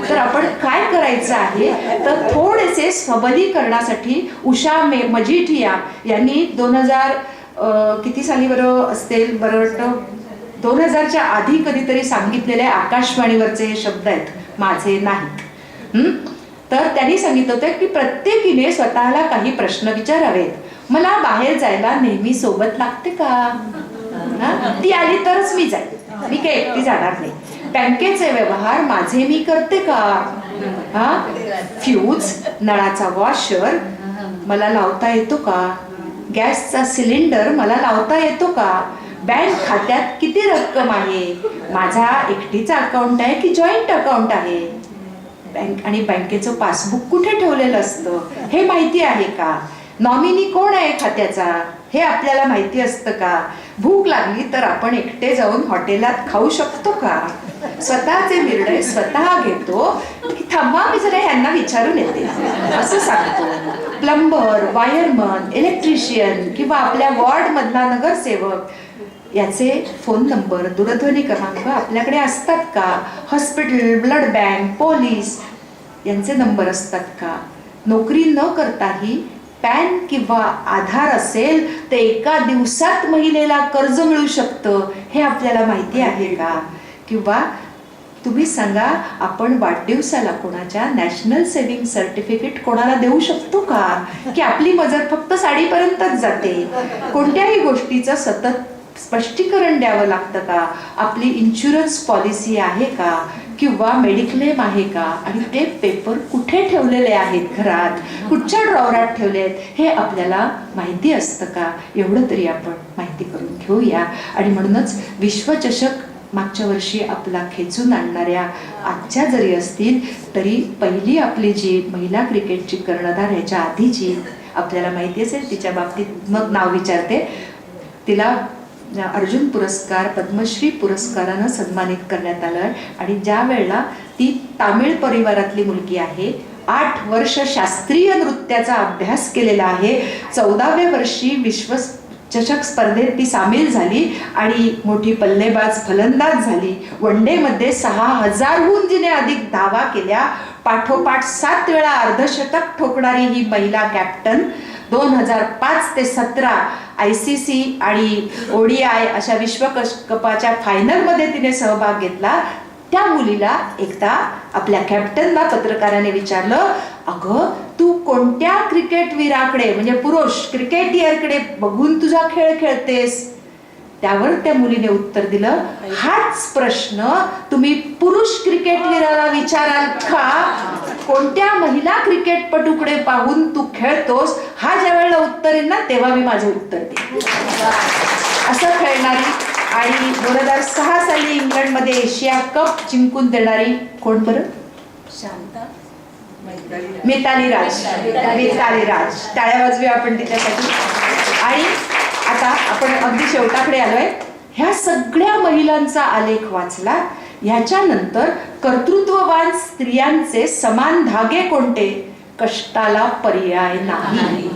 तर आपण काय करायचं आहे, तर थोडेसे सबलीकरणासाठी उषा मजीठिया यांनी 2000 किती साली बरं असतील, बरं वाटतं 2000च्या आधी कधीतरी सांगितलेले आकाशवाणीवरचे हे शब्द आहेत, माझे नाहीत. तर त्यांनी सांगितलं होतं की प्रत्येकीने स्वतःला काही प्रश्न विचारावेत. मला बाहेर जायला नेहमी सोबत लागते का? ती आली तरच मी जाईल, मी काही एकटी जाणार नाही. बँकेचे व्यवहार माझे मी करते का? फ्यूज, नळाचा वॉशर मला लावता येतो का? गॅसचा सिलेंडर मला लावता येतो का? बँक खात्यात किती रक्कम आहे? माझा एकटीचा अकाउंट आहे की जॉईंट अकाउंट आहे? बँक आणि बँकेचं पासबुक कुठे ठेवलेलं असतं हे माहिती आहे का? नॉमिनी कोण आहे खात्याचा हे आपल्याला माहिती असतं का? भूक लागली तर आपण एकटे जाऊन हॉटेलात खाऊ शकतो का? स्वतःचे निर्णय स्वतः घेतो की थांबा मी जरा ह्यांना विचारून येते असं सांगतो. प्लंबर, वायरमन, इलेक्ट्रिशियन किंवा आपल्या वॉर्ड मधला नगरसेवक याचे फोन नंबर, दूरध्वनी क्रमांक आपल्याकडे असतात का? हॉस्पिटल, ब्लड बँक, पोलीस यांचे नंबर असतात का? नोकरी न करताही पॅन किंवा आधार असेल तर एका दिवसात महिलेला कर्ज मिळू शकतं हे आपल्याला माहिती आहे का? किंवा तुम्ही सांगा, आपण वाढदिवसाला कोणाच्या नॅशनल सेव्हिंग सर्टिफिकेट कोणाला देऊ शकतो का? की आपली मजर फक्त साडीपर्यंतच जाते? कोणत्याही गोष्टीचं सतत स्पष्टीकरण द्यावं लागतं का? आपली इन्शुरन्स पॉलिसी आहे का? किंवा मेडिक्लेम आहे का? आणि ते पेपर कुठे ठेवलेले आहेत, घरात कुठच्या ड्रॉवरात ठेवले आहेत हे आपल्याला माहिती असतं का? एवढं तरी आपण माहिती करून घेऊया. आणि म्हणूनच विश्वचषक मागच्या वर्षी आपला खेचून आणणाऱ्या आजच्या जरी असतील तरी पहिली आपली जी महिला क्रिकेटची कर्णधार ह्याच्या आधीची आपल्याला माहिती असेल, तिच्या बाबतीत मग नाव विचारते. तिला अर्जुन पुरस्कार, पद्मश्री पुरस्कारानं सन्मानित करण्यात आलं. आणि ज्या वेळेला ती तामिळ परिवारातली मुलगी आहे, 8 वर्ष शास्त्रीय नृत्याचा अभ्यास केलेला आहे, 14व्या वर्षी विश्वचषक स्पर्धेत ती सामील झाली आणि मोठी पल्लेबाज फलंदाज झाली. वन डे मध्ये 6000हून जिने अधिक धावा केल्या, पाठोपाठ 7 वेळा अर्धशतक ठोकणारी ही महिला कॅप्टन 2005 ते 17 ICC आणि ODI अशा विश्वकपाच्या फायनलमध्ये तिने सहभाग घेतला. त्या मुलीला एकदा आपल्या कॅप्टनला पत्रकाराने विचारलं, अगं तू कोणत्या क्रिकेटवीराकडे म्हणजे पुरुष क्रिकेटियरकडे बघून तुझा खेळ खेळतेस? त्यावर त्या मुलीने उत्तर दिलं, हाच प्रश्न तुम्ही पुरुष क्रिकेटवीराला विचाराल का? कोणत्या महिला क्रिकेटपटूकडे पाहून तू खेळतोस हा ज्या वेळेला उत्तर येईल ना तेव्हा मी माझं उत्तर देईन. असं खेळणारी आणि 2006 साली इंग्लंडमध्ये एशिया कप जिंकून देणारी कोण बरं? मिताली राज. मिताली राज, टाळ्या वाजवूया आपण तिच्यासाठी. आणि आता आपण अगदी शेवटाकडे आलोय. ह्या सगळ्या महिलांचा आलेख वाचला. ह्याच्यानंतर कर्तृत्ववान स्त्रियांचे समान धागे कोणते? कष्टाला पर्याय नाही.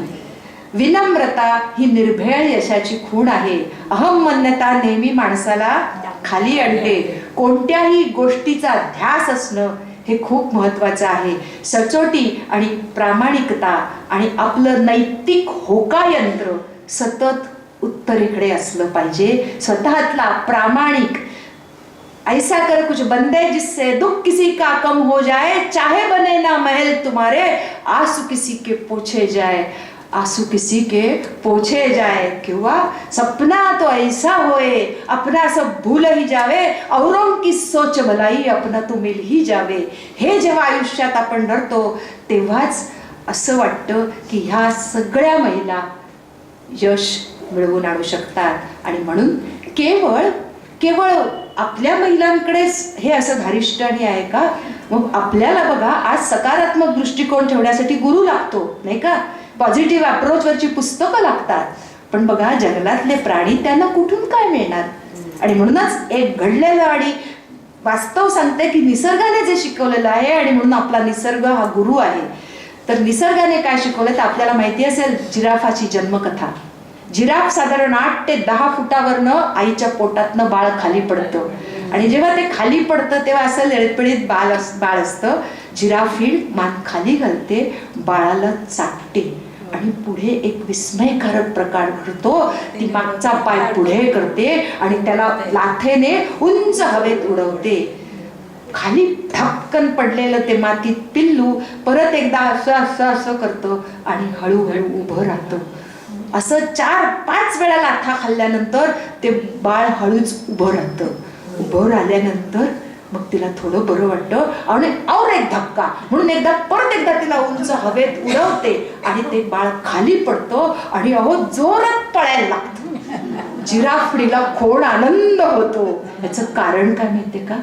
विनम्रता ही निर्भेळ यशाची खूण आहे. अहमन्यता नेहमी माणसाला खाली आणते. कोणत्याही गोष्टीचा ध्यास असणं हे खूप महत्वाचं आहे. सचोटी आणि प्रामाणिकता आणि आपलं नैतिक होका यंत्र सतत उत्तरेकडे असलं पाहिजे. स्वतःतला प्रामाणिक ऐसा कर कुछ बंदे जिससे दुख किसी का कम हो जाए, चाहे बने ना महल तुम्हारे, आंसू किसी के पोछे जाए, आंसू किसी के पोछे जाए. किंवा सपना तो ऐसा होए अपना सब भूल ही जावे, औरों की सोच भलाई अपना तो मिल ही जावे. हे जेव्हा आयुष्यात आपण धरतो तेव्हाच असं वाटतं की ह्या सगळ्या महिला यश मिळवून आणू शकतात. आणि म्हणून केवळ केवळ आपल्या महिलांकडेच हे असं धारिष्ट्याने आहे का? मग आपल्याला बघा आज सकारात्मक दृष्टिकोन ठेवण्यासाठी गुरु लागतो नाही का? पॉझिटिव्ह अप्रोचवरची पुस्तकं लागतात. पण बघा जंगलातले प्राणी त्यांना कुठून काय मिळणार? आणि म्हणूनच एक घडलेलं आणि वास्तव सांगते की निसर्गाने जे शिकवलेलं आहे आणि म्हणून आपला निसर्ग हा गुरु आहे. तर निसर्गाने काय शिकवलं तर आपल्याला माहिती असेल जिराफाची जन्मकथा. जिराफ साधारण 8 ते 10 फुटावरनं आईच्या पोटातनं बाळ खाली पडतं आणि जेव्हा ते खाली पडतं तेव्हा असं लळपळीत बाळ असतं. जिराफ ही मान खाली घालते, बाळाला चाटते आणि पुढे एक विस्मयकारक प्रकार घडतो. ती मागचा पाय पुढे करते आणि त्याला लाथेने उंच हवेत उडवते. खाली धपकन पडलेलं ते मातीत पिल्लू परत एकदा असं असं असं करतं आणि हळूहळू उभं राहतं. असं 4-5 वेळा लाथा खाल्ल्यानंतर ते बाळ हळूच उभं राहतं. उभं राहिल्यानंतर मग तिला थोडं बरं वाटतं आणि और एक धक्का म्हणून परत एकदा तिला उंच हवेत उडवते आणि ते बाळ खाली पडतं आणि अहो जोरात पळायला लागतं. जिराफडीला खोड आनंद होतो. याचं कारण काय माहितीये का?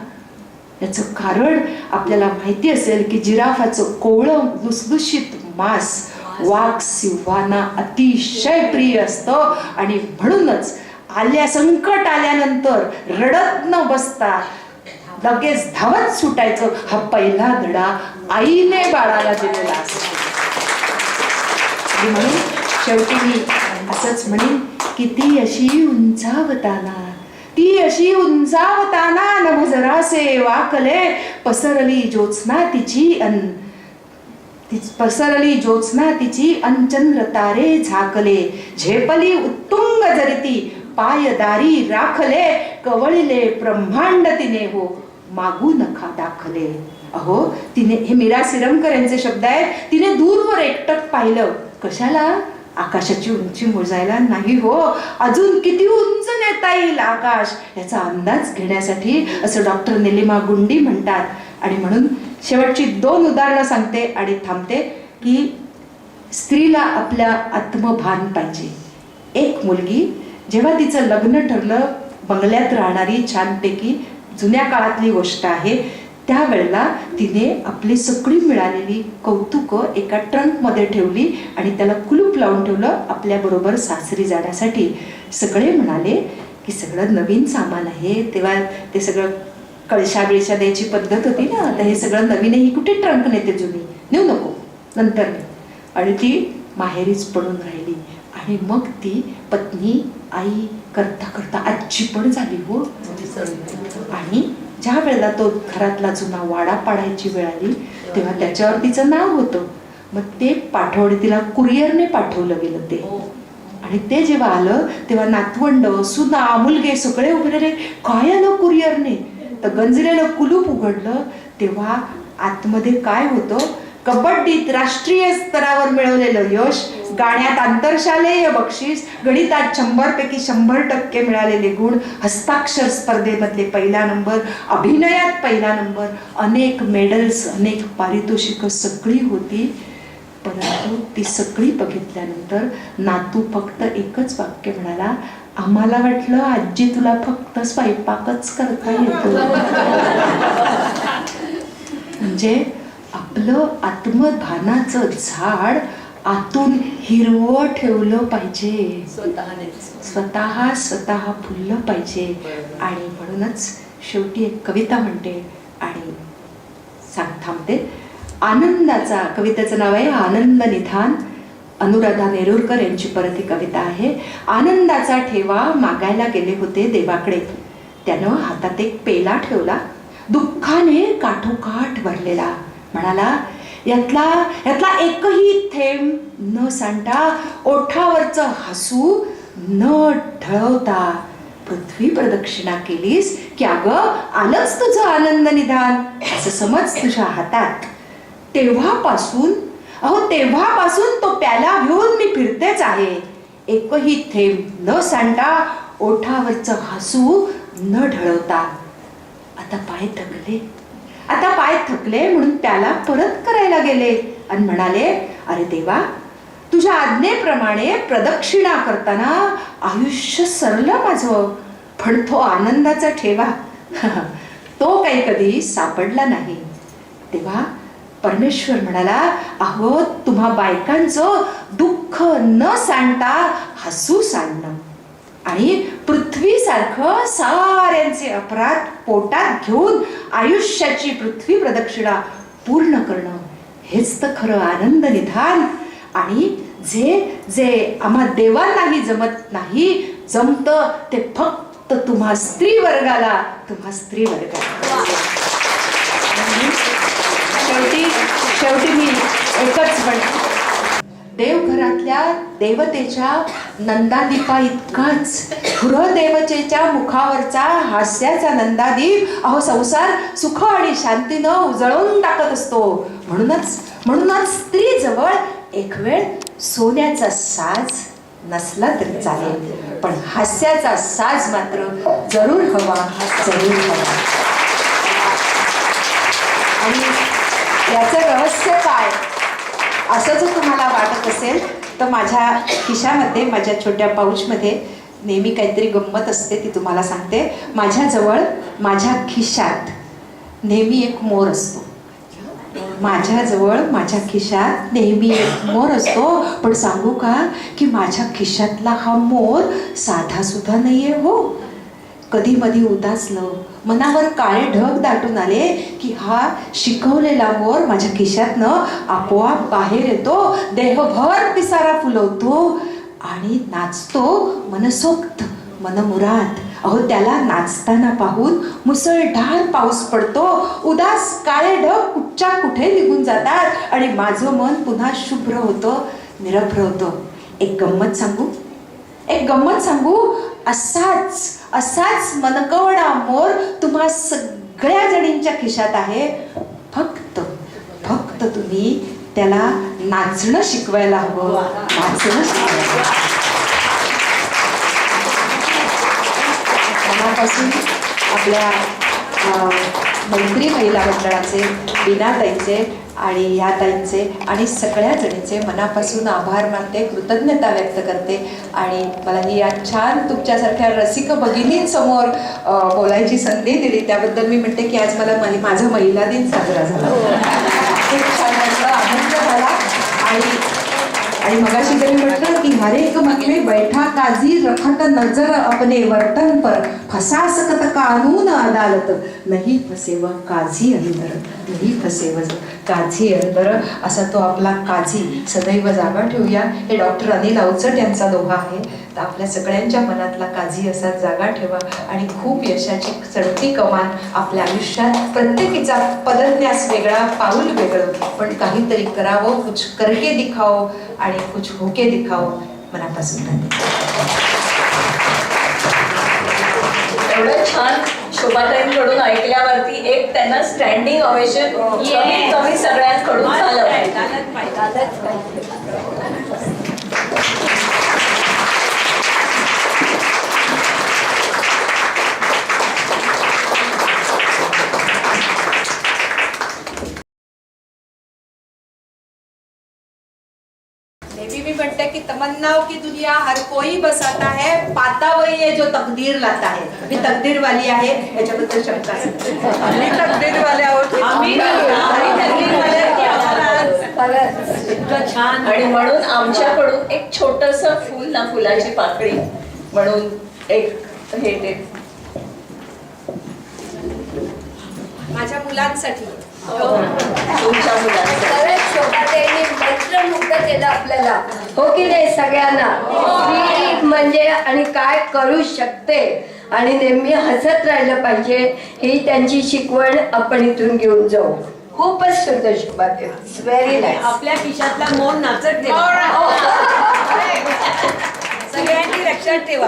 याचं कारण आपल्याला माहिती असेल की जिराफाचं कोवळं लुसलुशीत मांस वाघ सिंहांना अतिशय प्रिय असतं आणि म्हणूनच संकट आल्यानंतर रडत न बसता लगेच धावत सुटायचं हा पहिला धडा आईने बाळाला दिलेला असतो. म्हणून शेवटी मी असंच म्हणेन की ती अशी उंचावताना नभ जरासे वाकले, पसरली ज्योत्स्ना तिची अनचंद्र तारे झाकले, झेपली उत्तुंग जरिती पायदारी राखले, कवळिले ब्रह्मांड तिने हो मागू नखा दाखले. अहो तिने, हे मीरा सिरमकर यांचे शब्द आहेत, तिने दूरवर एकटक पाहिलं. कशाला? आकाशाची उंची मोजायला नाही हो, अजून किती उंच नेता येईल आकाश याचा अंदाज घेण्यासाठी, असं डॉक्टर निलिमा गुंडी म्हणतात. आणि म्हणून शेवटची 2 उदाहरणं सांगते आणि थांबते की स्त्रीला आपल्या आत्मभान पाहिजे. एक मुलगी जेव्हा तिचं लग्न ठरलं, बंगल्यात राहणारी छानपैकी जुन्या काळातली गोष्ट आहे, त्यावेळेला तिने आपली सगळी मिळालेली कौतुकं एका ट्रंकमध्ये ठेवली आणि त्याला कुलूप लावून ठेवलं आपल्याबरोबर सासरी जाण्यासाठी. सगळे म्हणाले की सगळं नवीन सामान आहे, तेव्हा ते सगळं कळशा बिळशा द्यायची पद्धत होती ना, आता हे सगळं नवीन आहे, ही कुठे ट्रंक नेते जुनी, नेऊ नको नंतर ने. आणि ती माहेरीच पडून राहिली. आणि मग ती पत्नी आई करता करता आजी पण झाली हो. आणि ज्या वेळेला तो घरातला जुना वाडा पाडायची वेळ आली तेव्हा त्याच्यावर तिचं नाव होतं. मग ते तिला कुरिअरने पाठवलं गेलं ते. आणि ते जेव्हा आलं तेव्हा नातवंड सुना मुलगे सगळे उभे राहिले, काय आलं कुरिअरने? तर गंजलेलं कुलूप उघडलं तेव्हा आतमध्ये काय होतं, कबड्डीत राष्ट्रीय स्तरावर मिळवलेलं यश, गाण्यात आंतरशालेय बक्षीस, गणितात 100 पैकी 100% मिळालेले गुण, हस्ताक्षर स्पर्धेमधले पहिला नंबर, अभिनयात पहिला नंबर, अनेक मेडल्स, अनेक पारितोषिकं सगळी होती. परंतु ती सगळी बघितल्यानंतर नातू फक्त एकच वाक्य म्हणाला, आम्हाला वाटलं आजी तुला फक्त स्वयंपाकच करता येतो. म्हणजे आपलं आत्मभानाचं झाड आतून हिरवं ठेवलं पाहिजे, स्वतः फुललं पाहिजे. आणि म्हणूनच शेवटी एक कविता म्हणते आणि थांबते. आनंदाचा, कवितेचं नाव आहे आनंद निधान, अनुराधा नेरुरकर यांची परत ही कविता आहे. आनंदाचा ठेवा मागायला गेले होते देवाकडे, त्यानं हातात एक पेला ठेवला, दुःखाने काठोकाठ भरलेला. म्हणाला, यातला एकही थेंब न सांडता, ओठावरचं हसू न ढळवता, पृथ्वी प्रदक्षिणा केलीस की अगं आलंच तुझं आनंद निधान, असं समज तुझ्या हातात. तेव्हापासून तो प्याला घेऊन मी फिरतेच आहे, एकही थेंब न सांडता, ओठावरचं हसू न ढळवता. आता पाय थकले म्हणून प्याला परत करायला गेले आणि म्हणाले, अरे देवा, तुझ्या आज्ञेप्रमाणे प्रदक्षिणा करताना आयुष्य सरलं माझं, पण तो आनंदाचा ठेवा तो काही कधी सापडला नाही. तेव्हा परमेश्वर म्हणाला, अहो तुम्हा बायकांचं दुःख न सांडता हसू सांडणं आणि पृथ्वीसारखं साऱ्यांचे अपराध पोटात घेऊन आयुष्याची पृथ्वी प्रदक्षिणा पूर्ण करणं, हेच तर खरं आनंद निधान. आणि जे आम्हा देवांनाही जमत नाही, जमतं ते फक्त तुम्हा स्त्री वर्गाला. शेवटी मी एकच म्हणते, देवघरातल्या देवतेच्या नंदादीपा इतकाच देवतेच्या मुखावरचा हास्याचा नंदादीप अहो संसार सुख आणि शांतीनं उजळून टाकत असतो. म्हणूनच स्त्री जवळ एक वेळ सोन्याचा साज नसला तरी चालेल, पण हास्याचा साज मात्र जरूर हवा. आणि याचं रहस्य काय असं जर तुम्हाला वाटत असेल तर माझ्या खिशामध्ये, माझ्या छोट्या पाऊचमध्ये नेहमी काहीतरी गंमत असते, ती तुम्हाला सांगते. माझ्या खिशात नेहमी एक मोर असतो. माझ्या खिशात नेहमी एक मोर असतो. पण सांगू का की माझ्या खिशातला हा मोर साधा सुद्धा नाहीये हो. कधी मधी उदासलं, मनावर काळे ढग दाटून आले की हा शिकवलेला मोर माझ्या खिशातनं आपोआप बाहेर येतो, देहभर पिसारा फुलवतो आणि नाचतो मनसोक्त मनमुराद. अहो त्याला नाचताना पाहून मुसळधार पाऊस पडतो, उदास काळे ढग कुठच्या कुठे निघून जातात आणि माझं मन पुन्हा शुभ्र होतं, निरभ्र होतं. एक गंमत सांगू, असाच मनकवणा मोर तुम्हा सगळ्या जणींच्या खिशात आहे. फक्त तुम्ही त्याला नाचणं शिकवायला हवं. मनापासून आपल्या मैत्री महिला मंडळाचे, बीनाताईंचे आणि ह्या ताईंचे आणि सगळ्या जणींचे मनापासून आभार मानते, कृतज्ञता व्यक्त करते. आणि मला ही आज छान तुमच्यासारख्या रसिक भगिनींसमोर बोलायची संधी दिली त्याबद्दल मी म्हणते की आज मला माझा महिला दिन साजरा झाला. खूप छान वाटलं, आनंद झाला. आणि मगाशी त्यांनी म्हटलं की हर एक मन में बैठा काजी रखत नजर अपने वर्तन पर, फसा सकत कानून अदालत, नहीं फसेव काजी अंदर, असा तो आपला काजी सदैव जागा ठेवूया. हे डॉक्टर अनिल अवचट यांचा दोहा आहे. तर आपल्या सगळ्यांच्या मनातला काजी असा जागा ठेवा आणि खूप यशाची चढती कमान आपल्या आयुष्यात. प्रत्येकीचा पदन्यास वेगळा, पाऊल वेगळं, पण काहीतरी करावं, कुछ करके दिखाओ आणि कुछ होके दिखाओ. मनापासून धन्यवाद. एवढं छान शोभाताईंकडून ऐकल्यावरती एक त्यांना स्टँडिंग ओवेशन कमीत कमी सगळ्यांकडून झालं देवी भी बनता है कि तमन्नाओं की दुनिया हर कोई बसाता है, पाता वही है जो तकदीर लाता है. मी तकदीर वाली आहे याच्याबद्दल शंका आहे. आम्ही तकदीर वाले आहोत. आम्ही तकदीर वाले आहोत की आम्हाला इतकं छान. आणि म्हणून आमच्याकडून एक छोटस फूल ना, फुलाची पाकळी म्हणून एक हे ते माझ्या मुलांसाठी. तुमच्या मुलांचं खरंच शोभाताईंनी मंत्रमुग्ध केलं आपल्याला, हो की नाही सगळ्यांना. स्त्री म्हणजे आणि काय करू शकते आणि नेहमी हसत राहिलं पाहिजे ही त्यांची शिकवण आपण इथून घेऊन जाऊ. खूपच सुंदर शोभाताई, व्हेरी नाईस. आपल्या खिशातला मोर नाचत ठेवा. सगळ्यांनी लक्षात ठेवा.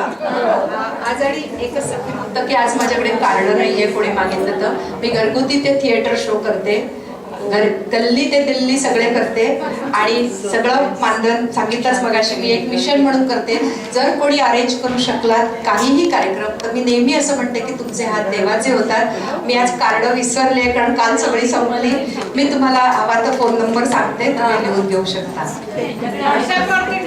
आज आणि एकच सांगते फक्त की आज माझ्याकडे कार्ड नाहीये कोणी मागितलं तर मी घरगुती ते थिएटर शो करते, गल्ली ते दिल्ली सगळे करते आणि सगळं मानधन सांगितलंच मगाशी मी एक मिशन म्हणून करते. जर कोणी अरेंज करू शकलात काहीही कार्यक्रम तर मी नेहमी असं म्हणते की तुमचे हात देवाचे होतात. मी आज कार्ड विसरले कारण काल सगळी संपली. मी तुम्हाला हवा तर फोन नंबर सांगते, तुम्ही लिहून घेऊ शकता. व्हॉट्सअपवरती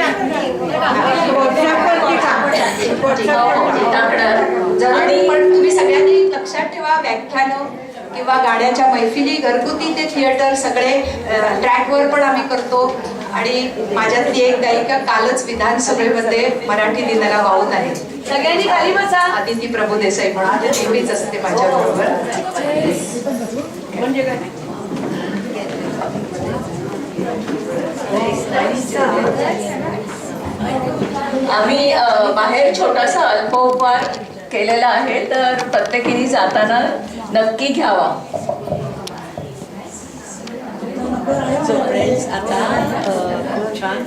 आणि पण तुम्ही सगळ्यांनी लक्षात ठेवा, व्याख्यानं किंवा गाण्याच्या मैफिली घरगुती ते थिएटर सगळे ट्रॅकवर पण आम्ही करतो. आणि माझ्यातली एक गायिका कालच विधानसभेमध्ये मराठी दिनाला वाहून आहे. सगळ्यांनी खाली बसा. आदिती प्रभुदेसाई म्हणून ते नेहमीच असते माझ्या बरोबर. म्हणजे काय आम्ही बाहेर छोटासा अल्पोपहार केलेला आहे, तर प्रत्येकीने जाताना नक्की घ्यावा. सो फ्रेंड्स, आता खूप छान